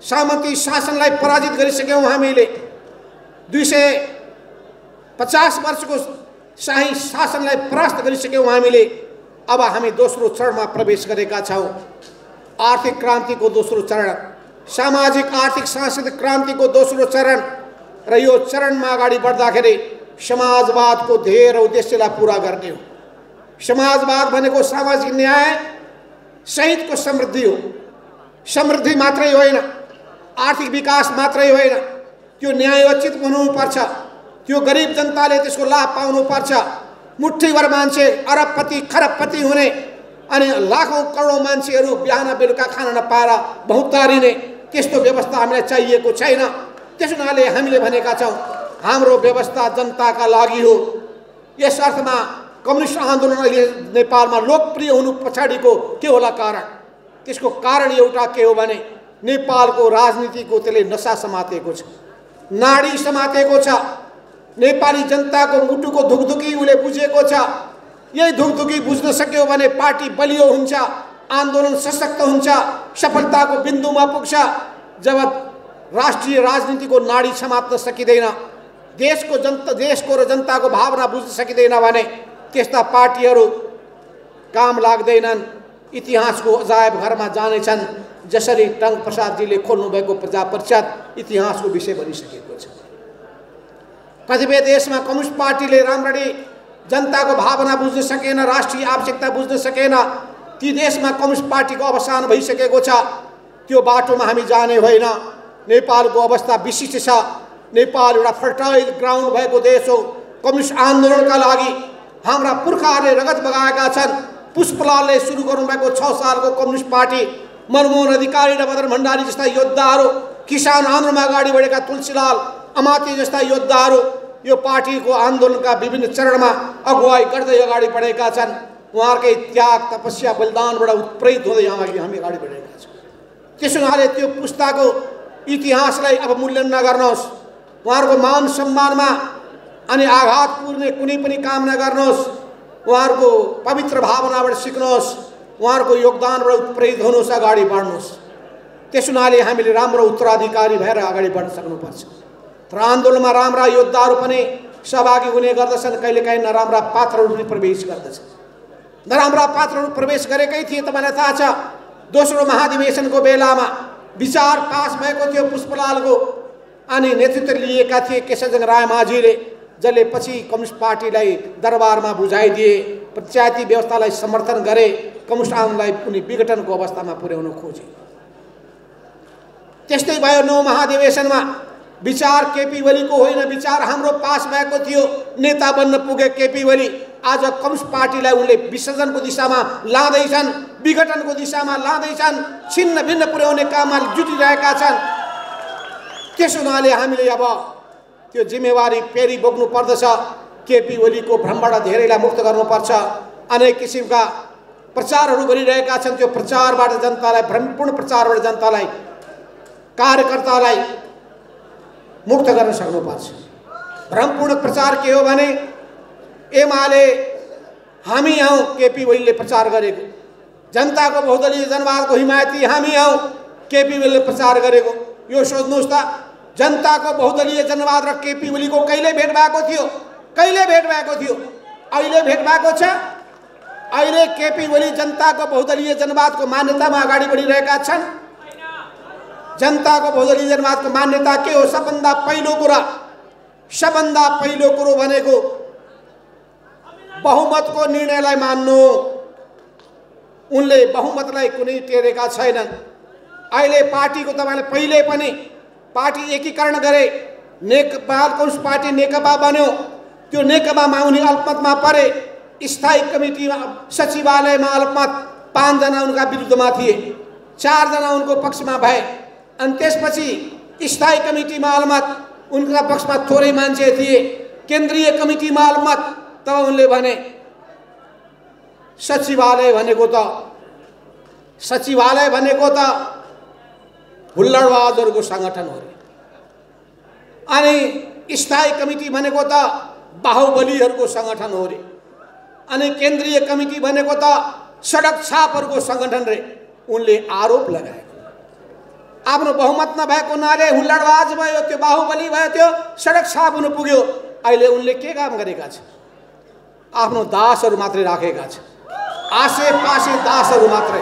सामन्ती शासनलाई पराजित गरिसक्यौँ। हामीले 250 वर्षको शाही शासनलाई परास्त गरिसक्यौँ। हामीले अब हामी दोस्रो चरणमा प्रवेश गरेका छौँ। आर्थिक क्रान्तिको दोस्रो चरण, सामाजिक आर्थिक सांस्कृतिक क्रान्तिको दोस्रो चरण र यो चरणमा अगाडि बढ्दाखेरि समाजवादको ध्येय र उद्देश्यलाई पूरा गर्ने हो। समाजवाद भनेको सामाजिक न्याय सहितको समृद्धि हो। समृद्धि मात्रै होइन, आर्थिक विकास मात्रै होइन, त्यो न्यायोचित हुनुपर्छ। त्यो गरिब जनताले त्यसको लाभ पाउनुपर्छ। मुठ्ठीभर मान्छे अरबपति खरबपति हुने अनि लाखौं करोडौं मान्छेहरू बिहान बेलुका खान नपाएर भौतारिने, त्यस्तो व्यवस्था हामीलाई चाहिएको छैन। त्यसो हुनाले हामीले भनेका छौँ हाम्रो व्यवस्था जनताका लागि हो। यस अर्थमा कम्युनिस्ट आन्दोलन अहिले नेपालमा लोकप्रिय हुनु पछाडिको के होला कारण? त्यसको कारण एउटा के हो भने नेपालको राजनीतिको त्यसले नशा समातेको छ, नाडी समातेको छ। नेपाली जनताको मुटुको धुकधुकी उसले बुझेको छ। यही धुकधुकी बुझ्न सक्यो भने पार्टी बलियो हुन्छ, आन्दोलन सशक्त हुन्छ, सफलताको बिन्दुमा पुग्छ। जब राष्ट्रिय राजनीतिको नाडी समात्न सकिँदैन, देशको र जनताको भावना बुझ्न सकिँदैन भने त्यस्ता पार्टीहरू काम लाग्दैनन्, इतिहासको अजायब घरमा जानेछन्। जसरी टंक प्रसादजीले खोल्नुभएको प्रजा परिषद इतिहासको विषय बनिसकेको छ। कतिपय देशमा कम्युनिस्ट पार्टीले राम्ररी जनताको भावना बुझ्न सकेन, राष्ट्रिय आवश्यकता बुझ्न सकेन। ती देशमा कम्युनिस्ट पार्टीको अवसान भइसकेको छ। त्यो बाटोमा हामी जाने होइन। नेपालको अवस्था विशिष्ट छ। नेपाल एउटा फर्टाइल ग्राउन्ड भएको देश हो। कम्युनिस्ट आन्दोलनका लागि हाम्रा पुर्खाहरूले रगत बगाएका छन्। पुष्पलालले सुरु गर्नुभएको 6 सालको कम्युनिस्ट पार्टी, मनमोहन अधिकारी र मदन भण्डारी जस्ता योद्धाहरू, किसान आन्दोलनमा अगाडि बढेका तुलसीलाल अमात्य जस्ता योद्धाहरू यो पार्टीको आन्दोलनका विभिन्न चरणमा अगुवाई गर्दै अगाडि बढेका छन्। उहाँहरूकै त्याग तपस्या बलिदानबाट उत्प्रेरित हुँदै हामी अगाडि बढेका छौँ। त्यसो हुनाले त्यो पुस्ताको इतिहासलाई अब मूल्य नगर्नुहोस्। उहाँहरूको मान सम्मानमा अनि आघात पुर्ने कुनै पनि काम नगर्नुहोस्। उहाँहरूको पवित्र भावनाबाट सिक्नुहोस्, उहाँहरूको योगदानबाट उत्प्रेरित हुनुहोस्, अगाडि बढ्नुहोस्। त्यसो हुनाले हामीले राम्रो उत्तराधिकारी भएर अगाडि बढ्न सक्नुपर्छ। तर आन्दोलनमा राम्रा योद्धाहरू पनि सहभागी हुने गर्दछन्, कहिलेकाहीँ नराम्रा पात्रहरू पनि प्रवेश गर्दछन्। नराम्रा पात्रहरू प्रवेश गरेकै थिए। तपाईँलाई थाहा छ दोस्रो महाधिवेशनको बेलामा विचार पास भएको थियो पुष्पलालको, अनि नेतृत्व लिएका थिए केशवजंग रायमाझीले, जसले पछि कम्युनिस्ट पार्टीलाई दरबारमा बुझाइदिए, पञ्चायती व्यवस्थालाई समर्थन गरे, कम्युनिस्ट आन्दोलनलाई पनि विघटनको अवस्थामा पुर्याउन खोजे। त्यस्तै भयो 9 महाधिवेशनमा विचार केपी ओलीको होइन, विचार हाम्रो पास भएको थियो। नेता बन्न पुगे केपी ओली। आज कम्युनिस्ट पार्टीलाई उनले विसर्जनको दिशामा लाँदैछन्, विघटनको दिशामा लाँदैछन्, छिन्न भिन्न पुर्याउने काममा जुटिरहेका छन्। त्यसो हुनाले हामीले अब त्यो जिम्मेवारी फेरि बोक्नु पर्दछ। केपी ओलीको भ्रमबाट धेरैलाई मुक्त गर्नुपर्छ। अनेक किसिमका प्रचारहरू गरिरहेका छन्। त्यो प्रचारबाट जनतालाई, भ्रमपूर्ण प्रचारबाट जनतालाई, कार्यकर्तालाई मुक्त गर्न सक्नुपर्छ। भ्रमपूर्ण प्रचार के हो भने एमाले हामी हौँ, केपी ओलीले प्रचार गरेको। जनताको बहुदलीय जनवादको हिमायती हामी हौँ, केपी ओलीले प्रचार गरेको। यो सोच्नुहोस् त, जनताको बहुदलीय जनवाद र केपी ओलीको कहिले भेट भएको थियो? कहिले भेट भएको थियो? अहिले भेट भएको छ। अहिले केपी ओली जनताको बहुदलीय जनवादको मान्यतामा अगाडि बढिरहेका छन्। जनताको बहुदलीय जनवादको मान्यता के हो? सबभन्दा पहिलो कुरो भनेको बहुमतको निर्णयलाई मान्नु। उनले बहुमतलाई कुनै टेरेका छैनन्। अहिले पार्टीको तपाईँले पहिले पनि पार्टी एकीकरण गरे, नेपाल कम्युनिस्ट पार्टी नेकपा बन्यो। त्यो नेकपामा उनी अल्पमतमा परे। स्थायी कमिटीमा सचिवालयमा अल्पमत 5 जना उनका विरुद्धमा थिए, 4 जना उनको पक्षमा भए। अनि त्यसपछि स्थायी कमिटीमा अल्पमत, उनका पक्षमा थोरै मान्छे थिए। केन्द्रीय कमिटीमा अल्पमत। तब उनले भने सचिवालय भनेको त हुल्लडबाजहरूको सङ्गठन हो रे, अनि स्थायी कमिटी भनेको त बाहुबलीहरूको सङ्गठन हो रे, अनि केन्द्रीय कमिटी भनेको त सडक छापहरूको सङ्गठन रे। उनले आरोप लगाए। आफ्नो बहुमत नभएको हुनाले हुल्लडबाज भयो, त्यो बाहुबली भयो, त्यो सडक छाप हुन पुग्यो। अहिले उनले के काम गरेका छन्? आफ्नो दासहरू मात्रै राखेका छन्, आसे पासे दासहरू मात्रै।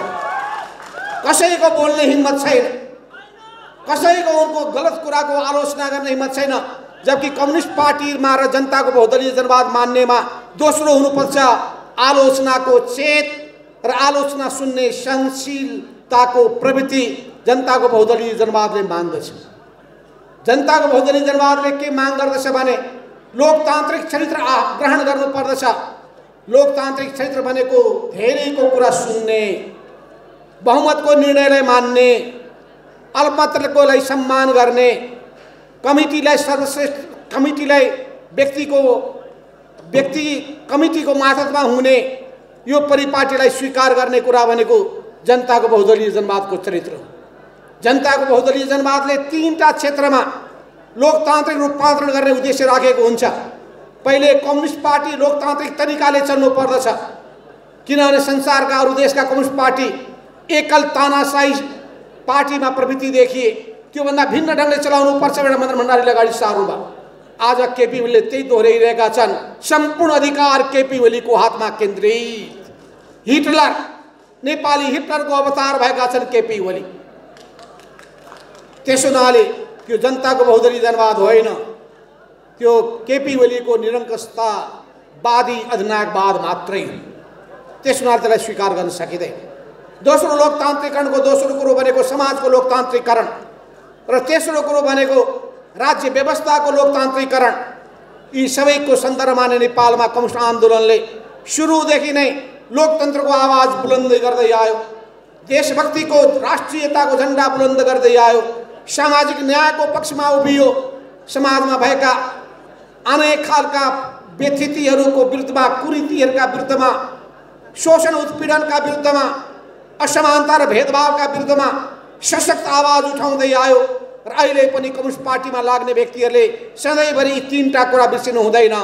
कसैको बोल्ने हिम्मत छैन, कसैको उनको गलत कुराको आलोचना गर्ने हिम्मत छैन। जबकि कम्युनिस्ट पार्टीमा र जनताको बहुदलीय जनवाद मान्नेमा दोस्रो हुनुपर्छ आलोचनाको चेत र आलोचना सुन्ने सहनशीलताको प्रवृत्ति। जनताको बहुदलीय जनवादले माग्दछ। जनताको बहुदलीय जनवादले के माग गर्दछ भने लोकतान्त्रिक चरित्र ग्रहण गर्नुपर्दछ। लोकतान्त्रिक चरित्र भनेको धेरैको कुरा सुन्ने, बहुमतको निर्णयलाई मान्ने, अल्पमतकोलाई सम्मान गर्ने, कमिटीलाई सर्वश्रेष्ठ कमिटीलाई व्यक्ति कमिटीको मार्फतमा हुने यो परिपाटीलाई स्वीकार गर्ने कुरा भनेको जनताको बहुदलीय जनवादको चरित्र हो। जनताको बहुदलीय जनवादले तीनटा क्षेत्रमा लोकतान्त्रिक रूपान्तरण गर्ने उद्देश्य राखेको हुन्छ। पहिले कम्युनिस्ट पार्टी लोकतान्त्रिक तरिकाले चल्नु पर्दछ, किनभने संसारका अरू देशका कम्युनिस्ट पार्टी एकल तानाशाही पार्टीमा प्रवृत्ति देखिए, त्योभन्दा भिन्न ढङ्गले चलाउनु पर्छ भनेर मदन भण्डारीले अगाडि सार्नुभयो। आज केपी ओलीले त्यही दोहोऱ्याइरहेका छन्। सम्पूर्ण अधिकार केपी ओलीको हातमा केन्द्रित। हिटलर, नेपाली हिटलरको अवतार भएका छन् केपी ओली। त्यसो हुनाले त्यो जनताको बहुदलीय जनवाद होइन, त्यो केपी ओलीको निरङ्कुशतावादी अधिनायकवाद मात्रै हो। त्यसो हुनाले त्यसलाई स्वीकार गर्न सकिँदैन। दोस्रो लोकतान्त्रिकरणको दोस्रो कुरो भनेको समाजको लोकतान्त्रिकरण र तेस्रो कुरो भनेको राज्य व्यवस्थाको लोकतान्त्रिकरण। यी सबैको सन्दर्भमा नै नेपालमा कम्युनिस्ट आन्दोलनले सुरुदेखि नै लोकतन्त्रको आवाज बुलन्द गर्दै आयो, देशभक्तिको राष्ट्रियताको झन्डा बुलन्द गर्दै आयो, सामाजिक न्यायको पक्षमा उभियो, समाजमा भएका अनेक खालका व्यथितिहरूको विरुद्धमा, कुरीतिहरूका विरुद्धमा, शोषण उत्पीडनका विरुद्धमा, असमानता र भेदभावका विरुद्धमा सशक्त आवाज उठाउँदै आयो। र अहिले पनि कम्युनिस्ट पार्टीमा लाग्ने व्यक्तिहरूले सधैँभरि यी तीनटा कुरा बिर्सिनु हुँदैन।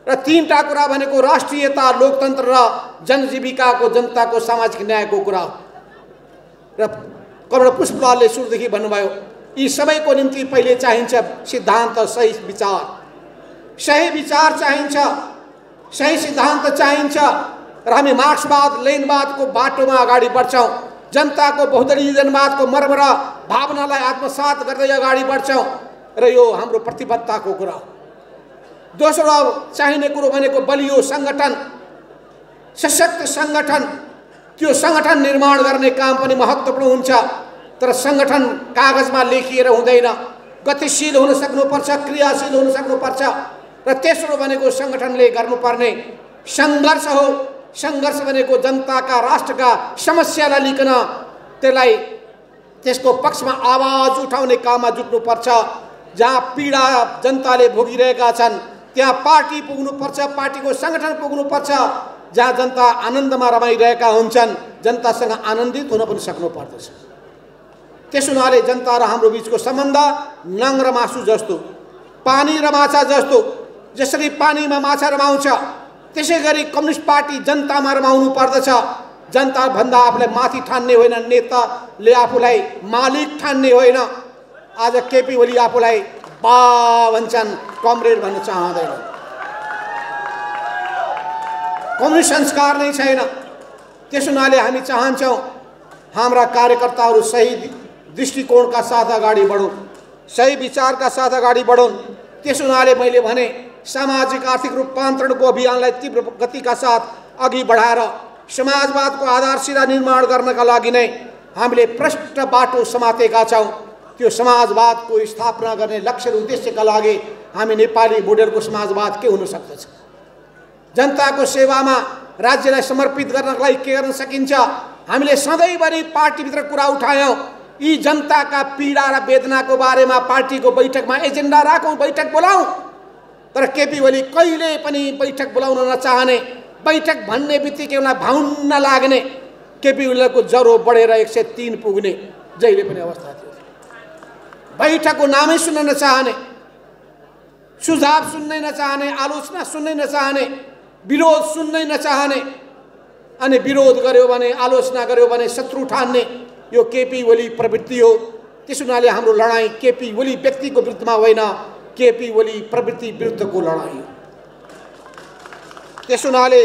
र तीनटा कुरा भनेको राष्ट्रियता, लोकतन्त्र र जनजीविकाको, जनताको सामाजिक न्यायको कुरा हो। र कमरेड पुष्पलालले सुरुदेखि भन्नुभयो, यी सबैको निम्ति पहिले चाहिन्छ सिद्धान्त, सही विचार। सही विचार चाहिन्छ, सही सिद्धान्त चाहिन्छ र हामी मार्क्सवाद, लेनिनवादको बाटोमा अगाडि बढ्छौँ। जनताको बहुदलीय जनवादको मर्म र भावनालाई आत्मसात गर्दै अगाडि बढ्छौँ र यो हाम्रो प्रतिबद्धताको कुरा हो। दोस्रो चाहिने कुरो भनेको बलियो सङ्गठन, सशक्त सङ्गठन। त्यो सङ्गठन निर्माण गर्ने काम पनि महत्त्वपूर्ण हुन्छ, तर सङ्गठन कागजमा लेखिएर हुँदैन, गतिशील हुन सक्नुपर्छ, क्रियाशील हुन सक्नुपर्छ। र तेस्रो भनेको सङ्गठनले गर्नुपर्ने सङ्घर्ष हो। सङ्घर्ष भनेको जनताका, राष्ट्रका समस्यालाई लिकन त्यसलाई त्यसको पक्षमा आवाज उठाउने काममा जुट्नुपर्छ। जहाँ पीडा जनताले भोगिरहेका छन् त्यहाँ पार्टी पुग्नुपर्छ, पार्टीको सङ्गठन पुग्नुपर्छ। जहाँ जनता आनन्दमा रमाइरहेका हुन्छन् जनतासँग आनन्दित हुन पनि सक्नुपर्दछ। त्यसो हुनाले जनता र हाम्रो बिचको सम्बन्ध नङ र मासु जस्तो, पानी र माछा जस्तो। जसरी पानीमा माछा रमाउँछ त्यसै गरी कम्युनिस्ट पार्टी जनतामा रमाउनु पर्दछ। जनता भन्दा आफूलाई माथि ठान्ने होइन, नेताले आफूलाई मालिक ठान्ने होइन। आज केपी ओली आफूलाई बा भन्छन्, कमरेड भन्न चाहँदैन। कम्युनिस्ट संस्कार नै छैन। त्यसो हुनाले हामी चाहन्छौँ हाम्रा कार्यकर्ताहरू सही दृष्टिकोणका साथ अगाडि बढौँ, सही विचारका साथ अगाडि बढौँ। त्यसो हुनाले मैले भने सामाजिक आर्थिक रूपान्तरणको अभियानलाई तीव्र गतिका साथ अघि बढाएर समाजवादको आधारशिला निर्माण गर्नका लागि नै हामीले प्रष्ट बाटो समातेका छौँ। त्यो समाजवादको स्थापना गर्ने लक्ष्य र उद्देश्यका लागि हामी नेपाली मोडेलको समाजवाद के हुन सक्दछ? जनताको सेवामा राज्यलाई समर्पित गर्नका लागि के गर्न सकिन्छ? हामीले सधैँभरि पार्टीभित्र कुरा उठायौँ। यी जनताका पीडा र वेदनाको बारेमा पार्टीको बैठकमा एजेन्डा राखौँ, बैठक बोलाउँ। तर केपी ओली कहिले पनि बैठक बोलाउन नचाहने, बैठक भन्ने बित्तिकै उनलाई भाउन्न लाग्ने, केपी ओलीको ज्वरो बढेर 103 पुग्ने जहिले पनि अवस्था थियो। बैठकको नामै सुन्न नचाहने, सुझाव सुन्नै नचाहने, आलोचना सुन्नै नचाहने, विरोध सुन्नै नचाहने। अनि विरोध गर्यो भने, आलोचना गर्यो भने शत्रु ठान्ने, यो केपी ओली प्रवृत्ति हो। त्यसो हुनाले हाम्रो लडाइँ केपी ओली व्यक्तिको विरुद्धमा होइन, केपी ओली प्रवृत्ति विरुद्धको लडाइँ हो। त्यसो हुनाले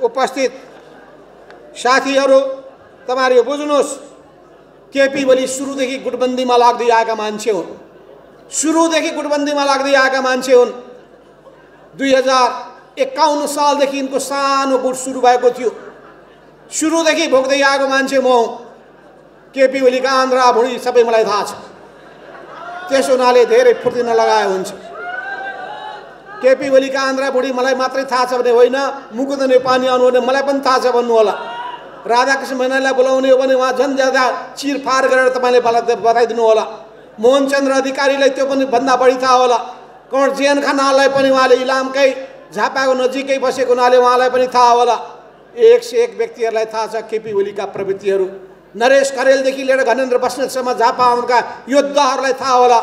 उपस्थित साथीहरू, तपाईँहरू यो बुझ्नुहोस्, केपी ओली सुरुदेखि गुटबन्दीमा लाग्दै आएका मान्छे हुन्। सुरुदेखि गुटबन्दीमा लाग्दै आएका मान्छे हुन्। 2051 सालदेखि यिनको सानो गुट सुरु भएको थियो। सुरुदेखि भोग्दै आएको मान्छे म हुँ। केपी ओलीका आन्द्रा भुँडी सबै मलाई थाहा छ। त्यसो हुनाले धेरै फुर्ती नलगाए हुन्छ। केपी ओलीका आन्द्रा भुँडी मलाई मात्रै थाहा छ भने होइन, मुकुन्द नेपाली आउनु भने मलाई पनि थाहा छ भन्नु होला। राधाकृष्ण मैनालीलाई बोलाउने हो भने उहाँ झन् ज्यादा चिरफार गरेर तपाईँले बताइदिनु होला। मोहनचन्द्र अधिकारीलाई त्यो पनि भन्दा बढी थाहा होला। कमर जेएन खनाललाई पनि उहाँले इलामकै झापाको नजिकै बसेको हुनाले उहाँलाई पनि थाहा होला। एक से एक व्यक्तिहरूलाई थाहा छ केपी ओलीका प्रवृत्तिहरू। नरेश करेलदेखि लिएर घनेन्द्र बस्नेतसम्म झापाका योद्धाहरूलाई थाहा होला।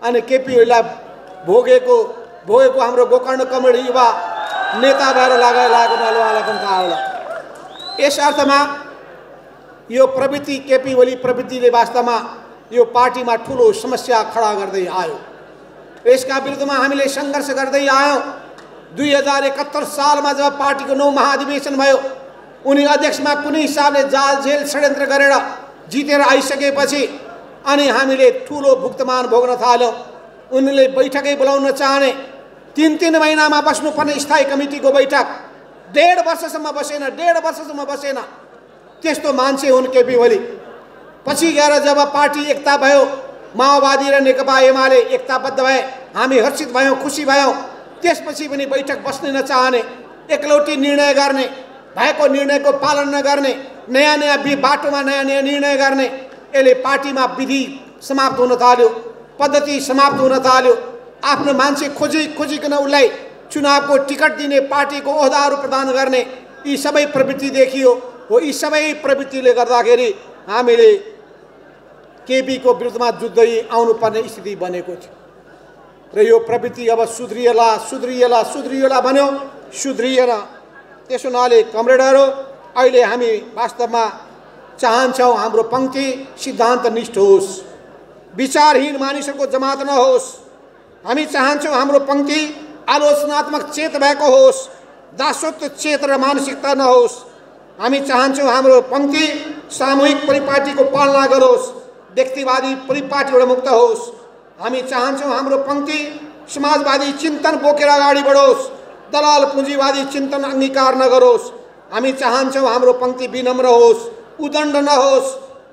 अनि केपी ओलीलाई भोगेको हाम्रो गोकर्ण कमरेड युवा नेता भएर लागेको हुनाले उहाँलाई पनि थाहा होला। यस अर्थमा यो प्रवृत्ति केपी ओली प्रवृत्तिले वास्तवमा यो पार्टीमा ठुलो समस्या खडा गर्दै आयो। यसका विरुद्धमा हामीले सङ्घर्ष गर्दै आयौँ। 2071 सालमा जब पार्टीको 9 महाधिवेशन भयो, उनी अध्यक्षमा कुनै हिसाबले जाल जेल षड्यन्त्र गरेर जितेर आइसकेपछि अनि हामीले ठुलो भुक्तमान भोग्न थाल्यौँ। उनले बैठकै बोलाउन चाहने, 3 महिनामा बस्नुपर्ने स्थायी कमिटीको बैठक 1.5 वर्षसम्म बसेन। त्यस्तो मान्छे हुन् केपी ओली। पछि गएर जब पार्टी एकता भयो, माओवादी र नेकपा एमाले एकताबद्ध भए, हामी हर्षित भयौँ, खुसी भयौँ। त्यसपछि पनि बैठक बस्नै नचाहने, एकलौटी निर्णय गर्ने, भएको निर्णयको पालन नगर्ने, नयाँ बाटोमा नयाँ निर्णय गर्ने, यसले पार्टीमा विधि समाप्त हुन थाल्यो, पद्धति समाप्त हुन थाल्यो। आफ्नो मान्छे खोजिकन उसलाई चुनावको टिकट दिने, पार्टीको ओहदाहरू प्रदान गर्ने, यी सबै प्रवृत्ति देखियो हो। यी सबै प्रवृत्तिले गर्दाखेरि हामीले केपीको विरुद्धमा जुझ्दै आउनुपर्ने स्थिति बनेको थियो र यो प्रवृत्ति अब सुध्रिएला भन्यो, सुध्रिएन। त्यसो हुनाले कमरेडहरू, अहिले हामी वास्तवमा चाहन्छौँ हाम्रो पंक्ति सिद्धान्तनिष्ठ होस्, विचारहीन मानिसहरूको जमात नहोस्। हामी चाहन्छौँ हाम्रो पंक्ति आलोचनात्मक चेत भएको होस्, दासत्व चेत र मानसिकता नहोस्। हामी चाहन्छौँ हाम्रो पंक्ति सामूहिक परिपाटीको पालना गरोस्, व्यक्तिवादी परिपाटीबाट मुक्त होस्। हामी चाहन्छौँ हाम्रो पंक्ति समाजवादी चिन्तन बोकेर अगाडि बढोस्, दलाल पुँजीवादी चिन्तन अंगीकार नगरोस्। हामी चाहन्छौँ हाम्रो पंक्ति विनम्र होस्, उदण्ड नहोस्।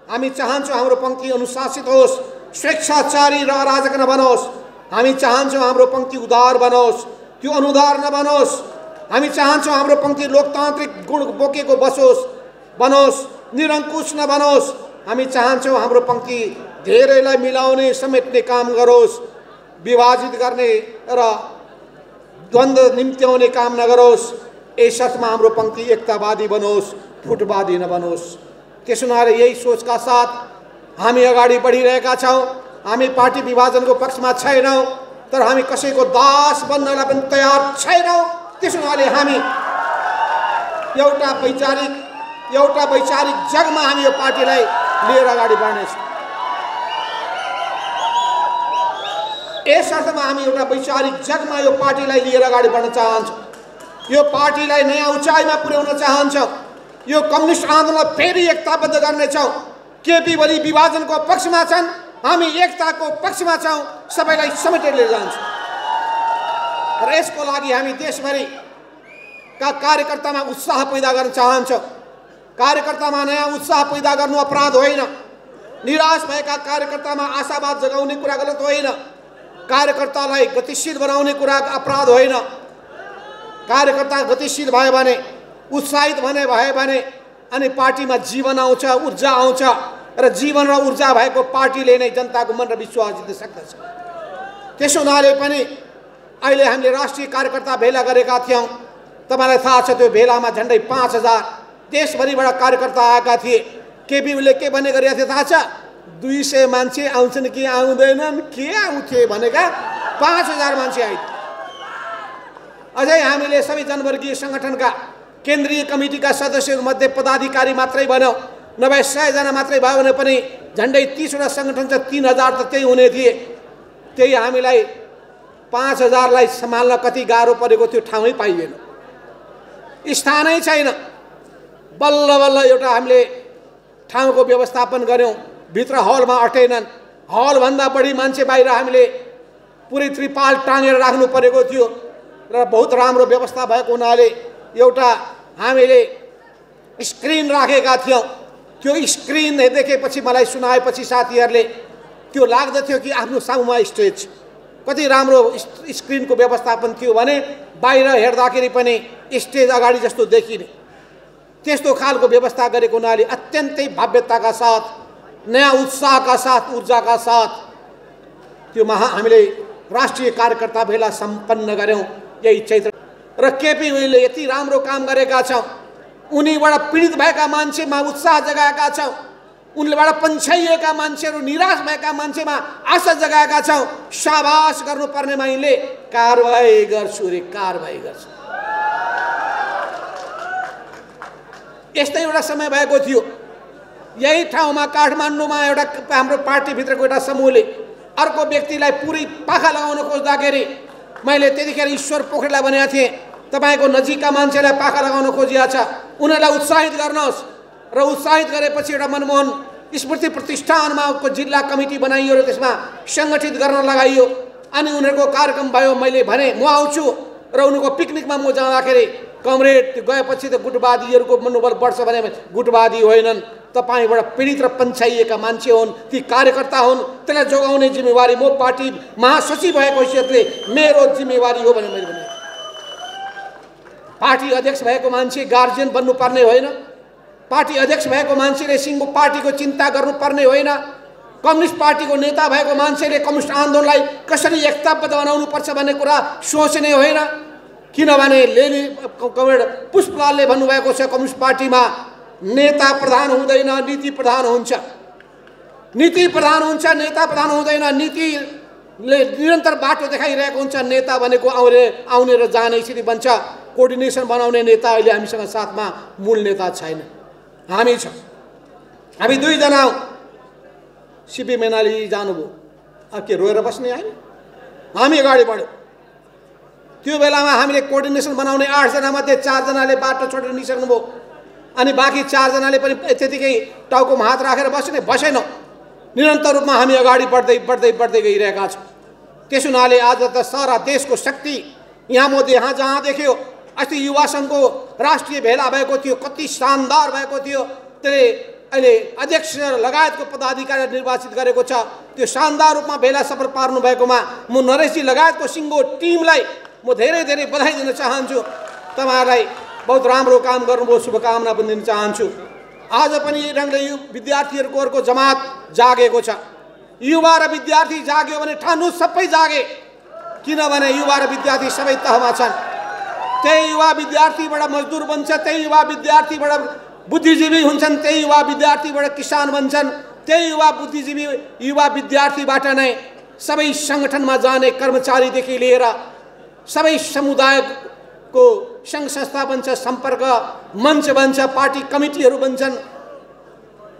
हामी चाहन्छौँ हाम्रो पंक्ति अनुशासित होस्, स्वेच्छाचारी र अराजक नबनोस्। हामी चाहन्छौँ हाम्रो पंक्ति उदार बनोस्, त्यो अनुदार नबनोस्। हामी चाहन्छौँ हाम्रो पंक्ति लोकतान्त्रिक गुण बोकेको बनोस्, निरङ्कुश नबनोस्। हामी चाहन्छौँ हाम्रो पंक्ति धेरैलाई मिलाउने, समेट्ने काम गरोस्, विभाजित गर्ने र द्वन्द्व निम्त्याउने काम नगरोस्। यस अर्थमा हाम्रो पंक्ति एकतावादी बनोस्, फुटवादी नबनोस्। त्यसो हुनाले यही सोचका साथ हामी अगाडि बढिरहेका छौँ। हामी पार्टी विभाजनको पक्षमा छैनौँ, तर हामी कसैको दास बन्नलाई पनि तयार छैनौँ। त्यसो हुनाले हामी एउटा वैचारिक जगमा हामी यो पार्टीलाई लिएर अगाडि बढ्नेछौँ। यस अर्थमा हामी एउटा वैचारिक जगमा यो पार्टीलाई लिएर अगाडि बढ्न चाहन्छौँ। यो पार्टीलाई नयाँ उचाइमा पुर्याउन चाहन्छौँ। यो कम्युनिस्ट आन्दोलनलाई फेरि एकताबद्ध गर्नेछौँ। केपी ओली विभाजनको पक्षमा छन्, हामी एकताको पक्षमा छौँ, सबैलाई समेटेर लिएर जान्छौँ। र यसको लागि हामी देशभरिका कार्यकर्तामा उत्साह पैदा गर्न चाहन्छौँ। कार्यकर्तामा नयाँ उत्साह पैदा गर्नु अपराध होइन। निराश भएका कार्यकर्तामा आशावाद जगाउने कुरा गलत होइन। कार्यकर्तालाई गतिशील बनाउने कुरा अपराध होइन। कार्यकर्ता गतिशील भयो भने, उत्साहित भयो भने अनि पार्टीमा जीवन आउँछ, ऊर्जा आउँछ र जीवन र ऊर्जा भएको पार्टीले नै जनताको मन र विश्वास जित्न सक्दछ। त्यसो हुनाले पनि अहिले हामीले राष्ट्रिय कार्यकर्ता भेला गरेका थियौँ। तपाईँलाई थाहा छ त्यो भेलामा झन्डै 5000 देशभरिबाट कार्यकर्ता आएका थिए। केपी ओलीले के भन्ने गरेका थिए थाहा छ? 200 मान्छे आउँछन् कि आउँदैनन्, के आउँथे भनेका 5000 मान्छे आए। अझै हामीले सबै जनवर्गीय सङ्गठनका केन्द्रीय कमिटीका सदस्यहरूमध्ये पदाधिकारी मात्रै भन्यौँ, नभए 100 जना मात्रै भयो भने पनि झन्डै 30वटा सङ्गठन छ, 3000 त त्यही हुने थिए। त्यही हामीलाई 5000लाई सम्हाल्न कति गाह्रो परेको थियो, ठाउँै पाइएन, स्थानै छैन। बल्ल बल्ल एउटा हामीले ठाउँको व्यवस्थापन गऱ्यौँ, भित्र हलमा अटेनन्। हलभन्दा बढी मान्छे बाहिर हामीले पुरै त्रिपाल टाँगेर राख्नु परेको थियो र बहुत राम्रो व्यवस्था भएको हुनाले एउटा हामीले स्क्रिन राखेका थियौँ। त्यो स्क्रिन देखेपछि, मलाई सुनाएपछि साथीहरूले त्यो लाग्दथ्यो कि आफ्नो सामुमा स्टेज। कति राम्रो स्क्रिनको व्यवस्थापन थियो भने बाहिर हेर्दाखेरि पनि स्टेज अगाडि जस्तो देखिने। त्यस्तो खालको व्यवस्था गरेको हुनाले अत्यन्तै भव्यताका साथ, नयाँ उत्साहका साथ, ऊर्जाका साथ त्यो हामीले राष्ट्रिय कार्यकर्ता भेला सम्पन्न गर्यौं यही चैत्र। र केपी ओलीले यति राम्रो काम गरेका छौं, उनीबाट पीडित भएका मान्छेमा उत्साह जगाएका छौं, उनलेबाट पन्छाइएका मान्छेहरू, निराश भएका मान्छेमा आशा जगाएका छौं। शाबाश गर्नुपर्नेमा यिनले कारबाही गर्छु रे कारबाही गर्छु। यस्तै एउटा समय भएको थियो, यही ठाउँमा काठमाडौँमा एउटा हाम्रो पार्टीभित्रको एउटा समूहले अर्को व्यक्तिलाई पुरै पाखा लगाउन खोज्दाखेरि मैले त्यतिखेर ईश्वर पोखरेललाई भनेको थिएँ, तपाईको नजिकका मान्छेलाई पाखा लगाउन खोजिया छ, उनीहरूलाई उत्साहित गर्नुहोस्। र उत्साहित गरेपछि एउटा मनमोहन स्मृति प्रतिष्ठानमा जिल्ला कमिटी बनाइयो र त्यसमा सङ्गठित गर्न लगाइयो। अनि उनीहरूको कार्यक्रम भयो। मैले भने म आउँछु र उनीहरूको पिकनिकमा म जाँदाखेरि कमरेड गएपछि त गुटवादीहरूको मनोबल बढ्छ भने गुटवादी होइनन्, तपाईबाट पीडित र पन्छाइएका मान्छे हुन्, ती कार्यकर्ता हुन्, त्यसलाई जोगाउने जिम्मेवारी म पार्टी महासचिव भएको हैसियतले मेरो जिम्मेवारी हो भनेर मैले भने। पार्टी अध्यक्ष भएको मान्छे गार्जियन बन्नुपर्ने होइन, पार्टी अध्यक्ष भएको मान्छेले सिङ्गो पार्टीको चिन्ता गर्नुपर्ने होइन, कम्युनिस्ट पार्टीको नेता भएको मान्छेले कम्युनिस्ट आन्दोलनलाई कसरी एकताबद्ध बनाउनुपर्छ भन्ने कुरा सोच्ने होइन। किनभने लेनी कमरेड पुष्पलालले भन्नुभएको छ, कम्युनिस्ट पार्टीमा नेता प्रधान हुँदैन, नीति प्रधान हुन्छ। नीति प्रधान हुन्छ, नेता प्रधान हुँदैन। नीतिले निरन्तर बाटो देखाइरहेको हुन्छ, नेता भनेको आउने र जाने स्थिति बन्छ। कोर्डिनेसन बनाउने नेता अहिले हामीसँग साथमा मूल नेता छैन, हामी छौँ। हामी दुईजना हौँ। सिपी मैनाली जानुभयो, अब के रोएर बस्ने होइन, हामी अगाडि बढ्यौँ। त्यो बेलामा हामीले कोर्डिनेसन बनाउने 8 जना मध्ये 4 जनाले बाटो छोडेर निस्कनुभयो, अनि बाँकी 4 जनाले पनि त्यतिकै टाउकोमा हात राखेर बसेनौँ। निरन्तर रूपमा हामी अगाडि बढ्दै बढ्दै बढ्दै गइरहेका छौँ। त्यस हुनाले आज त सारा देशको शक्ति यहाँ यहाँ जहाँ देख्यो, अस्ति युवा सङ्घको राष्ट्रिय भेला भएको थियो, कति शानदार भएको थियो। त्यसले अहिले अध्यक्ष लगायतको पदाधिकारी निर्वाचित गरेको छ। त्यो शानदार रूपमा भेला सफल पार्नु भएकोमा म नरेशजी लगायतको सिङ्गो टिमलाई म धेरै धेरै बधाई दिन चाहन्छु। तपाईँहरूलाई बहुत राम्रो काम गर्नुभयो, शुभकामना पनि दिन चाहन्छु। आज पनि यही ढङ्गले यो विद्यार्थीहरूको अर्को जमात जागेको छ। युवा र विद्यार्थी जाग्यो भने ठान्नु सबै जागे, किनभने युवा र विद्यार्थी सबै तहमा छन्। त्यही युवा विद्यार्थीबाट मजदुर बन्छ, त्यही युवा विद्यार्थीबाट बुद्धिजीवी हुन्छन्, त्यही युवा विद्यार्थीबाट किसान बन्छन्, त्यही युवा बुद्धिजीवी युवा विद्यार्थीबाट नै सबै सङ्गठनमा जाने कर्मचारीदेखि लिएर सबै समुदायको सङ्घ संस्था बन्छ, सम्पर्क मञ्च बन्छ, पार्टी कमिटीहरू बन्छन्।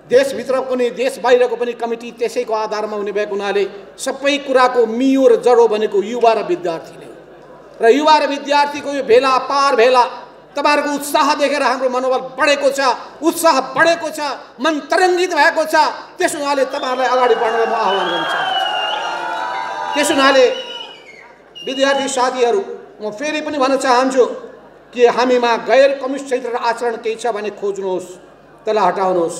देशभित्रको नि देश बाहिरको पनि कमिटी त्यसैको आधारमा हुने भएको हुनाले सबै कुराको मियो र जडो भनेको युवा र विद्यार्थी नै हो। र युवा र विद्यार्थीको यो भेला अपार भेला, तपाईहरुको उत्साह देखेर हाम्रो मनोबल बढेको छ, उत्साह बढेको छ, मन तरङ्गित भएको छ। त्यस हुनाले तपाईहरुलाई अगाडि बढ्न म आह्वान गर्न चाहन्छु। त्यस हुनाले विद्यार्थी साथीहरु, म फेरि पनि भन्न चाहन्छु कि हामीमा गैर कम्युनिस्ट चरित्र र आचरण केही छ भने खोज्नुहोस्, त्यसलाई हटाउनुहोस्।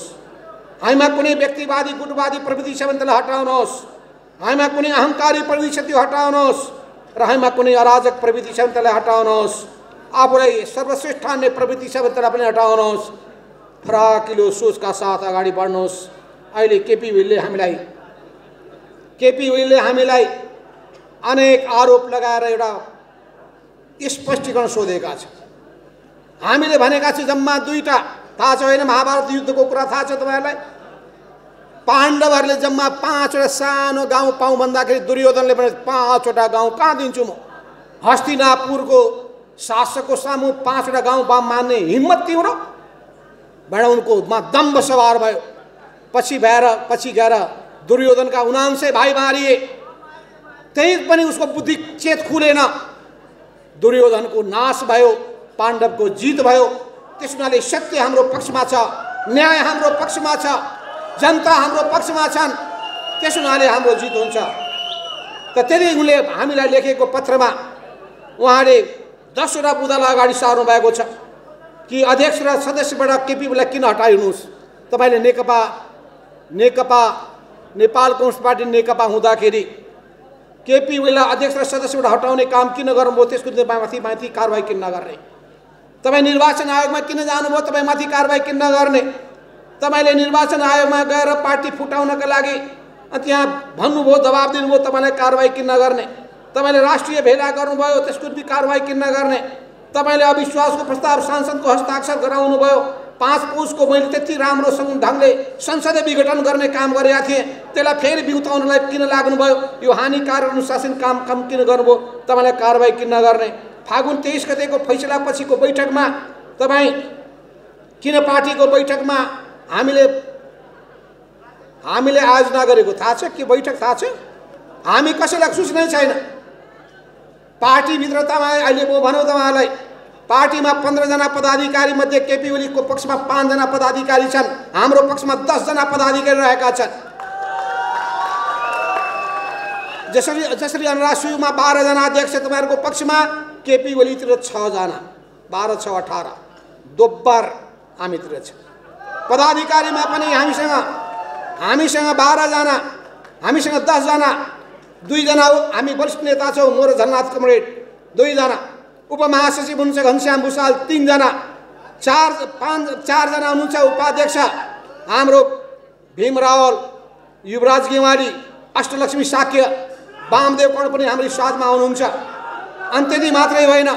हामीमा कुनै व्यक्तिवादी गुटवादी प्रवृत्ति छ भने त्यसलाई हटाउनुहोस्। हामीमा कुनै अहंकारी प्रवृत्ति छ त्यो हटाउनुहोस्, र हामीमा कुनै अराजक प्रवृत्ति छ भने त्यसलाई हटाउनुहोस्। आफूलाई सर्वश्रेष्ठ ठान्ने प्रवृत्ति छ भने त्यसलाई पनि हटाउनुहोस्। फराकिलो सोचका साथ अगाडि बढ्नुहोस्। अहिले केपी ओलीले हामीलाई अनेक आरोप लगाएर एउटा स्पष्टीकरण सोधेका छ। हामीले भनेका छौँ जम्मा 2टा, थाहा छ होइन? महाभारत युद्धको कुरा थाहा छ तपाईहरुलाई? पाण्डवहरूले जम्मा 5वटा सानो गाउँ पाउँ भन्दाखेरि दुर्योधनले भने 5वटा गाउँ कहाँ दिन्छु म? हस्तिनापुरको शासकको सामु 5वटा गाउँ मान्ने हिम्मत तिम्रो? भनेर उनकोमा दम्भ सवार भयो। पछि गएर दुर्योधनका 79 भाइ मारिए, त्यही पनि उसको बुद्धि चेत खुलेन। दुर्योधनको नाश भयो, पाण्डवको जित भयो। त्यस हुनाले सत्य हाम्रो पक्षमा छ, न्याय हाम्रो पक्षमा छ, जनता हाम्रो पक्षमा छन्। त्यस हुनाले हाम्रो जित हुन्छ। त त्यही उनले हामीलाई लेखेको पत्रमा उहाँले 10वटा बुँदालाई अगाडि सार्नु भएको छ कि अध्यक्ष र सदस्यबाट केपीलाई किन हटाइदिनुहोस्। तपाईले नेकपा नेपाल कम्युनिस्ट पार्टी नेकपा हुँदाखेरि केपी ओलीलाई अध्यक्ष र सदस्यबाट हटाउने काम किन गर्नुभयो? त्यसको माथि कारबाही किन नगर्ने? तपाईँ निर्वाचन आयोगमा किन जानुभयो? तपाईँमाथि कारबाही किन नगर्ने? तपाईँले निर्वाचन आयोगमा गएर पार्टी फुटाउनका लागि त्यहाँ भन्नुभयो, दबाब दिनुभयो, तपाईँलाई कारबाही किन नगर्ने? तपाईँले राष्ट्रिय भेला गर्नुभयो, त्यसको पनि कारबाही किन नगर्ने? तपाईँले अविश्वासको प्रस्ताव सांसदको हस्ताक्षर गराउनु भयो। 5 पौषको मैले त्यति राम्रोसँग ढङ्गले संसदीय विघटन गर्ने काम गरेका थिएँ, त्यसलाई फेरि बिउताउनलाई किन लाग्नुभयो? यो हानिकारक अनुशासन काम किन गर्नुभयो? तपाईँलाई कारबाही किन नगर्ने? फागुन 23 गतेको फैसला पछिको बैठकमा तपाईँ किन पार्टीको बैठकमा हामीले आयोजना गरेको थाहा छ? के बैठक थाहा छ? हामी कसैलाई सूचना छैन। पार्टीभित्र तपाईँ अहिले म भनौँ तपाईँलाई, पार्टीमा 15 जना पदाधिकारी मध्ये केपी ओलीको पक्षमा 5 जना पदाधिकारी छन्, हाम्रो पक्षमा 10 जना पदाधिकारी रहेका छन्। जसरी अनरासुमा 12 जना अध्यक्ष तपाईँहरूको पक्षमा, केपी ओलीतिर 6 जना, 12 6 18 दोब्बर हामीतिर छ। पदाधिकारीमा पनि हामीसँग 12 जना, हामीसँग 10 जना, 2 जना हो हामी वरिष्ठ नेता छौँ, म र झलनाथ कमरेड 2 जना, उपमहासचिव हुनुहुन्छ घनश्याम भुसाल 3 जना, 4 जना हुनुहुन्छ उपाध्यक्ष हाम्रो भीम रावल, युवराज गेवाली, अष्टलक्ष्मी साक्य, वामदेव कर्ण पनि हाम्रो साथमा हुनुहुन्छ। अनि त्यति मात्रै होइन,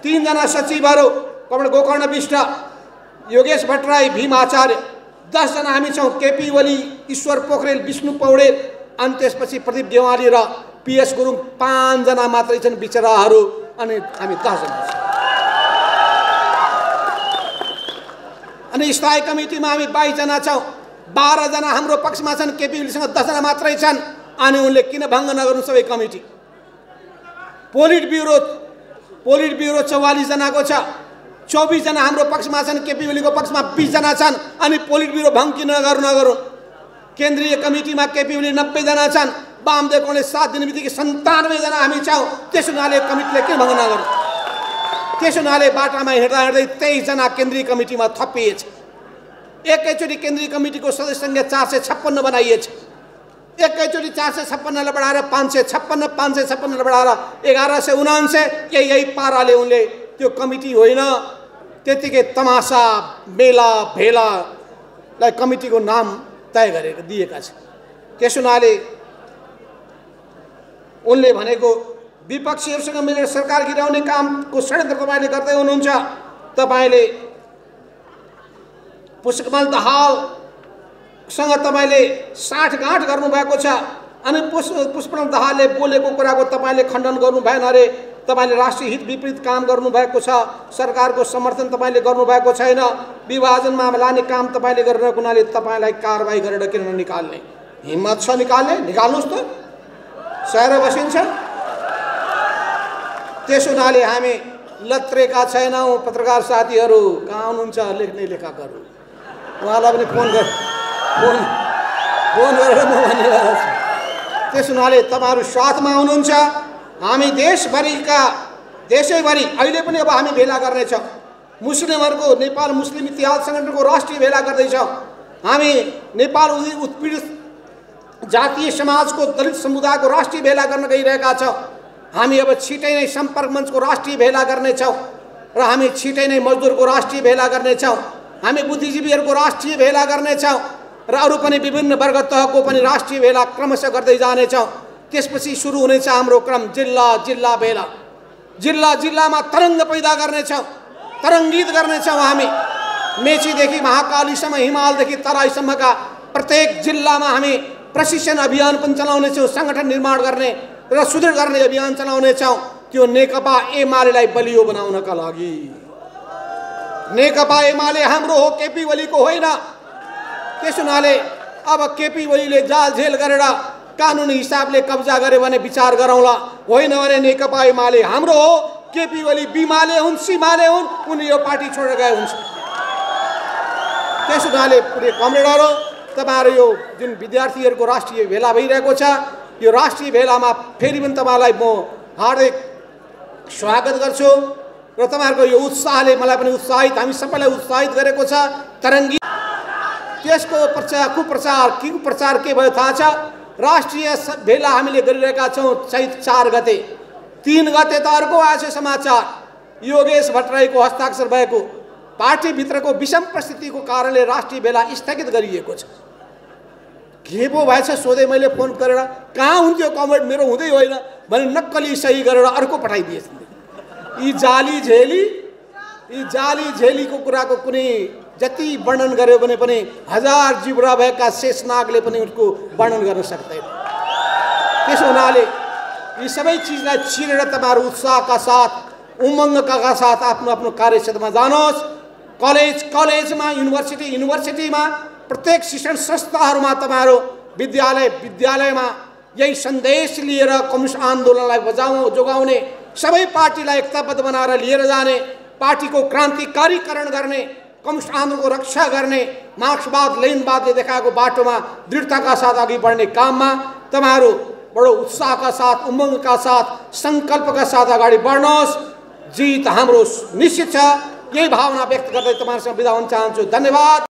3 जना सचिवहरू कमल गोकर्ण विष्ट, योगेश भट्टराई, भीम आचार्य, 10 जना हामी छौँ। केपी ओली, ईश्वर पोखरेल, विष्णु पौडेल, अनि त्यसपछि प्रदीप देवाली र पीएस गुरुङ 5 जना मात्रै छन् बिचराहरू, अनि हामी 10 जना छौँ। अनि स्थायी कमिटीमा हामी 22 जना छौँ, 12 जना हाम्रो पक्षमा छन्, केपी ओलीसँग 10 जना मात्रै छन्। अनि उनले किन भङ्ग नगर्नु सबै कमिटी? पोलिट ब्युरो 44 जनाको छ, 24 जना हाम्रो पक्षमा छन्, केपी ओलीको पक्षमा 20 जना छन्। अनि पोलिट ब्युरो भङ्ग किन नगरौँ? केन्द्रीय कमिटीमा केपी ओली 90 जना छन्, वामदेवले 7 दिन बित्तिकै 97 जना हामी छौँ। त्यसो हुनाले कमिटीले किन भङ्ग नगरौँ? त्यसो हुनाले बाटामा हिँड्दा 23 जना केन्द्रीय कमिटीमा थपिएछ। एकैचोटि केन्द्रीय कमिटीको सदस्य सङ्ख्या 456 बनाइएछ। एकैचोटि 456लाई बढाएर 556, 556लाई बढाएर 1199, यही पाराले उनले त्यो कमिटी होइन, त्यतिकै तमासा मेला भेलालाई कमिटीको नाम तय गरेको दिएका छन्। त्यस हुनाले उनले भनेको विपक्षीहरूसँग मिलेर सरकार गिराउने कामको षड्यन्त्र तपाईँले गर्दै हुनुहुन्छ। तपाईँले पुष्पकमल दाहालसँग तपाईँले साँठगाँठ गर्नुभएको छ। अनि पुष्पकमल दाहालले बोलेको कुराको तपाईँले खण्डन गर्नु भएन अरे। तपाईँले राष्ट्रिय हित विपरीत काम गर्नुभएको छ, सरकारको समर्थन तपाईँले गर्नुभएको छैन, विभाजनमा लाने काम तपाईँले गरेर हुनाले तपाईँलाई कारबाही गरेर किन ननिकाल्ने? हिम्मत छ निकाल्ने, निकाल्नुहोस् त, सहेर बसिन्छ। त्यस हुनाले हामी लत्रेका छैनौँ। पत्रकार साथीहरू कहाँ हुनुहुन्छ? लेख्ने लेखकहरू, उहाँलाई पनि फोन गरेर म भनिरहेको छु। त्यस हुनाले तपाईँहरू साथमा हुनुहुन्छ। हामी देशैभरि अहिले पनि अब हामी भेला गर्नेछौँ। मुस्लिमहरूको नेपाल मुस्लिम इतिहास सङ्गठनको राष्ट्रिय भेला गर्दैछौँ। हामी नेपाल उत्पीडित जातीय समाजको दलित समुदायको राष्ट्रिय भेला गर्न गइरहेका छौँ। हामी अब छिटै नै सम्पर्क मञ्चको राष्ट्रिय भेला गर्नेछौँ र हामी छिटै नै मजदुरको राष्ट्रिय भेला गर्नेछौँ। हामी बुद्धिजीवीहरूको राष्ट्रिय भेला गर्नेछौँ र अरू पनि विभिन्न वर्ग तहको पनि राष्ट्रिय भेला क्रमशः गर्दै जानेछौँ। त्यसपछि सुरु हुनेछ हाम्रो क्रम जिल्ला भेला। जिल्लामा तरङ्ग पैदा गर्नेछौँ, तरङ्गित गर्नेछौँ। हामी मेचीदेखि महाकालीसम्म, हिमालदेखि तराईसम्मका प्रत्येक जिल्लामा हामी प्रशिक्षण अभियान पनि चलाउनेछौँ, सङ्गठन निर्माण गर्ने र सुदृढ गर्ने अभियान चलाउनेछौँ। त्यो नेकपा एमालेलाई बलियो बनाउनका लागि। नेकपा एमाले हाम्रो हो, केपी ओलीको होइन। त्यस हुनाले अब केपी ओलीले जालझेल गरेर कानुनी हिसाबले कब्जा गरे भने विचार गरौँला, होइन भने नेकपा एमाले हाम्रो हो। केपी ओली बिमाले हुन्, सीमाले हुन्, उनी यो पार्टी छोडेर गए हुन्छ। त्यस हुनाले प्रिय कमरेडहरू, तपाईँहरू यो जुन विद्यार्थीहरूको राष्ट्रिय भेला भइरहेको छ, यो राष्ट्रिय भेलामा फेरि पनि तपाईँलाई म हार्दिक स्वागत गर्छु र तपाईँहरूको यो उत्साहले मलाई पनि उत्साहित, हामी सबैलाई उत्साहित गरेको छ। तरङ्गी त्यसको कुप्रचार के भयो थाहा छ? राष्ट्रिय भेला हामीले गरिरहेका छौँ चैत 4 गते। 3 गते त अर्को आएछ समाचार, योगेश भट्टराईको हस्ताक्षर भएको पार्टीभित्रको विषम परिस्थितिको कारणले राष्ट्रिय भेला स्थगित गरिएको छ। के पो भएछ सोधे मैले फोन गरेर, कहाँ हुन्थ्यो कमेन्ट, मेरो हुँदै होइन भने नक्कली सही गरेर अर्को पठाइदिएछ। यी जाली झेलीको कुराको कुनै जति वर्णन गर्यो भने पनि हजार जिब्रा भएका शेषनागले पनि उसको वर्णन गर्न सक्दैन। त्यसो हुनाले यी सबै चिजलाई चिरेर तपाईहरु उत्साहका साथ, उमङ्गका साथ आफ्नो आफ्नो कार्यक्षेत्रमा जानुहोस्। कलेजमा, युनिभर्सिटीमा, प्रत्येक शिक्षण संस्थाहरूमा तपाईहरु विद्यालयमा यही सन्देश लिएर कम्युनिस्ट आन्दोलनलाई जोगाउने, सबै पार्टीलाई एकताबद्ध बनाएर लिएर जाने, पार्टीको क्रान्तिकारीकरण गर्ने, कम्युनिस्ट आन्दोलनको रक्षा गर्ने, मार्क्सवाद लेनिनवादले देखाएको बाटोमा दृढताका साथ अघि बढ्ने काममा तपाईहरु बडो उत्साहका साथ, उमङ्गका साथ, संकल्पका साथ अगाडि बढ्नुहोस्। जित हाम्रो निश्चित छ। यही भावना व्यक्त गर्दै तपाईहरुसँग बिदा हुन चाहन्छु। धन्यवाद।